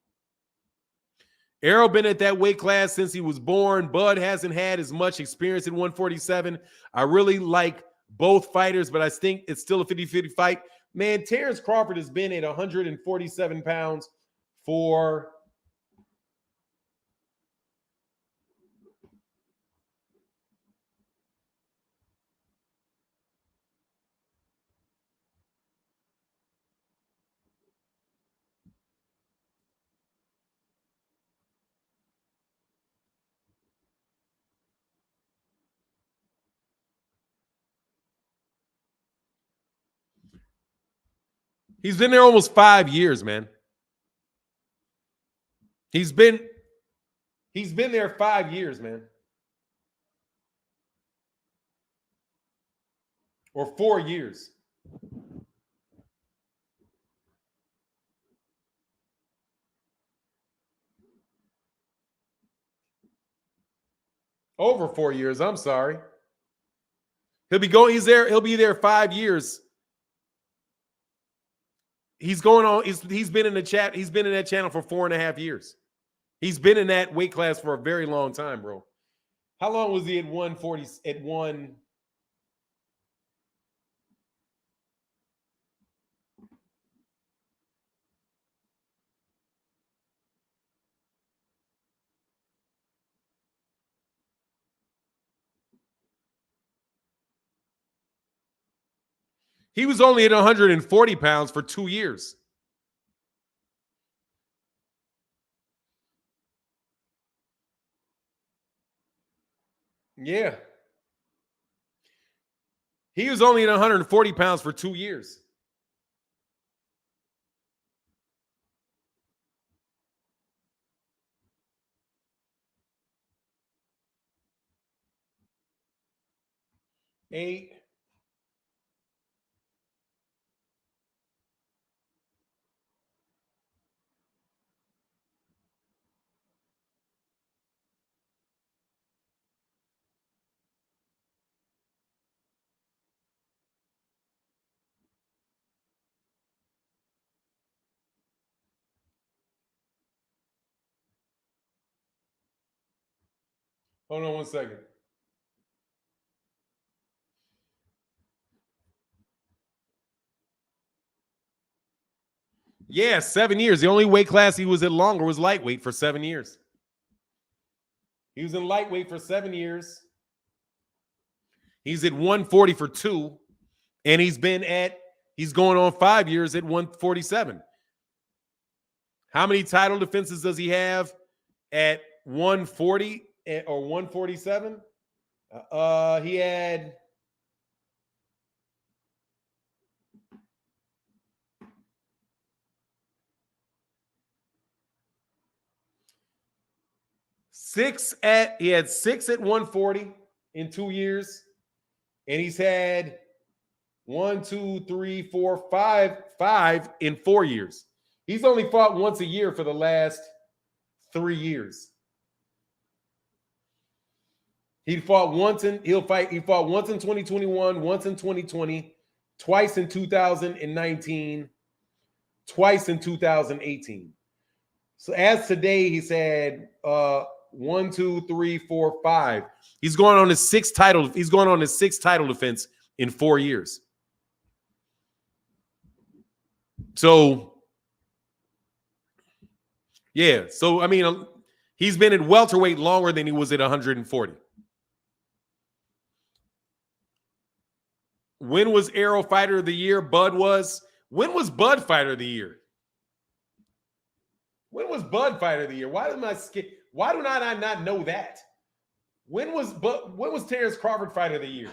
Errol been at that weight class since he was born. Bud hasn't had as much experience in 147. I really like both fighters, but I think it's still a 50-50 fight. Man, Terence Crawford has been at 147 pounds for he's been there almost 5 years, man. He's been there 5 years, man. Or 4 years. Over 4 years, I'm sorry. He'll be there 5 years. He's been in the chat. He's been in that channel for 4.5 years. He's been in that weight class for a very long time, bro. How long was he at 140? At one? He was only at 140 pounds for 2 years. Yeah. He was only at 140 pounds for 2 years. Eight. Hold on 1 second. Yeah, 7 years. The only weight class he was at longer was lightweight for 7 years. He was in lightweight for 7 years. He's at 140 for 2. And he's going on 5 years at 147. How many title defenses does he have at 140 or 147? He had six at 140 in 2 years. And he's had 1, 2, 3, 4, 5 in 4 years. He's only fought once a year for the last 3 years. He fought once in 2021, once in 2020, twice in 2019, twice in 2018. So as today, he's had 1, 2, 3, 4, 5. He's going on his sixth title. He's going on his sixth title defense in 4 years. So, yeah. So, I mean, he's been at welterweight longer than he was at 140. When was Errol Fighter of the Year? Bud was. When was Bud Fighter of the Year? When was Bud Fighter of the Year? Why do not I not know that? When was Terence Crawford Fighter of the Year?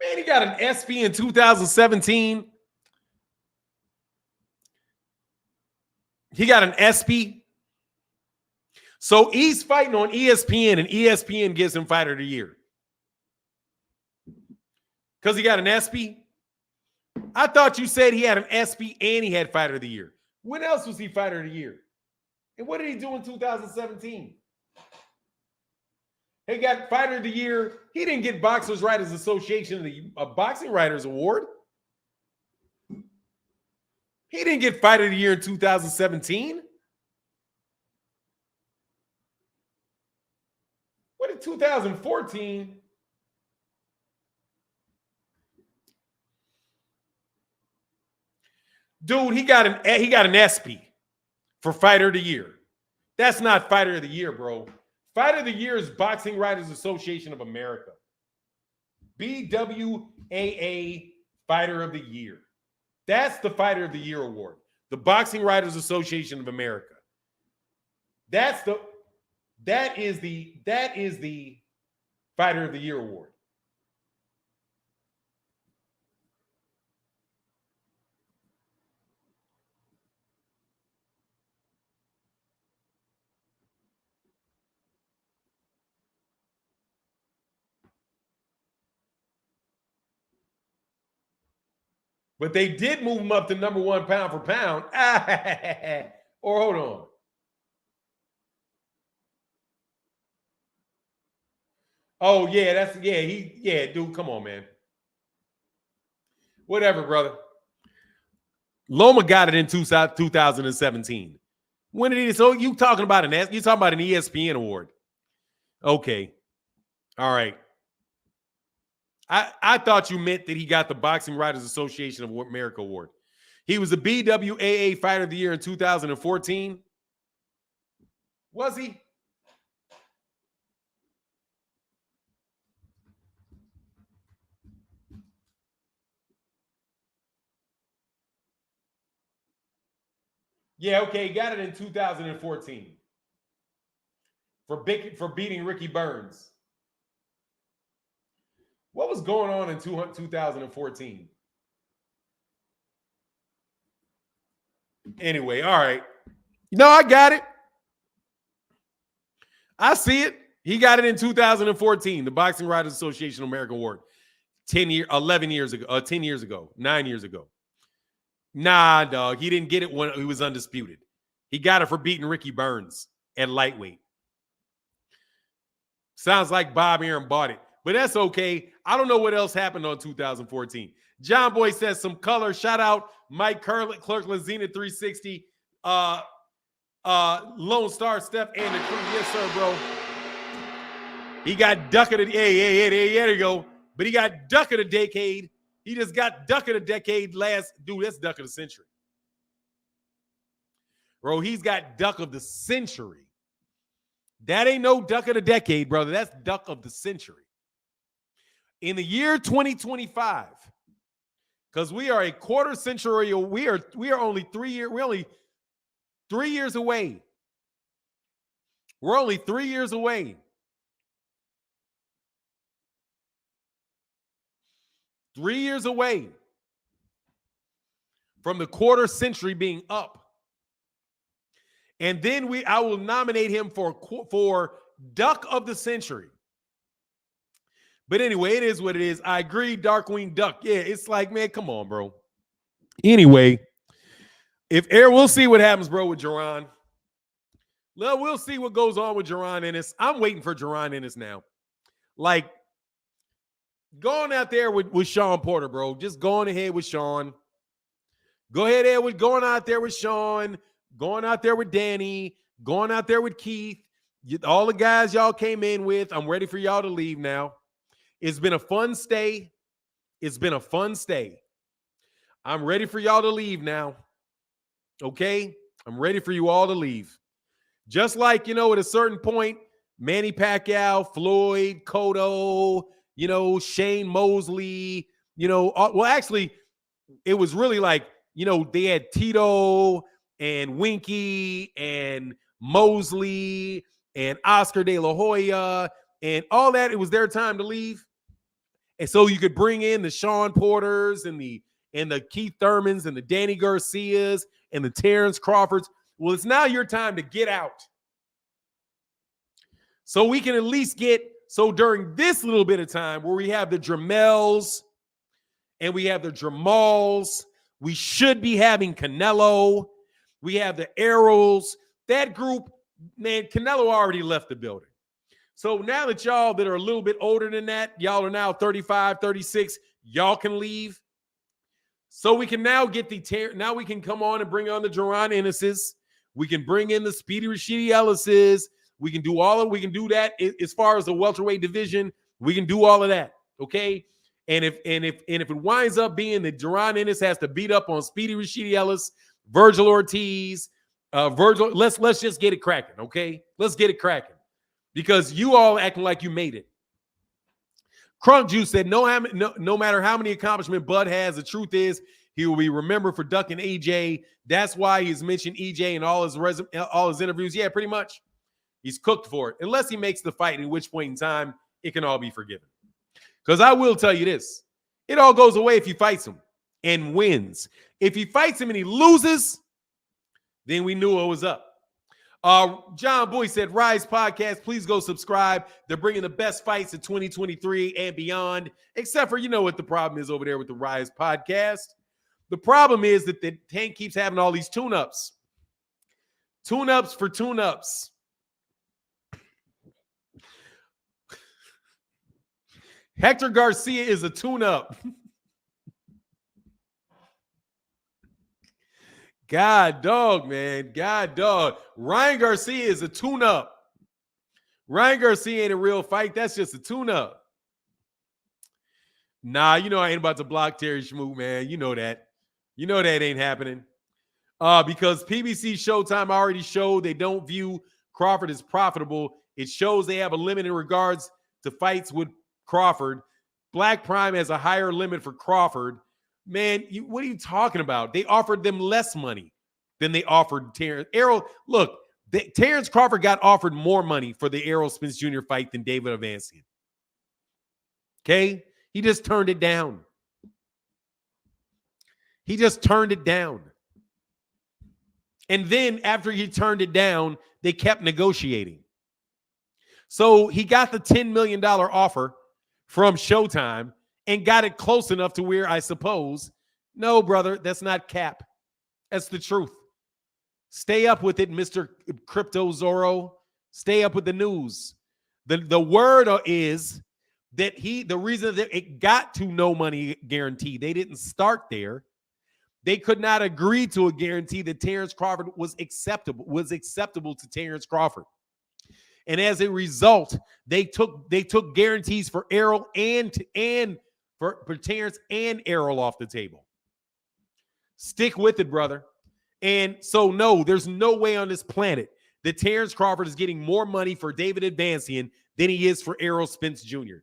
Man, he got an SP in 2017. He got an SP. So he's fighting on ESPN, and ESPN gives him Fighter of the Year. Because he got an SP? I thought you said he had an SP and he had Fighter of the Year. When else was he Fighter of the Year? And what did he do in 2017? He got Fighter of the Year. He didn't get Boxers Writers Association the Boxing Writers Award. He didn't get Fighter of the Year in 2017. What in 2014? Dude, he got an SP for Fighter of the Year. That's not Fighter of the Year, bro. Fighter of the Year is Boxing Writers Association of America. BWAA Fighter of the Year. That's the Fighter of the Year award. The Boxing Writers Association of America. That is the Fighter of the Year award. But they did move him up to number 1 pound for pound. Or hold on. Oh, yeah, dude, come on, man. Whatever, brother. Loma got it in 2017. When did he? So you talking about an ESPN award? Okay. All right. I thought you meant that he got the Boxing Writers Association of America award. He was a BWAA Fighter of the Year in 2014. Was he? Yeah, okay, he got it in 2014 for beating Ricky Burns. What was going on in 2014? Anyway, all right. No, I got it. I see it. He got it in 2014, the Boxing Writers Association of America Award. 10 years ago, 10 years ago, 9 years ago. Nah, dog. He didn't get it when he was undisputed. He got it for beating Ricky Burns at lightweight. Sounds like Bob Aaron bought it, but that's okay. I don't know what else happened on 2014. John Boy says some color. Shout out Mike Kirkland, Zenith 360, Lone Star Steph and the crew. Yes, sir, bro. He got duck of the there you go. But he got duck of the decade. He just got duck of the decade last. Dude, that's duck of the century. Bro, he's got duck of the century. That ain't no duck of the decade, brother. That's duck of the century. In the year 2025, because we are a quarter century, we are only 3 years, we're only 3 years away. We're only 3 years away. 3 years away from the quarter century being up. And then I will nominate him for Duck of the Century. But anyway, it is what it is. I agree, Darkwing Duck. Yeah, it's like, man, come on, bro. Anyway, we'll see what happens, bro, with Jaron. Well, we'll see what goes on with Jaron Ennis. I'm waiting for Jaron Ennis now. Like, going out there with Sean Porter, bro. Just going ahead with Sean. Go ahead with going out there with Sean. Going out there with Danny, going out there with Keith, all the guys y'all came in with. I'm ready for y'all to leave now. It's been a fun stay. I'm ready for y'all to leave now. Okay? I'm ready for you all to leave. Just like, at a certain point, Manny Pacquiao, Floyd, Cotto, Shane Mosley, well, actually, it was really like, they had Tito and Winky and Mosley and Oscar De La Hoya and all that. It was their time to leave. And so you could bring in the Sean Porters and the Keith Thurmans and the Danny Garcias and the Terence Crawfords. Well, it's now your time to get out. So we can at least during this little bit of time where we have the Dramels and we have the Dramals, we should be having Canelo. We have the Errols. That group, man, Canelo already left the building. So now that y'all that are a little bit older than that, y'all are now 35, 36, y'all can leave. So we can now now we can come on and bring on the Jaron Ennis's. We can bring in the Speedy Rashidi Ellis's. We can do that as far as the welterweight division. We can do all of that, okay? And if it winds up being that Jaron Ennis has to beat up on Speedy Rashidi Ellis, Virgil Ortiz, let's just get it cracking, okay? Let's get it cracking. Because you all acting like you made it. Crunk Juice said, no matter how many accomplishments Bud has, the truth is he will be remembered for ducking AJ. That's why he's mentioned EJ in all his interviews. Yeah, pretty much. He's cooked for it. Unless he makes the fight, in which point in time it can all be forgiven. Because I will tell you this. It all goes away if he fights him and wins. If he fights him and he loses, then we knew what was up. John Boy said, Rise Podcast, please go subscribe. They're bringing the best fights of 2023 and beyond, except for, what the problem is over there with the Rise Podcast. The problem is that the tank keeps having all these tune-ups. Tune-ups for tune-ups. Hector Garcia is a tune-up. God dog, man. God dog. Ryan Garcia is a tune-up. Ryan Garcia ain't a real fight. That's just a tune-up. Nah, you know I ain't about to block Terry Schmoot, man. You know that. You know that ain't happening. Because PBC Showtime already showed they don't view Crawford as profitable. It shows they have a limit in regards to fights with Crawford. Black Prime has a higher limit for Crawford. Man, what are you talking about? They offered them less money than they offered Terence. Errol, look, Terence Crawford got offered more money for the Errol Spence Jr. fight than David Avancian. Okay? He just turned it down. He just turned it down. And then after he turned it down, they kept negotiating. So he got the $10 million offer from Showtime and got it close enough to where I suppose, no, brother, that's not cap. That's the truth. Stay up with it, Mr. Crypto Zorro. Stay up with the news. The word is that the reason that it got to no money guarantee, they didn't start there. They could not agree to a guarantee that Terence Crawford was acceptable to Terence Crawford. And as a result, they took guarantees for Errol and for Terence and Errol off the table. Stick with it, brother. And so, no, there's no way on this planet that Terence Crawford is getting more money for David Advancian than he is for Errol Spence Jr.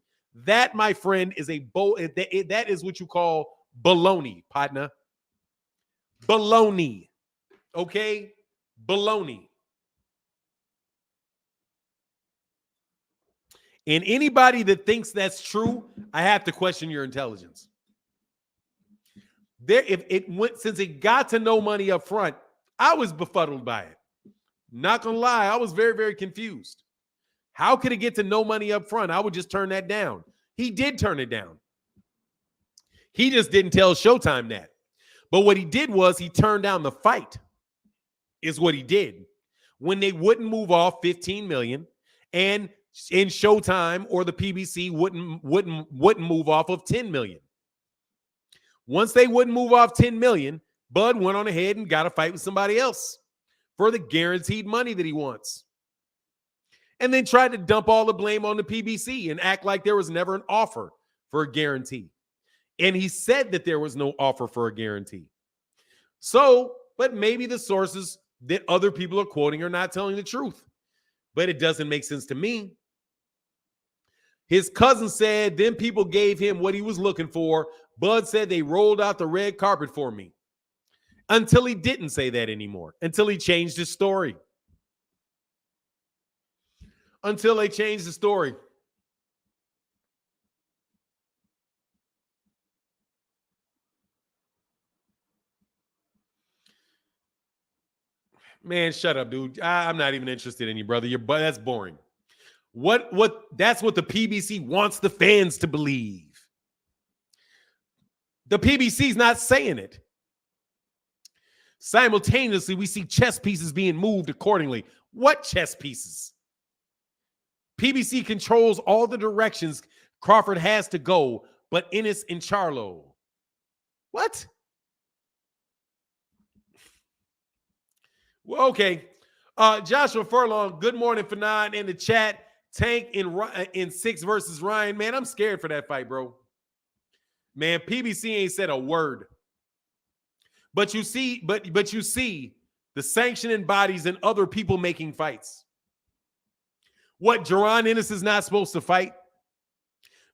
That, my friend, is that is what you call baloney, partner. Baloney. Okay? Baloney. And anybody that thinks that's true, I have to question your intelligence. Since it got to no money up front, I was befuddled by it. Not gonna lie, I was very, very confused. How could it get to no money up front? I would just turn that down. He did turn it down. He just didn't tell Showtime that. But what he did was he turned down the fight, is what he did. When they wouldn't move off $15 million, and in Showtime or the PBC wouldn't move off of $10 million. Once they wouldn't move off $10 million, Bud went on ahead and got a fight with somebody else for the guaranteed money that he wants. And then tried to dump all the blame on the PBC and act like there was never an offer for a guarantee. And he said that there was no offer for a guarantee. So, but maybe the sources that other people are quoting are not telling the truth. But it doesn't make sense to me. His cousin said, then people gave him what he was looking for. Bud said they rolled out the red carpet for me. Until he didn't say that anymore. Until he changed his story. Until they changed the story. Man, shut up, dude. I'm not even interested in you, brother. That's boring. That's what the PBC wants the fans to believe. The PBC's not saying it. Simultaneously, we see chess pieces being moved accordingly. What chess pieces? PBC controls all the directions Crawford has to go, but Ennis and Charlo. What? Well, okay. Joshua Furlong, good morning, Fanon in the chat. Tank in 6 versus Ryan. Man, I'm scared for that fight, bro. Man, PBC ain't said a word. But you see, but you see the sanctioning bodies and other people making fights. What, Jaron Ennis is not supposed to fight?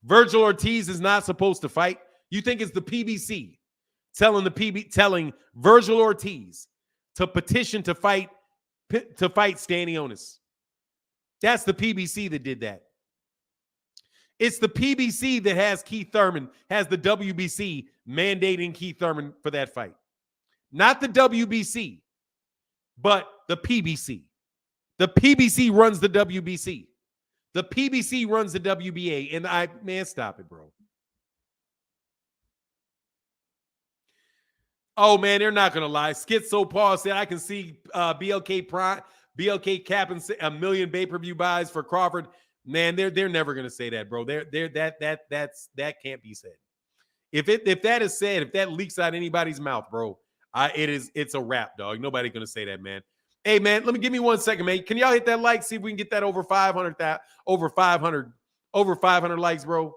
Virgil Ortiz is not supposed to fight? You think it's the PBC telling Virgil Ortiz to petition to fight Stanionis? That's the PBC that did that. It's the PBC that has Keith Thurman, has the WBC mandating Keith Thurman for that fight. Not the WBC, but the PBC. The PBC runs the WBC. The PBC runs the WBA. And man, stop it, bro. Oh, man, they're not going to lie. Schizo Paul said, I can see BLK Prime, BLK capping 1 million pay-per-view buys for Crawford. Man, they're never going to say that, bro. That can't be said. If that is said, if that leaks out anybody's mouth, bro, it's a wrap, dog. Nobody going to say that, man. Hey, man, give me 1 second, man. Can y'all hit that like? See if we can get that over 500 likes, bro.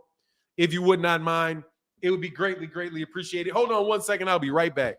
If you would not mind. it would be greatly, greatly appreciated. Hold on one second. I'll be right back.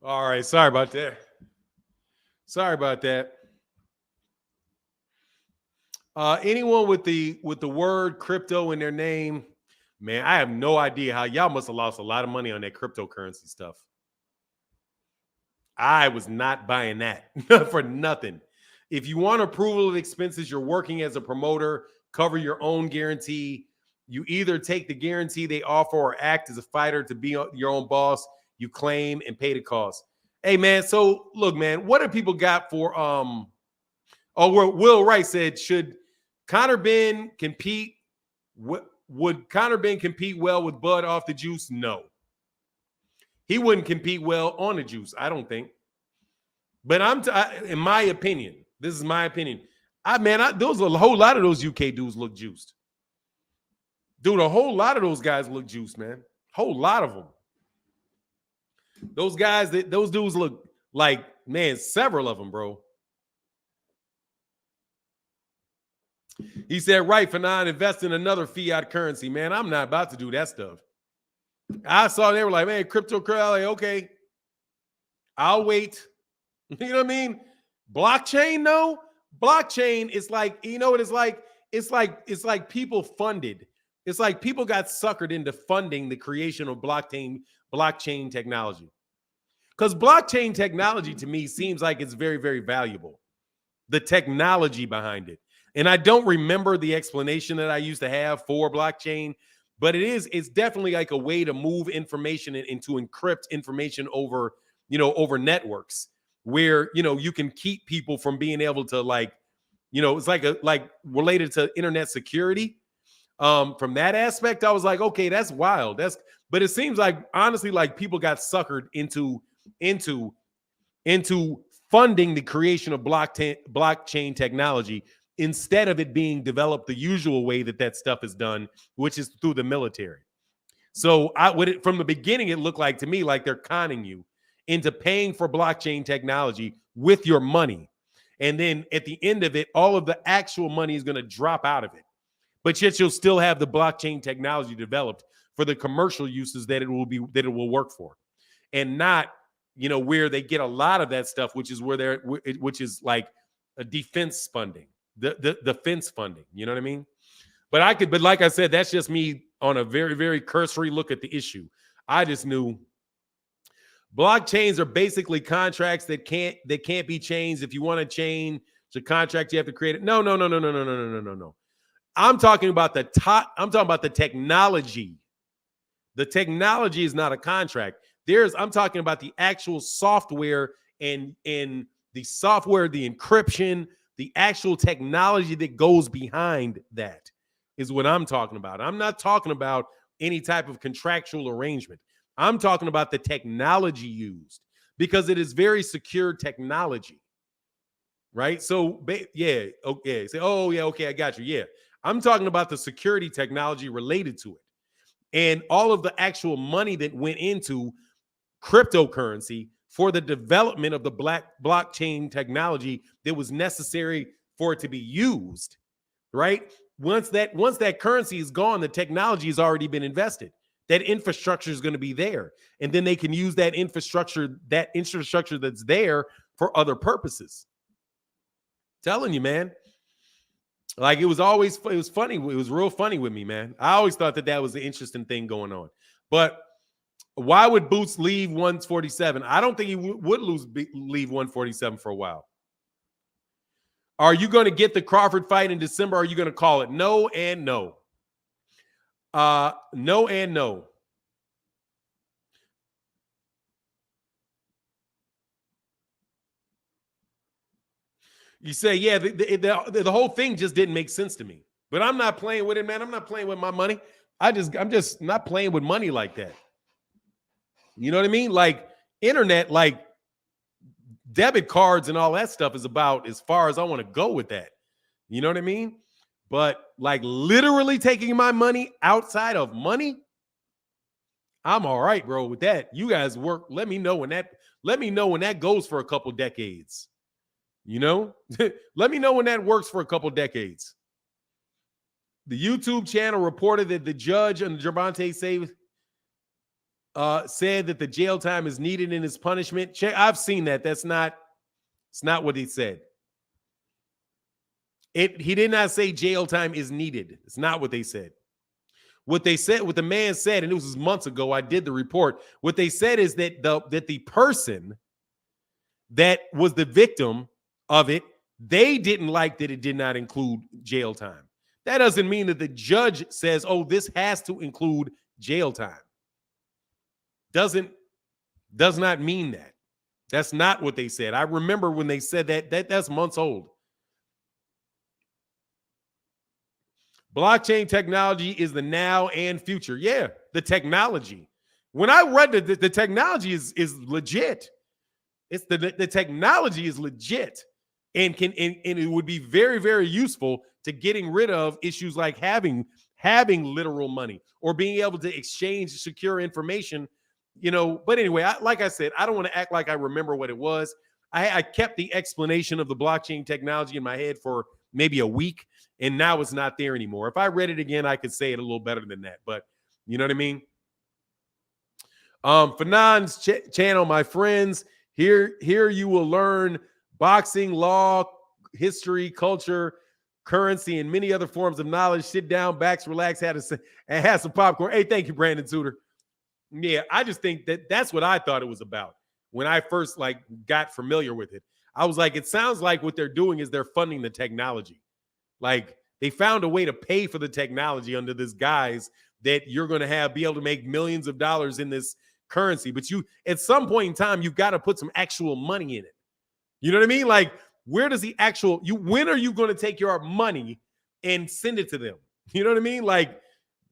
All right. Sorry about that. Sorry about that. Anyone with the word crypto in their name, man, I have no idea how y'all must have lost a lot of money on that cryptocurrency stuff. I was not buying that for nothing. If you want approval of expenses, you're working as a promoter, cover your own guarantee. You either take the guarantee they offer or act as a fighter to be your own boss. You claim and pay the cost. Hey, man, so look, man, what do people got for Will Wright said, should Conor Ben compete? Would Conor Ben compete well with Bud off the juice? No. He wouldn't compete well on the juice, I don't think. But in my opinion, this is my opinion. Those a whole lot of those UK dudes look juiced. Dude, a whole lot of those guys look juiced, man. Whole lot of them. Those dudes look like, man, several of them, bro. He said, right, for now, invest in another fiat currency. Man, I'm not about to do that stuff. I saw they were like, man, cryptocurrency, okay. I'll wait. You know what I mean? Blockchain, no. Blockchain is like, you know what it's like? It's like people funded. It's like people got suckered into funding the creation of blockchain technology. Because blockchain technology to me seems like it's very, very valuable. The technology behind it. And I don't remember the explanation that I used to have for blockchain, but it's definitely like a way to move information and to encrypt information over networks where, you can keep people from being able to it's like related to internet security. From that aspect, I was like, okay, that's wild. But it seems like, honestly, like people got suckered into funding the creation of blockchain technology instead of it being developed the usual way that stuff is done, which is through the military. So from the beginning, it looked like to me like they're conning you into paying for blockchain technology with your money. And then at the end of it, all of the actual money is going to drop out of it. But yet you'll still have the blockchain technology developed for the commercial uses that it will work for. And not, where they get a lot of that stuff, which is which is like a defense funding. The defense funding, you know what I mean? But like I said, that's just me on a very, very cursory look at the issue. I just knew blockchains are basically contracts that can't be changed. If you want to change the contract, you have to create it. No. I'm talking about the technology. The technology is not a contract. I'm talking about the actual software and the software, the encryption, the actual technology that goes behind that is what I'm talking about. I'm not talking about any type of contractual arrangement. I'm talking about the technology used because it is very secure technology. right? So, yeah, okay. Say, oh, yeah, okay, I got you. Yeah. I'm talking about the security technology related to it and all of the actual money that went into cryptocurrency for the development of the blockchain technology that was necessary for it to be used, right? Once that currency is gone, the technology has already been invested. That infrastructure is going to be there, and then they can use that infrastructure that's there for other purposes. Telling you, man. Like it was funny. It was real funny with me, man. I always thought that was an interesting thing going on. But why would Boots leave 147? I don't think he would leave 147 for a while. Are you going to get the Crawford fight in December? Or are you going to call it? No and no. No and no. You say, yeah, the whole thing just didn't make sense to me. But I'm not playing with it, man. I'm not playing with my money. I'm just not playing with money like that. You know what I mean? Like internet, like debit cards and all that stuff is about as far as I want to go with that. You know what I mean? But like literally taking my money outside of money, I'm all right, bro, with that. You guys work. Let me know when that goes for a couple decades. You know? Let me know when that works for a couple decades. The YouTube channel reported that the judge on Gervonta said that the jail time is needed in his punishment. I've seen that. It's not what he said. He did not say jail time is needed. It's not what they said. What the man said, and it was months ago, I did the report. What they said is that the person that was the victim of it, they didn't like that it did not include jail time. That doesn't mean that the judge says, oh, this has to include jail time. Does not mean that. That's not what they said. I remember when they said that's months old. Blockchain technology is the now and future. Yeah, the technology. When I read the technology is legit. It's the technology is legit and it would be very, very useful to getting rid of issues like having literal money or being able to exchange secure information, you know. But anyway, like I said, I don't want to act like I remember what it was. I kept the explanation of the blockchain technology in my head for maybe a week, and now it's not there anymore. If I read it again, I could say it a little better than that, but you know what I mean? Fanan's channel, my friends, here you will learn boxing, law, history, culture, currency, and many other forms of knowledge. Sit down, backs, relax, and have some popcorn. Hey, thank you, Brandon Suter. Yeah, I just think that's what I thought it was about when I first got familiar with it. I was like, it sounds like what they're doing is they're funding the technology. Like they found a way to pay for the technology under this guise that you're going to be able to make millions of dollars in this currency. But at some point in time, you've got to put some actual money in it. You know what I mean? Like, where does when are you going to take your money and send it to them? You know what I mean? Like,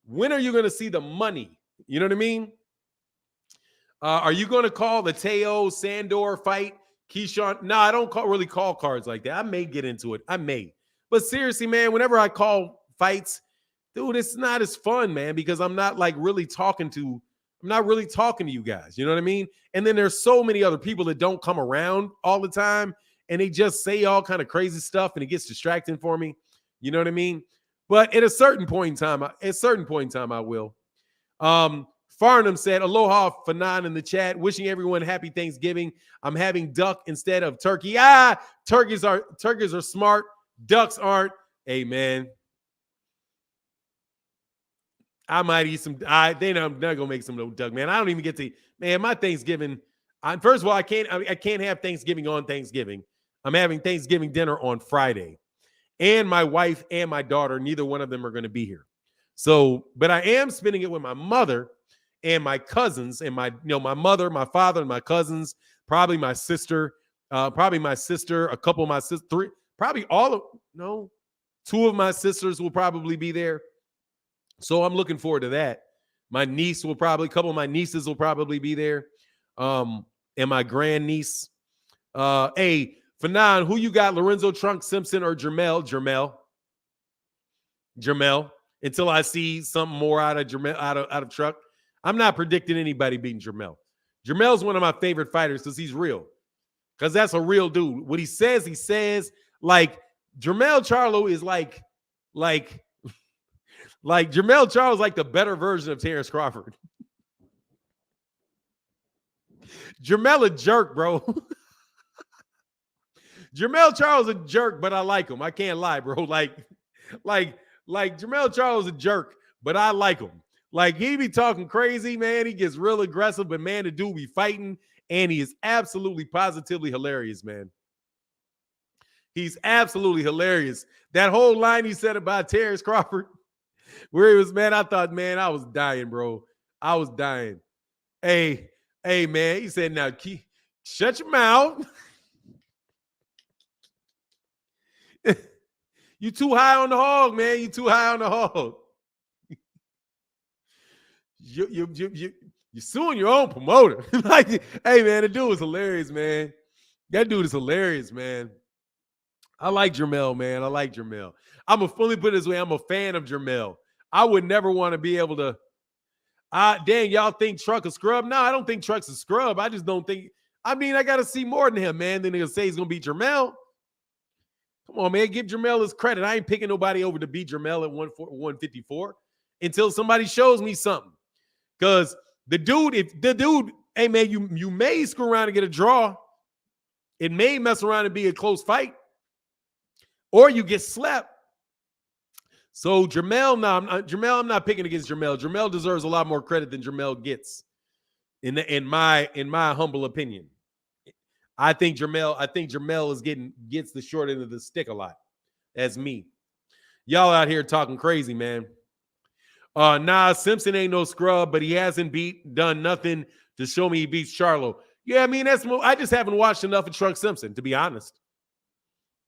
when are you going to see the money? You know what I mean? Are you going to call the Teo Sandor fight? Keyshawn? No, I don't really call cards like that. I may get into it. I may. But seriously, man, whenever I call fights, dude, it's not as fun, man, because I'm not really talking to you guys. You know what I mean? And then there's so many other people that don't come around all the time, and they just say all kind of crazy stuff, and it gets distracting for me. You know what I mean? But at a certain point in time, I will. Farnham said, aloha, Fanan in the chat, wishing everyone happy Thanksgiving. I'm having duck instead of turkey. Turkeys are smart. Ducks aren't. Hey, man. I might eat some. I'm not gonna make some duck, man. I don't even get to. Man, my Thanksgiving. First of all, I can't have Thanksgiving on Thanksgiving. I'm having Thanksgiving dinner on Friday, and my wife and my daughter, neither one of them are going to be here. So, but I am spending it with my mother and my cousins, and my mother, my father, and my cousins. Probably my sister. A couple of my sisters. Three. Probably two of my sisters will probably be there. So I'm looking forward to that. A couple of my nieces will probably be there. And my grandniece. Hey, Fanon, who you got? Lorenzo Trunk Simpson or Jermell? Until I see something more out of Jermell, out of Truck. I'm not predicting anybody beating Jermell. Jermell's one of my favorite fighters because he's real. Because that's a real dude. What he says, like Jermell Charlo is like Jermell Charlo is like the better version of Terence Crawford. Jermell a jerk, bro. Jermell Charlo's a jerk, but I like him. I can't lie, bro. Like Jermell Charlo's a jerk, but I like him. Like, he be talking crazy, man. He gets real aggressive, but man, the dude be fighting, and he is absolutely, positively hilarious, man. He's absolutely hilarious. That whole line he said about Terence Crawford, where he was, man, I thought, man, I was dying, bro. I was dying. Hey, man, he said, now, shut your mouth. You too high on the hog, man. You too high on the hog. You're suing your own promoter. Like, hey, man, the dude is hilarious, man. That dude is hilarious, man. I like Jermell, man. I like Jermell. I'm a fully put it this way. I'm a fan of Jermell. I would never want to be able to. Dang, y'all think Truck a scrub? No, I don't think Truck's a scrub. I just don't think. I mean, I got to see more than him, man. Then they'll say he's gonna beat Jermell. Come on, man. Give Jermell his credit. I ain't picking nobody over to beat Jermell at 154 until somebody shows me something. Because the dude, hey, man, you may screw around and get a draw. It may mess around and be a close fight. Or you get slapped. So Jermell, I'm not picking against Jermell. Jermell deserves a lot more credit than Jermell gets, in my humble opinion. I think Jermell gets the short end of the stick a lot. That's me. Y'all out here talking crazy, man. Simpson ain't no scrub, but he hasn't done nothing to show me he beats Charlo. Yeah, I mean, I just haven't watched enough of Truck Simpson, to be honest.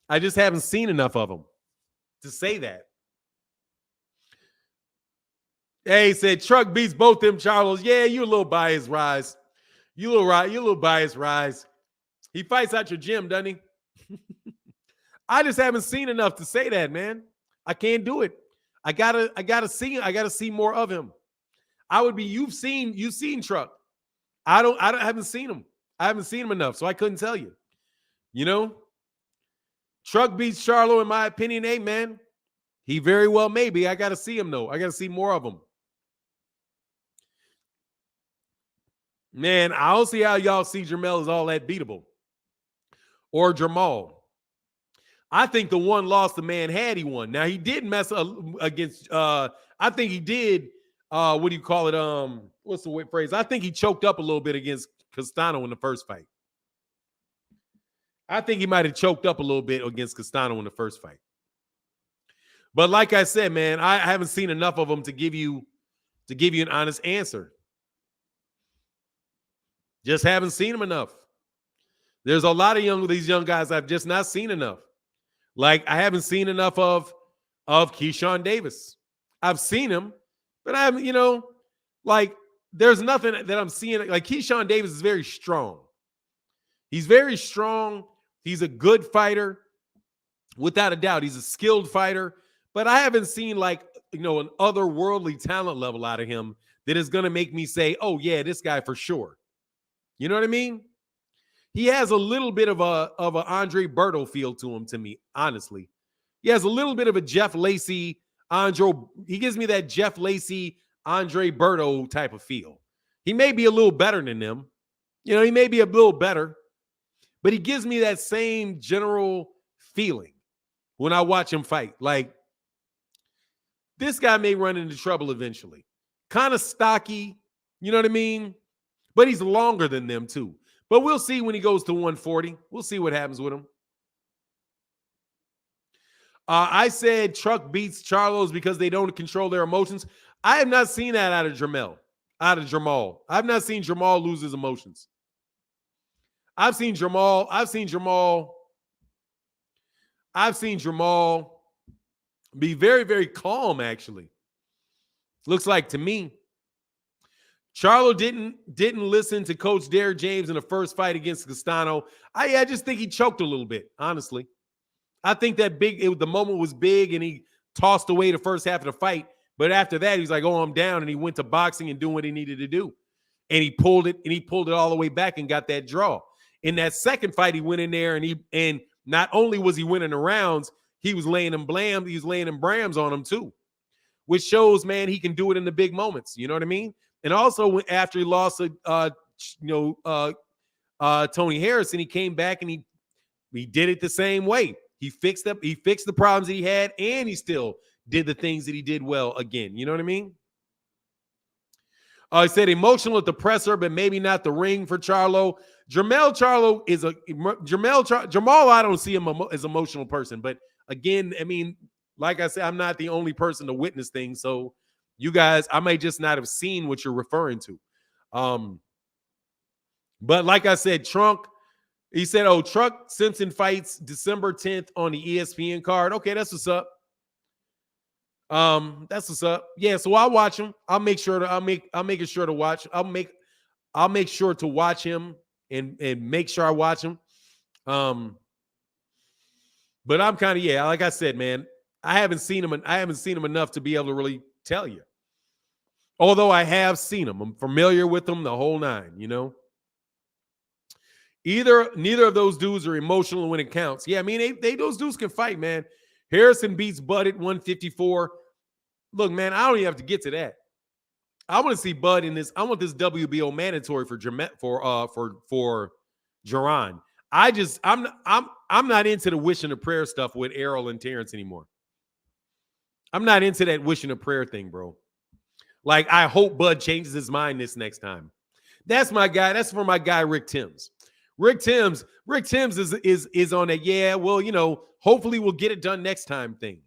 I just haven't seen enough of him to say that. Hey, he said Truck beats both them Charlos. Yeah, you a little biased, Rise. You a little biased, Rise. He fights out your gym, doesn't he? I just haven't seen enough to say that, man. I can't do it. I gotta see more of him. You've seen Truck. I haven't seen him. I haven't seen him enough, so I couldn't tell you. You know? Truck beats Charlo, in my opinion. Hey, man, he very well may be. I got to see him, though. I got to see more of him. Man, I don't see how y'all see Jermell as all that beatable. Or Jamal. I think the one loss the man had, he won. Now, he did mess up against, I think he did, what do you call it? What's the phrase? I think he choked up a little bit against Castano in the first fight. I think he might have choked up a little bit against Castano in the first fight. But like I said, man, I haven't seen enough of him to give you an honest answer. Just haven't seen him enough. There's a lot of these young guys I've just not seen enough. Like, I haven't seen enough of Keyshawn Davis. I've seen him, but I haven't, there's nothing that I'm seeing. Like, Keyshawn Davis is very strong. He's very strong. He's a good fighter. Without a doubt, he's a skilled fighter. But I haven't seen, an otherworldly talent level out of him that is going to make me say, oh, yeah, this guy for sure. You know what I mean? He has a little bit of a Andre Berto feel to him, to me, honestly. He has a little bit of a Jeff Lacey, he gives me that Jeff Lacey, Andre Berto type of feel. He may be a little better than them. He may be a little better. But he gives me that same general feeling when I watch him fight. Like, this guy may run into trouble eventually. Kind of stocky, you know what I mean? But he's longer than them, too. But we'll see when he goes to 140. We'll see what happens with him. I said Truck beats Charlos because they don't control their emotions. I have not seen that out of Jamal. I've not seen Jamal lose his emotions. I've seen Jamal be very, very calm, actually. Looks like to me. Charlo didn't listen to Coach Derrick James in the first fight against Castano. I just think he choked a little bit, honestly. I think that the moment was big, and he tossed away the first half of the fight. But after that, he's like, "Oh, I'm down," and he went to boxing and doing what he needed to do. And he pulled it all the way back and got that draw. In that second fight, he went in there and not only was he winning the rounds, he was laying them brams on him too, which shows, man, he can do it in the big moments. You know what I mean? And also after he lost Tony Harrison, he came back and he did it the same way. He fixed the problems that he had, and he still did the things that he did well again. You know what I mean? He said emotional at the presser, but maybe not the ring for Charlo. Jamal, I don't see him as an emotional person. But again, I mean, like I said, I'm not the only person to witness things. So you guys, I may just not have seen what you're referring to. But like I said, he said, Trunk Simpson fights December 10th on the ESPN card. Okay, that's what's up. That's what's up. Yeah, so I'll watch him. I'll make sure to watch. I'll make sure to watch him and make sure I watch him. But I'm kind of, like I said, man, I haven't seen him enough to be able to really tell you. Although I have seen him. I'm familiar with him the whole nine, you know. Neither of those dudes are emotional when it counts. Yeah, I mean, those dudes can fight, man. Harrison beats Bud at 154. Look, man, I don't even have to get to that. I want to see Bud in this. I want this WBO mandatory for Jaron. I'm not into the wishing a prayer stuff with Errol and Terence anymore. I'm not into that wishing a prayer thing, bro. Like, I hope Bud changes his mind this next time. That's my guy. That's for my guy Rick Timms. Rick Timms is on that. Yeah, well, you know, hopefully we'll get it done next time thing.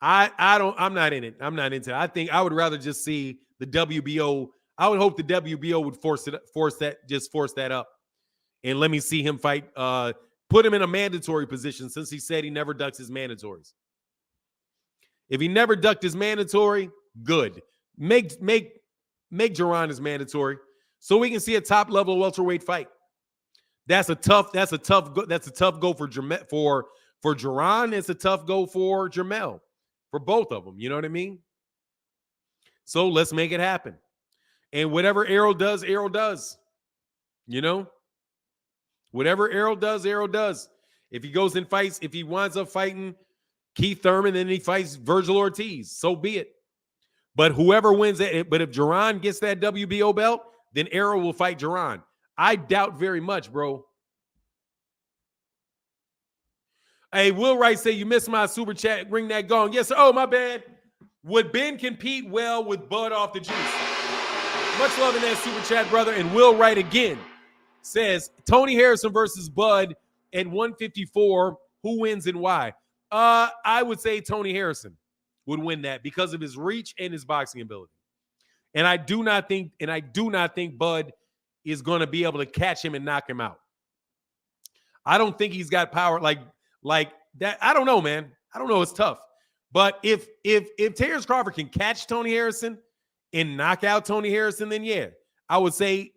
I'm not in it. I'm not into it. I think I would rather just see the WBO. I would hope the WBO would force that up and let me see him fight. Put him in a mandatory position, since he said he never ducks his mandatories. If he never ducked his mandatory, good. Make Jaron his mandatory, so we can see a top level welterweight fight. That's a tough go for Jaron. It's a tough go for Jamel, for both of them. You know what I mean? So let's make it happen. And whatever Errol does, Errol does. You know, whatever Errol does, Errol does. If he goes and fights, if he winds up fighting Keith Thurman, then he fights Virgil Ortiz, so be it. But whoever wins it, but if Jaron gets that WBO belt, then Errol will fight Jaron. I doubt very much, bro. Hey, Will Wright say, you missed my super chat. Ring that gong. Yes, sir. Oh, my bad. Would Ben compete well with Bud off the juice? Much love in that super chat, brother. And Will Wright again says, Tony Harrison versus Bud at 154. Who wins and why? I would say Tony Harrison would win that because of his reach and his boxing ability. And I do not think Bud is going to be able to catch him and knock him out. I don't think he's got power like that. I don't know, man. I don't know. It's tough. But if Terence Crawford can catch Tony Harrison and knock out Tony Harrison, then yeah, I would say,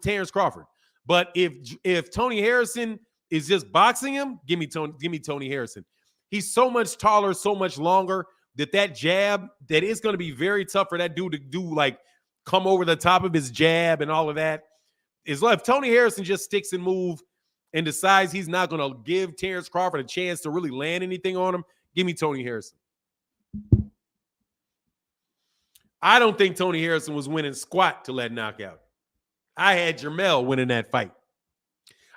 Terence Crawford. But if Tony Harrison is just boxing him, give me Tony Harrison. He's so much taller, so much longer, that jab, that is going to be very tough for that dude to do, like come over the top of his jab and all of that. Is if Tony Harrison just sticks and move and decides he's not going to give Terence Crawford a chance to really land anything on him, give me Tony Harrison. I don't think Tony Harrison was winning squat till that knockout. I had Jermell winning that fight.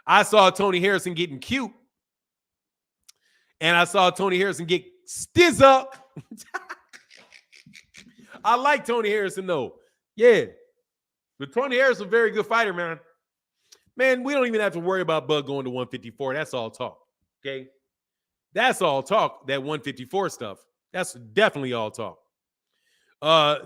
I saw Tony Harrison getting cute, and I saw Tony Harrison get stiz up. I like Tony Harrison, though. Yeah. But Tony Harrison is a very good fighter, man. Man, we don't even have to worry about Bud going to 154. That's all talk, okay? That's all talk, that 154 stuff. That's definitely all talk.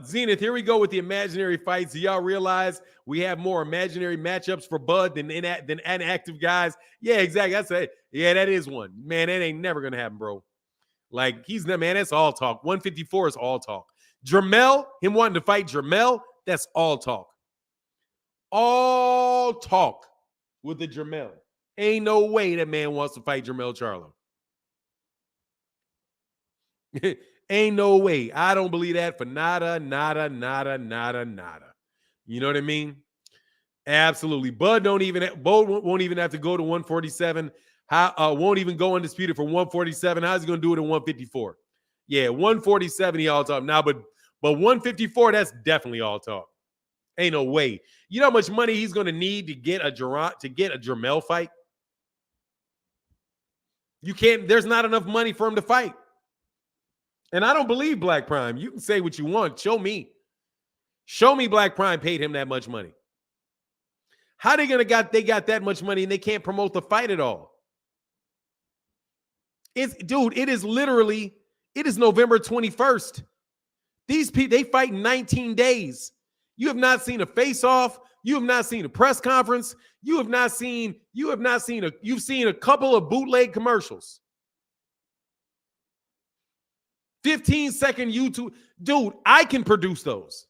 Zenith, here we go with the imaginary fights. Do y'all realize we have more imaginary matchups for Bud than inactive guys? Yeah, exactly. That's it. Yeah, that is one. Man, that ain't never going to happen, bro. Like, man, that's all talk. 154 is all talk. Jermell, him wanting to fight Jermell, That's all talk. All talk with the Jermell. Ain't no way that man wants to fight Jermell Charlo. Ain't no way. I don't believe that for nada. You know what I mean? Absolutely. Bud won't even have to go to 147. Won't even go undisputed for 147. How's he going to do it at 154? Yeah, 147 he all talk. Now, but 154, that's definitely all talk. Ain't no way. You know how much money he's going to need to get a Jermell fight? You can't, there's not enough money for him to fight. And I don't believe Black Prime. You can say what you want. Show me. Show me Black Prime paid him that much money. How they got that much money and they can't promote the fight at all? It is November 21st. These people, they fight in 19 days. You have not seen a face-off. You have not seen a press conference. You've seen a couple of bootleg commercials. 15-second YouTube. Dude, I can produce those.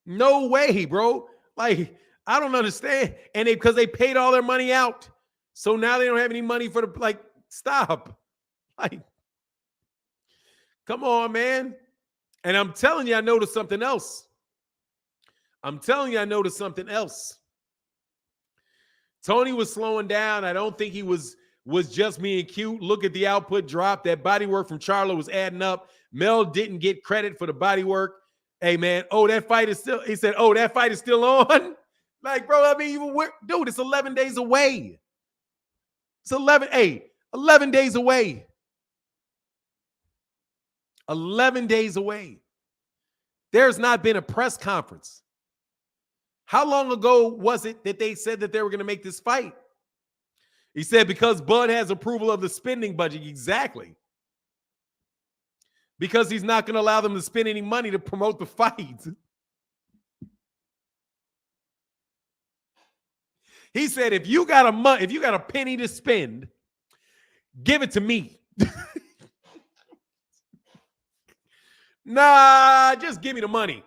No way, bro. Like, I don't understand. And because they paid all their money out. So now they don't have any money for the, stop. Like, come on, man. And I'm telling you, I noticed something else. Tony was slowing down. I don't think he was just being cute. Look at the output drop. That body work from Charlo was adding up. Mel didn't get credit for the body work. Hey, man, that fight is still, he said, that fight is still on? Like, bro, I mean, dude, it's 11 days away. It's 11 days away. 11 days away. There's not been a press conference. How long ago was it that they said that they were going to make this fight? He said because Bud has approval of the spending budget. Exactly. Because he's not going to allow them to spend any money to promote the fight. He said, if you got a penny to spend, give it to me. Nah, just give me the money.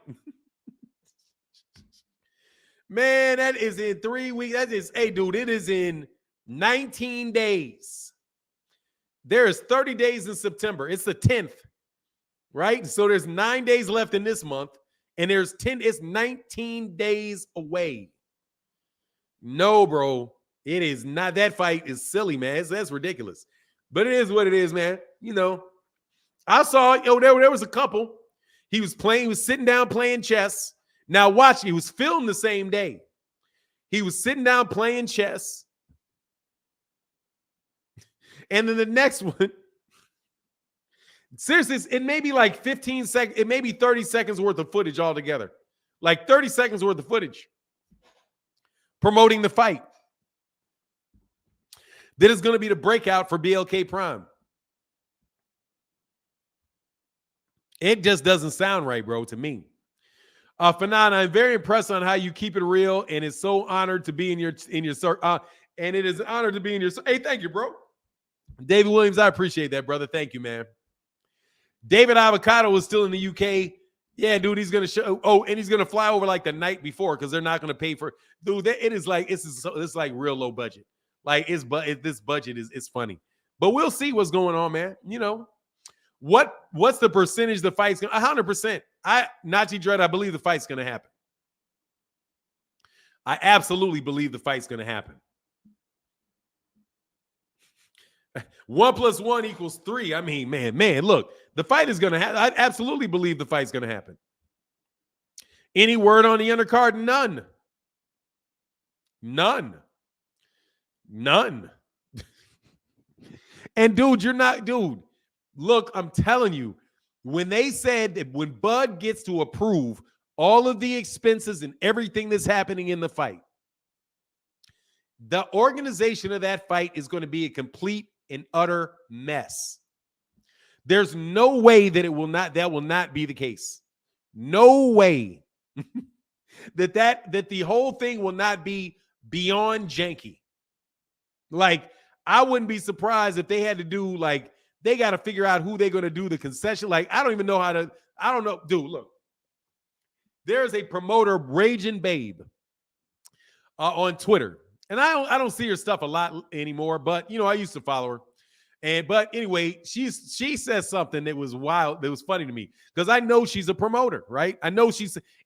Man, that is in 3 weeks. It is in 19 days. There is 30 days in September. It's the 10th, right? So there's 9 days left in this month, and it's 19 days away. No, bro, it is not. That fight is silly, man. That's ridiculous. But it is what it is, man. You know, I saw, there was a couple. He was sitting down playing chess. Now watch, he was filmed the same day. He was sitting down playing chess. And then the next one, seriously, it may be like 15 seconds, it may be 30 seconds worth of footage altogether. Like 30 seconds worth of footage promoting the fight. That is going to be the breakout for BLK Prime. It just doesn't sound right, bro, to me. Fanan, I'm very impressed on how you keep it real, and it's so honored to be in your and it is an honor to be in your. Hey, thank you, bro. David Williams, I appreciate that, brother. Thank you, man. David Avocado is still in the UK. Yeah, dude, he's gonna show. Oh, and he's gonna fly over like the night before because they're not gonna pay for. Dude, it's like real low budget. Like this budget is funny, but we'll see what's going on, man. You know, what's the percentage the fight's gonna? 100%. Nachi Dread, I believe the fight's gonna happen. I absolutely believe the fight's gonna happen. 1 + 1 = 3. I mean, man, look, the fight is going to happen. I absolutely believe the fight's going to happen. Any word on the undercard? None. And dude, look, I'm telling you, when they said that when Bud gets to approve all of the expenses and everything that's happening in the fight, the organization of that fight is going to be a complete and utter mess. There's no way that that will not be the case. No way that the whole thing will not be beyond janky. Like, I wouldn't be surprised if they had to do, they got to figure out who they're going to do the concession. Like, I don't even know I don't know. Dude, look, There's a promoter, Raging Babe, on Twitter. And I don't see her stuff a lot anymore, but I used to follow her. But anyway, she says something that was wild, that was funny to me, because I know she's a promoter, right? I know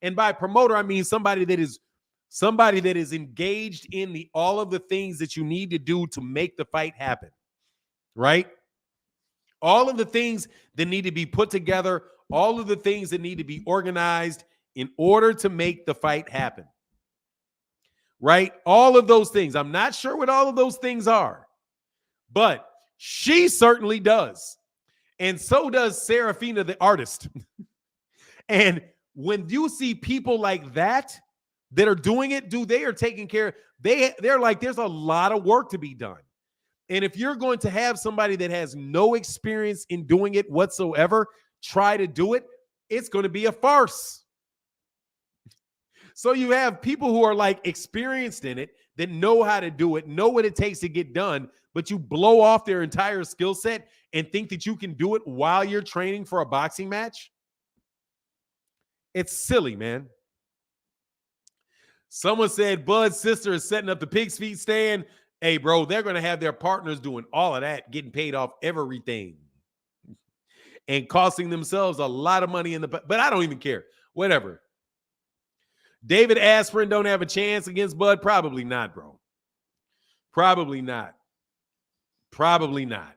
and by promoter I mean somebody that is engaged in all of the things that you need to do to make the fight happen, right? All of the things that need to be put together, all of the things that need to be organized in order to make the fight happen. Right? All of those things. I'm not sure what all of those things are, but she certainly does. And so does Serafina, the artist. And when you see people like that are doing it, they are taking care. They're like, there's a lot of work to be done. And if you're going to have somebody that has no experience in doing it whatsoever try to do it, it's going to be a farce. So you have people who are like experienced in it, that know how to do it, know what it takes to get done, but you blow off their entire skill set and think that you can do it while you're training for a boxing match. It's silly, man. Someone said Bud's sister is setting up the pig's feet stand. Hey, bro, they're going to have their partners doing all of that, getting paid off everything and costing themselves a lot of money but I don't even care. Whatever. David Aspirin don't have a chance against Bud? Probably not, bro. Probably not. Probably not.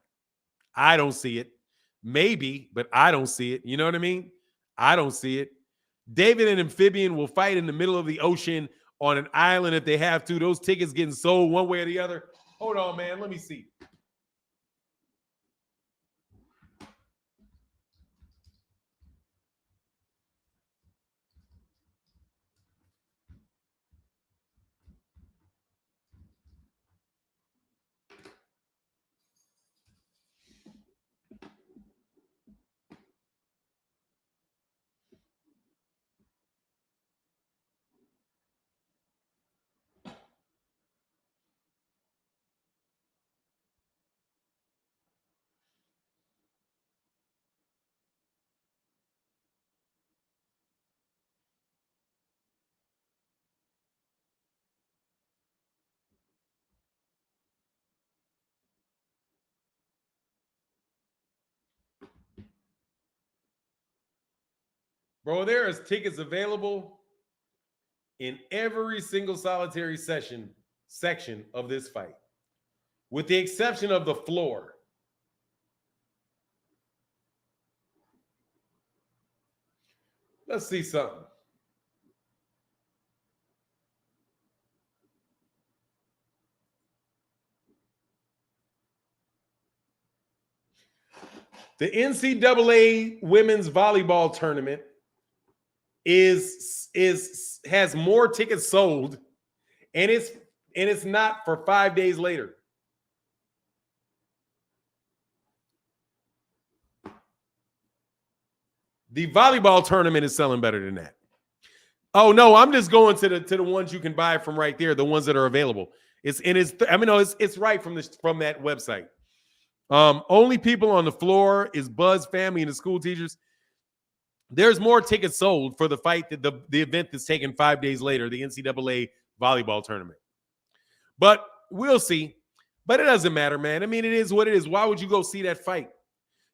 I don't see it. Maybe, but I don't see it. You know what I mean? I don't see it. David and Amphibian will fight in the middle of the ocean on an island if they have to. Those tickets getting sold one way or the other. Hold on, man. Let me see. Bro, there is tickets available in every single solitary section of this fight, with the exception of the floor. Let's see something. The NCAA women's volleyball tournament has more tickets sold, and it's not for 5 days later. The volleyball tournament is selling better than that. Oh no, I'm just going to the ones you can buy from right there, the ones that are available. It's right from that website. Only people on the floor is Buzz family and the school teachers. There's more tickets sold for the fight that the event that's taken 5 days later, the NCAA volleyball tournament. But we'll see. But it doesn't matter, man. I mean, it is what it is. Why would you go see that fight?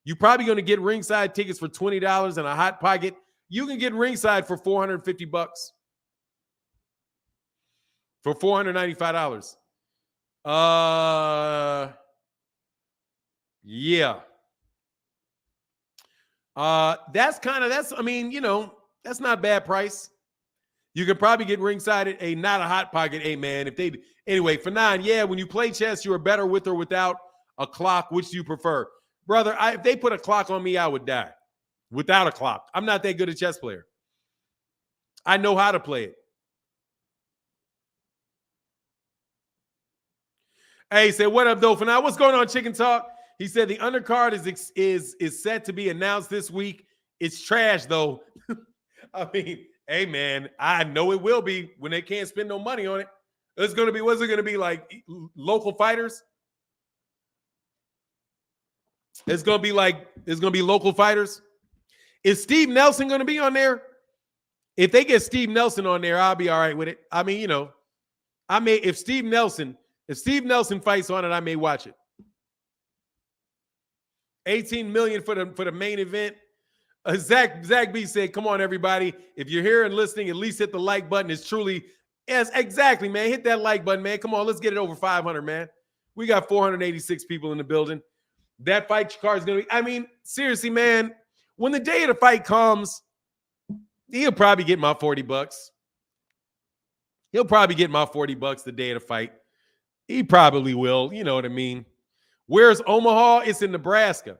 You're probably going to get ringside tickets for $20 and a hot pocket. You can get ringside for $450. For $495. Yeah. That's not a bad price. You could probably get ringside at not a hot pocket. Hey, man, anyway, for $9, when you play chess, you are better with or without a clock. Which do you prefer? Brother, if they put a clock on me, I would die. Without a clock. I'm not that good a chess player. I know how to play it. Hey, he said, what up, though? For now, what's going on, Chicken Talk? He said the undercard is set to be announced this week. It's trash, though. I mean, hey, man, I know it will be when they can't spend no money on it. What's it going to be like local fighters? It's going to be local fighters. Is Steve Nelson going to be on there? If they get Steve Nelson on there, I'll be all right with it. I mean, if Steve Nelson fights on it, I may watch it. 18 million for the main event. Zach B said, "Come on, everybody! If you're here and listening, at least hit the like button. It's truly, yes, exactly, man. Hit that like button, man. Come on, let's get it over 500, man. We got 486 people in the building. That fight card is gonna be. I mean, seriously, man. When the day of the fight comes, he'll probably get my $40. He'll probably get my $40 the day of the fight. He probably will. You know what I mean? Where's Omaha? It's in Nebraska.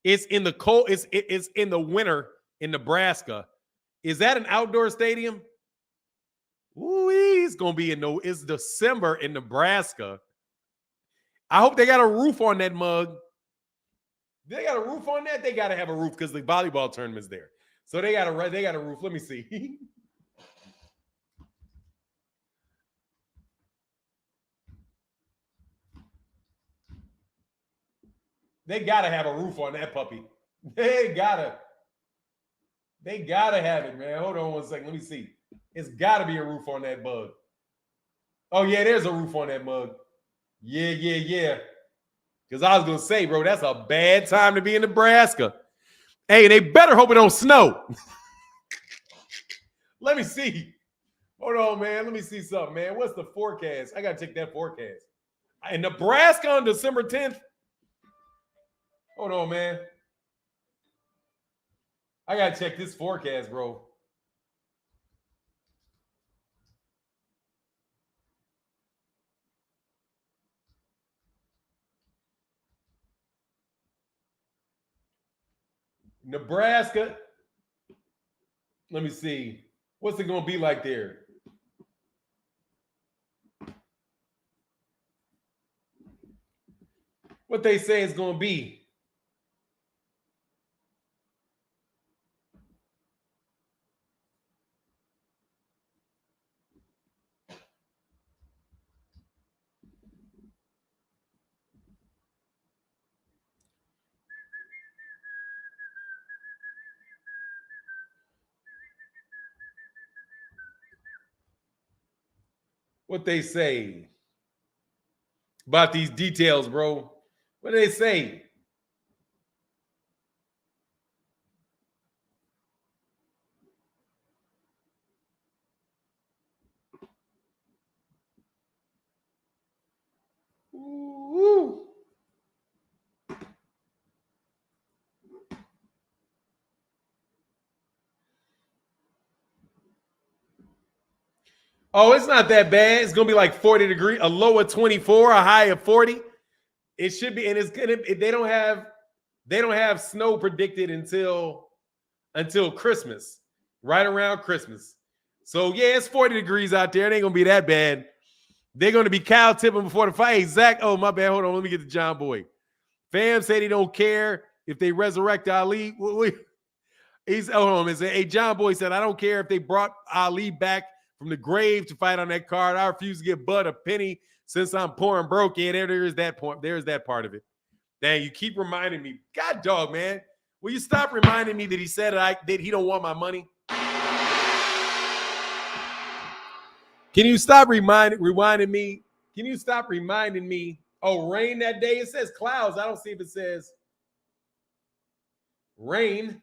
It's in the cold. It's in the winter in Nebraska. Is that an outdoor stadium? Ooh, it's gonna be it's December in Nebraska. I hope they got a roof on that mug. They got a roof on that. They got to have a roof because the volleyball tournament's there. So they got a roof. Let me see. They gotta have a roof on that puppy. They gotta have it, man. Hold on one second. Let me see. It's gotta be a roof on that bug. Oh, yeah, there's a roof on that mug. Yeah. Because I was gonna say, bro, that's a bad time to be in Nebraska. Hey, they better hope it don't snow. Let me see. Hold on, man. Let me see something, man. What's the forecast? I gotta check that forecast. In Nebraska on December 10th. Hold on, man. I gotta check this forecast, bro. Nebraska. Let me see. What's it gonna be like there? What they say it's gonna be. What they say about these details, bro. What do they say? Ooh. Oh, it's not that bad. It's gonna be like 40 degrees, a low of 24, a high of 40. It should be, and it's gonna. They don't have snow predicted until Christmas, right around Christmas. So yeah, it's 40 degrees out there. It ain't gonna be that bad. They're gonna be cow tipping before the fight. Hey, Zach, oh my bad. Hold on, let me get to John Boy. Fam said he don't care if they resurrect Ali. He's hold on. Hey, John Boy said I don't care if they brought Ali back from the grave to fight on that card. I refuse to give Bud a penny since I'm poor and broke. Yeah, there is that point. There's that part of it. Dang, you keep reminding me. God dog, man. Will you stop reminding me that he said that he don't want my money? Can you stop rewinding me? Can you stop reminding me? Oh, rain that day? It says clouds. I don't see if it says rain.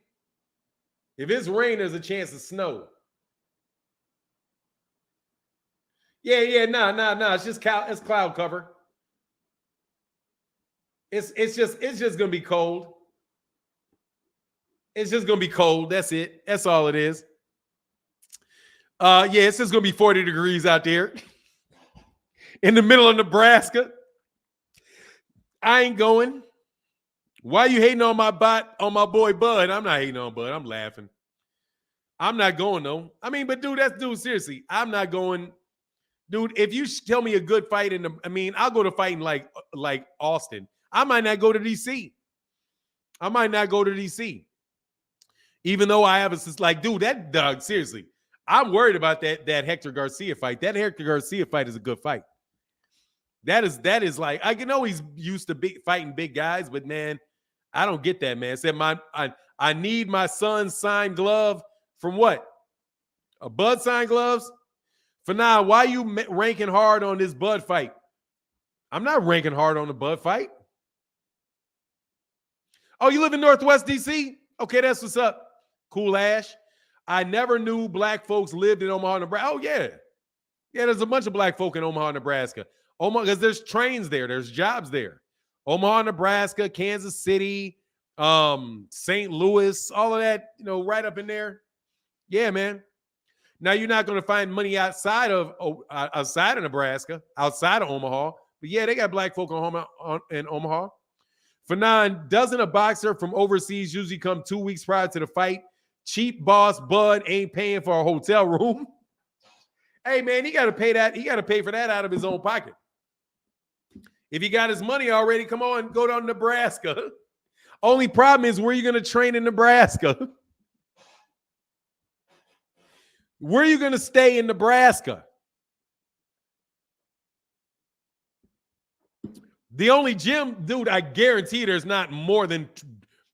If it's rain, there's a chance of snow. Yeah, no. It's just it's cloud cover. It's just gonna be cold. It's just gonna be cold. That's it. That's all it is. Yeah, it's just gonna be 40 degrees out there in the middle of Nebraska. I ain't going. Why are you hating on my boy Bud? I'm not hating on Bud. I'm laughing. I'm not going though. I mean, but dude, seriously. I'm not going. Dude, if you tell me a good fight I'll go to fighting like Austin. I might not go to DC. Even though I have dude, that dog, seriously. I'm worried about that Hector Garcia fight. That Hector Garcia fight is a good fight. That is like, I know he's used to fighting big guys, but man, I don't get that, man. Said I need my son's signed glove from what? Bud sign gloves? For now, why you ranking hard on this Bud fight? I'm not ranking hard on the Bud fight. Oh, you live in Northwest DC? Okay, that's what's up. Cool Ash. I never knew black folks lived in Omaha, Nebraska. Oh, yeah. Yeah, there's a bunch of black folk in Omaha, Nebraska. Omaha, because there's trains there. There's jobs there. Omaha, Nebraska, Kansas City, St. Louis, all of that, right up in there. Yeah, man. Now, you're not going to find money outside of Nebraska, outside of Omaha. But, yeah, they got black folk in Omaha. For 9, doesn't a boxer from overseas usually come 2 weeks prior to the fight? Cheap boss Bud ain't paying for a hotel room. Hey, man, he got to pay that. He got to pay for that out of his own pocket. If he got his money already, come on, go down to Nebraska. Only problem is, where are you going to train in Nebraska? Where are you going to stay in Nebraska? The only gym, dude, I guarantee there's not more than,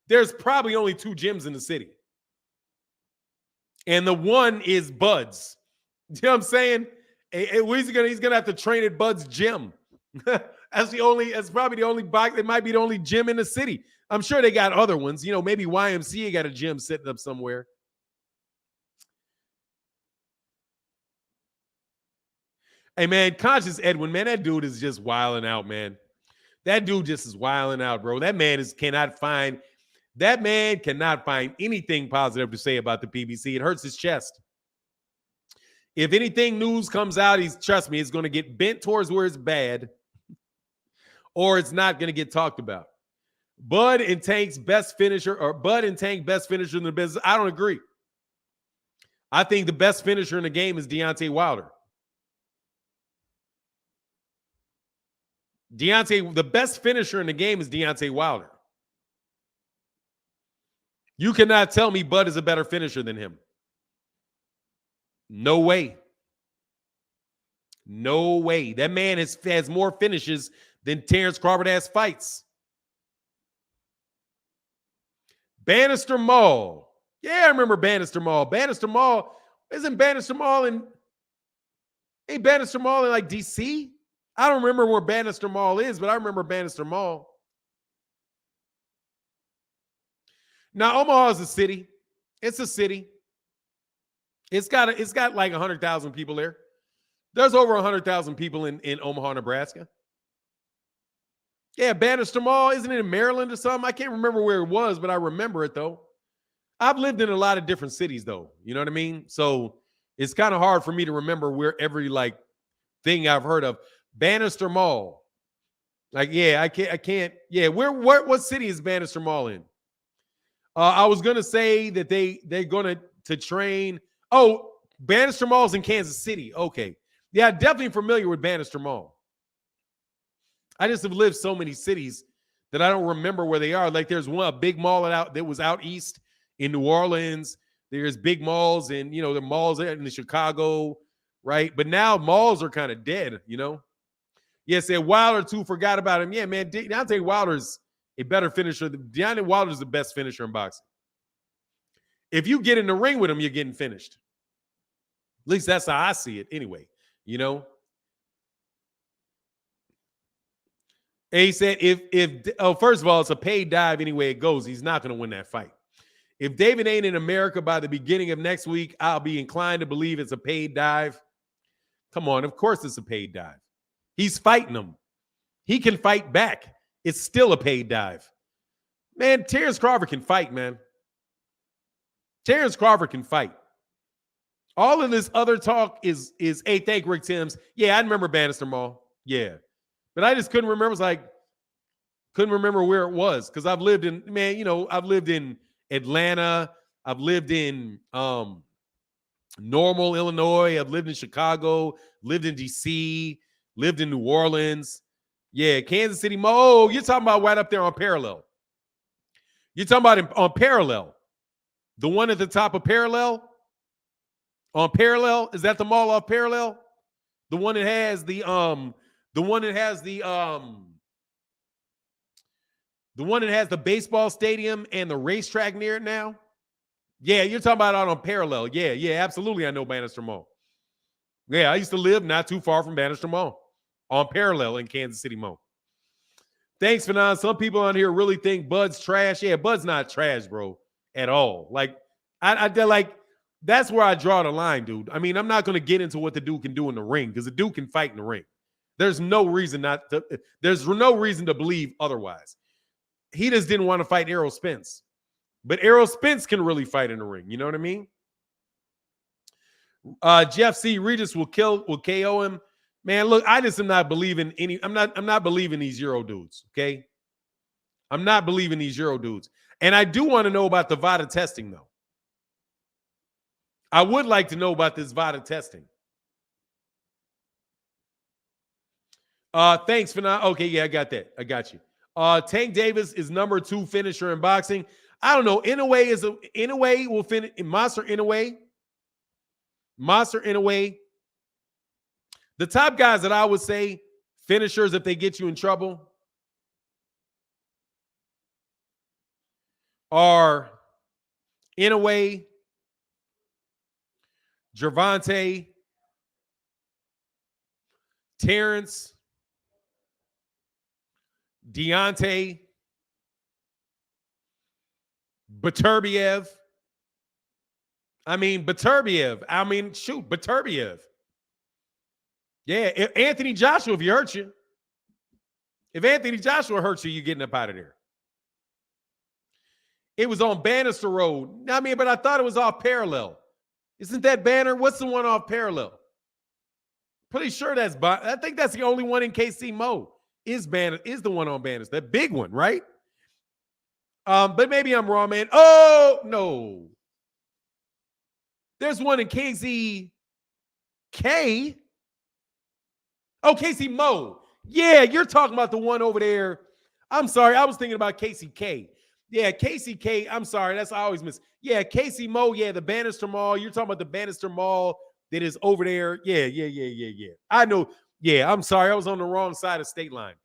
there's probably only 2 gyms in the city. And the one is Bud's. You know what I'm saying? He's gonna have to train at Bud's gym. That's probably the only box. It might be the only gym in the city. I'm sure they got other ones. Maybe YMCA got a gym sitting up somewhere. Hey, man, Conscious Edwin, man, that dude is just wilding out, man. That dude just is wilding out, bro. That man cannot find anything positive to say about the PBC. It hurts his chest. If anything news comes out, trust me, it's going to get bent towards where it's bad, or it's not going to get talked about. Bud and Tank's best finisher, or Bud and Tank best finisher in the business. I don't agree. I think the best finisher in the game is Deontay Wilder. The best finisher in the game is Deontay Wilder. You cannot tell me Bud is a better finisher than him. No way. No way. That man has more finishes than Terence Crawford has fights. Bannister Mall. Yeah, I remember Bannister Mall. Bannister Mall. Isn't Bannister Mall in like DC? I don't remember where Bannister Mall is, but I remember Bannister Mall. Now, Omaha is a city. It's a city. It's got like 100,000 people there. There's over 100,000 people in Omaha, Nebraska. Yeah, Bannister Mall, isn't it in Maryland or something? I can't remember where it was, but I remember it, though. I've lived in a lot of different cities, though. You know what I mean? So it's kind of hard for me to remember where every, thing I've heard of. Bannister Mall. I can't. Yeah, what city is Bannister Mall in? I was going to say that they're going to train. Oh, Bannister Mall's in Kansas City. Okay. Yeah, definitely familiar with Bannister Mall. I just have lived so many cities that I don't remember where they are. Like there's a big mall that was out east in New Orleans. There's big malls and, the malls in Chicago, right? But now malls are kind of dead, Yes, Wilder too, forgot about him. Yeah, man, Deontay Wilder's a better finisher. Deontay Wilder's the best finisher in boxing. If you get in the ring with him, you're getting finished. At least that's how I see it anyway, And he said, first of all, it's a paid dive anyway it goes. He's not going to win that fight. If David ain't in America by the beginning of next week, I'll be inclined to believe it's a paid dive. Come on, of course it's a paid dive. He's fighting him. He can fight back. It's still a paid dive. Man, Terence Crawford can fight, man. Terence Crawford can fight. All of this other talk is hey, thank Rick Timms. Yeah, I remember Bannister Mall. Yeah. But I just couldn't remember. Couldn't remember where it was. Because I've lived in, I've lived in Atlanta. I've lived in Normal, Illinois. I've lived in Chicago, lived in DC, lived in New Orleans. Yeah, Kansas City Mall. Oh, you're talking about right up there on Parallel. You're talking about on Parallel. The one at the top of Parallel? On Parallel? Is that the mall off Parallel? The one that has the baseball stadium and the racetrack near it now? Yeah, you're talking about out on Parallel. Yeah, absolutely. I know Bannister Mall. Yeah, I used to live not too far from Bannister Mall on Parallel in Kansas City Mall. Thanks, Fanon. Some people on here really think Bud's trash. Yeah, Bud's not trash, bro, at all. Like, I like that's where I draw the line, dude. I mean, I'm not going to get into what the dude can do in the ring because the dude can fight in the ring. There's no reason there's no reason to believe otherwise. He just didn't want to fight Errol Spence. But Errol Spence can really fight in the ring. You know what I mean? Jeff C. Regis will KO him. Man, look, I just am not believing I'm not believing these Euro dudes, okay? I'm not believing these Euro dudes. And I do want to know about the VADA testing, though. I would like to know about this VADA testing. Thanks for now. Okay, yeah, I got that. I got you. Tank Davis is number 2 finisher in boxing. I don't know. Inoue will finish. Monster Inoue. The top guys that I would say finishers if they get you in trouble are Inoue, Gervonta, Terence, Deontay, Beterbiev. Beterbiev. Yeah, if Anthony Joshua, if he hurts you. If Anthony Joshua hurts you, you're getting up out of there. It was on Bannister Road. But I thought it was off Parallel. Isn't that Banner? What's the one off Parallel? Pretty sure I think that's the only one in KC Mo. Is the one on Bannister. That big one, right? But maybe I'm wrong, man. Oh, no. There's one in KC K. Oh, KC Mo. Yeah, you're talking about the one over there. I'm sorry. I was thinking about KCK. Yeah, KCK. I'm sorry. That's I always miss. Yeah, KC Mo. Yeah, the Bannister Mall. You're talking about the Bannister Mall that is over there. Yeah. I know. Yeah, I'm sorry. I was on the wrong side of state line.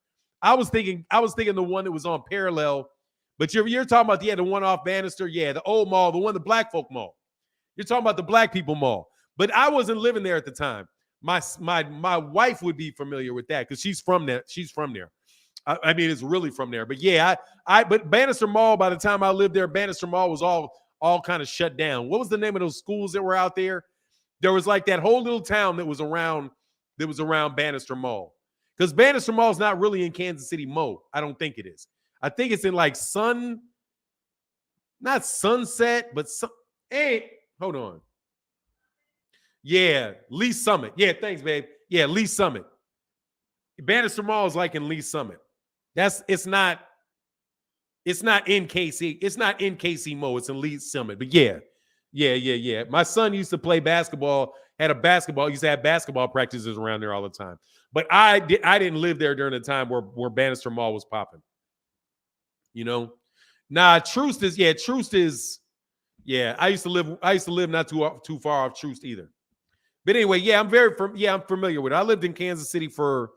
I was thinking the one that was on Parallel. But you're talking about, the one off Bannister. Yeah, the old mall, the one, the Black Folk Mall. You're talking about the Black People Mall. But I wasn't living there at the time. My wife would be familiar with that because she's from there. I mean, it's really from there. But yeah, but Bannister Mall, by the time I lived there, Bannister Mall was all kind of shut down. What was the name of those schools that were out there? There was like that whole little town that was around Bannister Mall. Because Bannister Mall is not really in Kansas City Mo. I don't think it is. I think it's in like not Sunset, but hey, hold on. Yeah, Lee Summit. Yeah, thanks, babe. Yeah, Lee Summit. Bannister Mall is like in Lee Summit. It's not in KC. It's not in KC Mo. It's in Lee Summit. But yeah. My son used to play basketball. Used to have basketball practices around there all the time. But I didn't live there during the time where Bannister Mall was popping. You know, Troost is. Yeah, I used to live not too far off Troost either. But anyway, yeah, I'm familiar with it. I lived in Kansas City for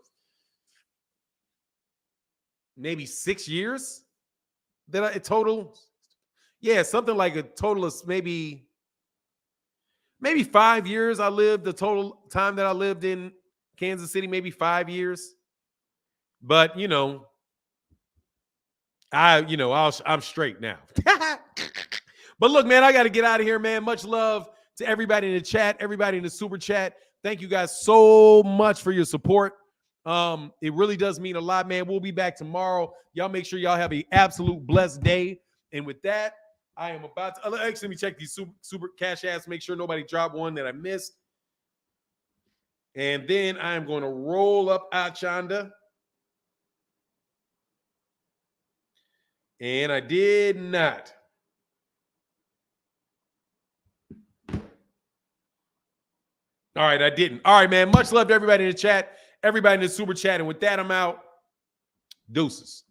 maybe 6 years. Total. Yeah, something like a total of maybe 5 years. I lived the total time that I lived in Kansas City, maybe 5 years. But I'm straight now. But look, man, I got to get out of here, man. Much love to everybody in the chat, everybody in the super chat. Thank you guys so much for your support. It really does mean a lot, man. We'll be back tomorrow. Y'all make sure y'all have an absolute blessed day. And with that, I am about to actually let me check these super cash apps, make sure nobody dropped one that I missed. And then I am going to roll up Achanda. And I did not. All right, I didn't. All right, man. Much love to everybody in the chat, everybody in the super chat. And with that, I'm out. Deuces.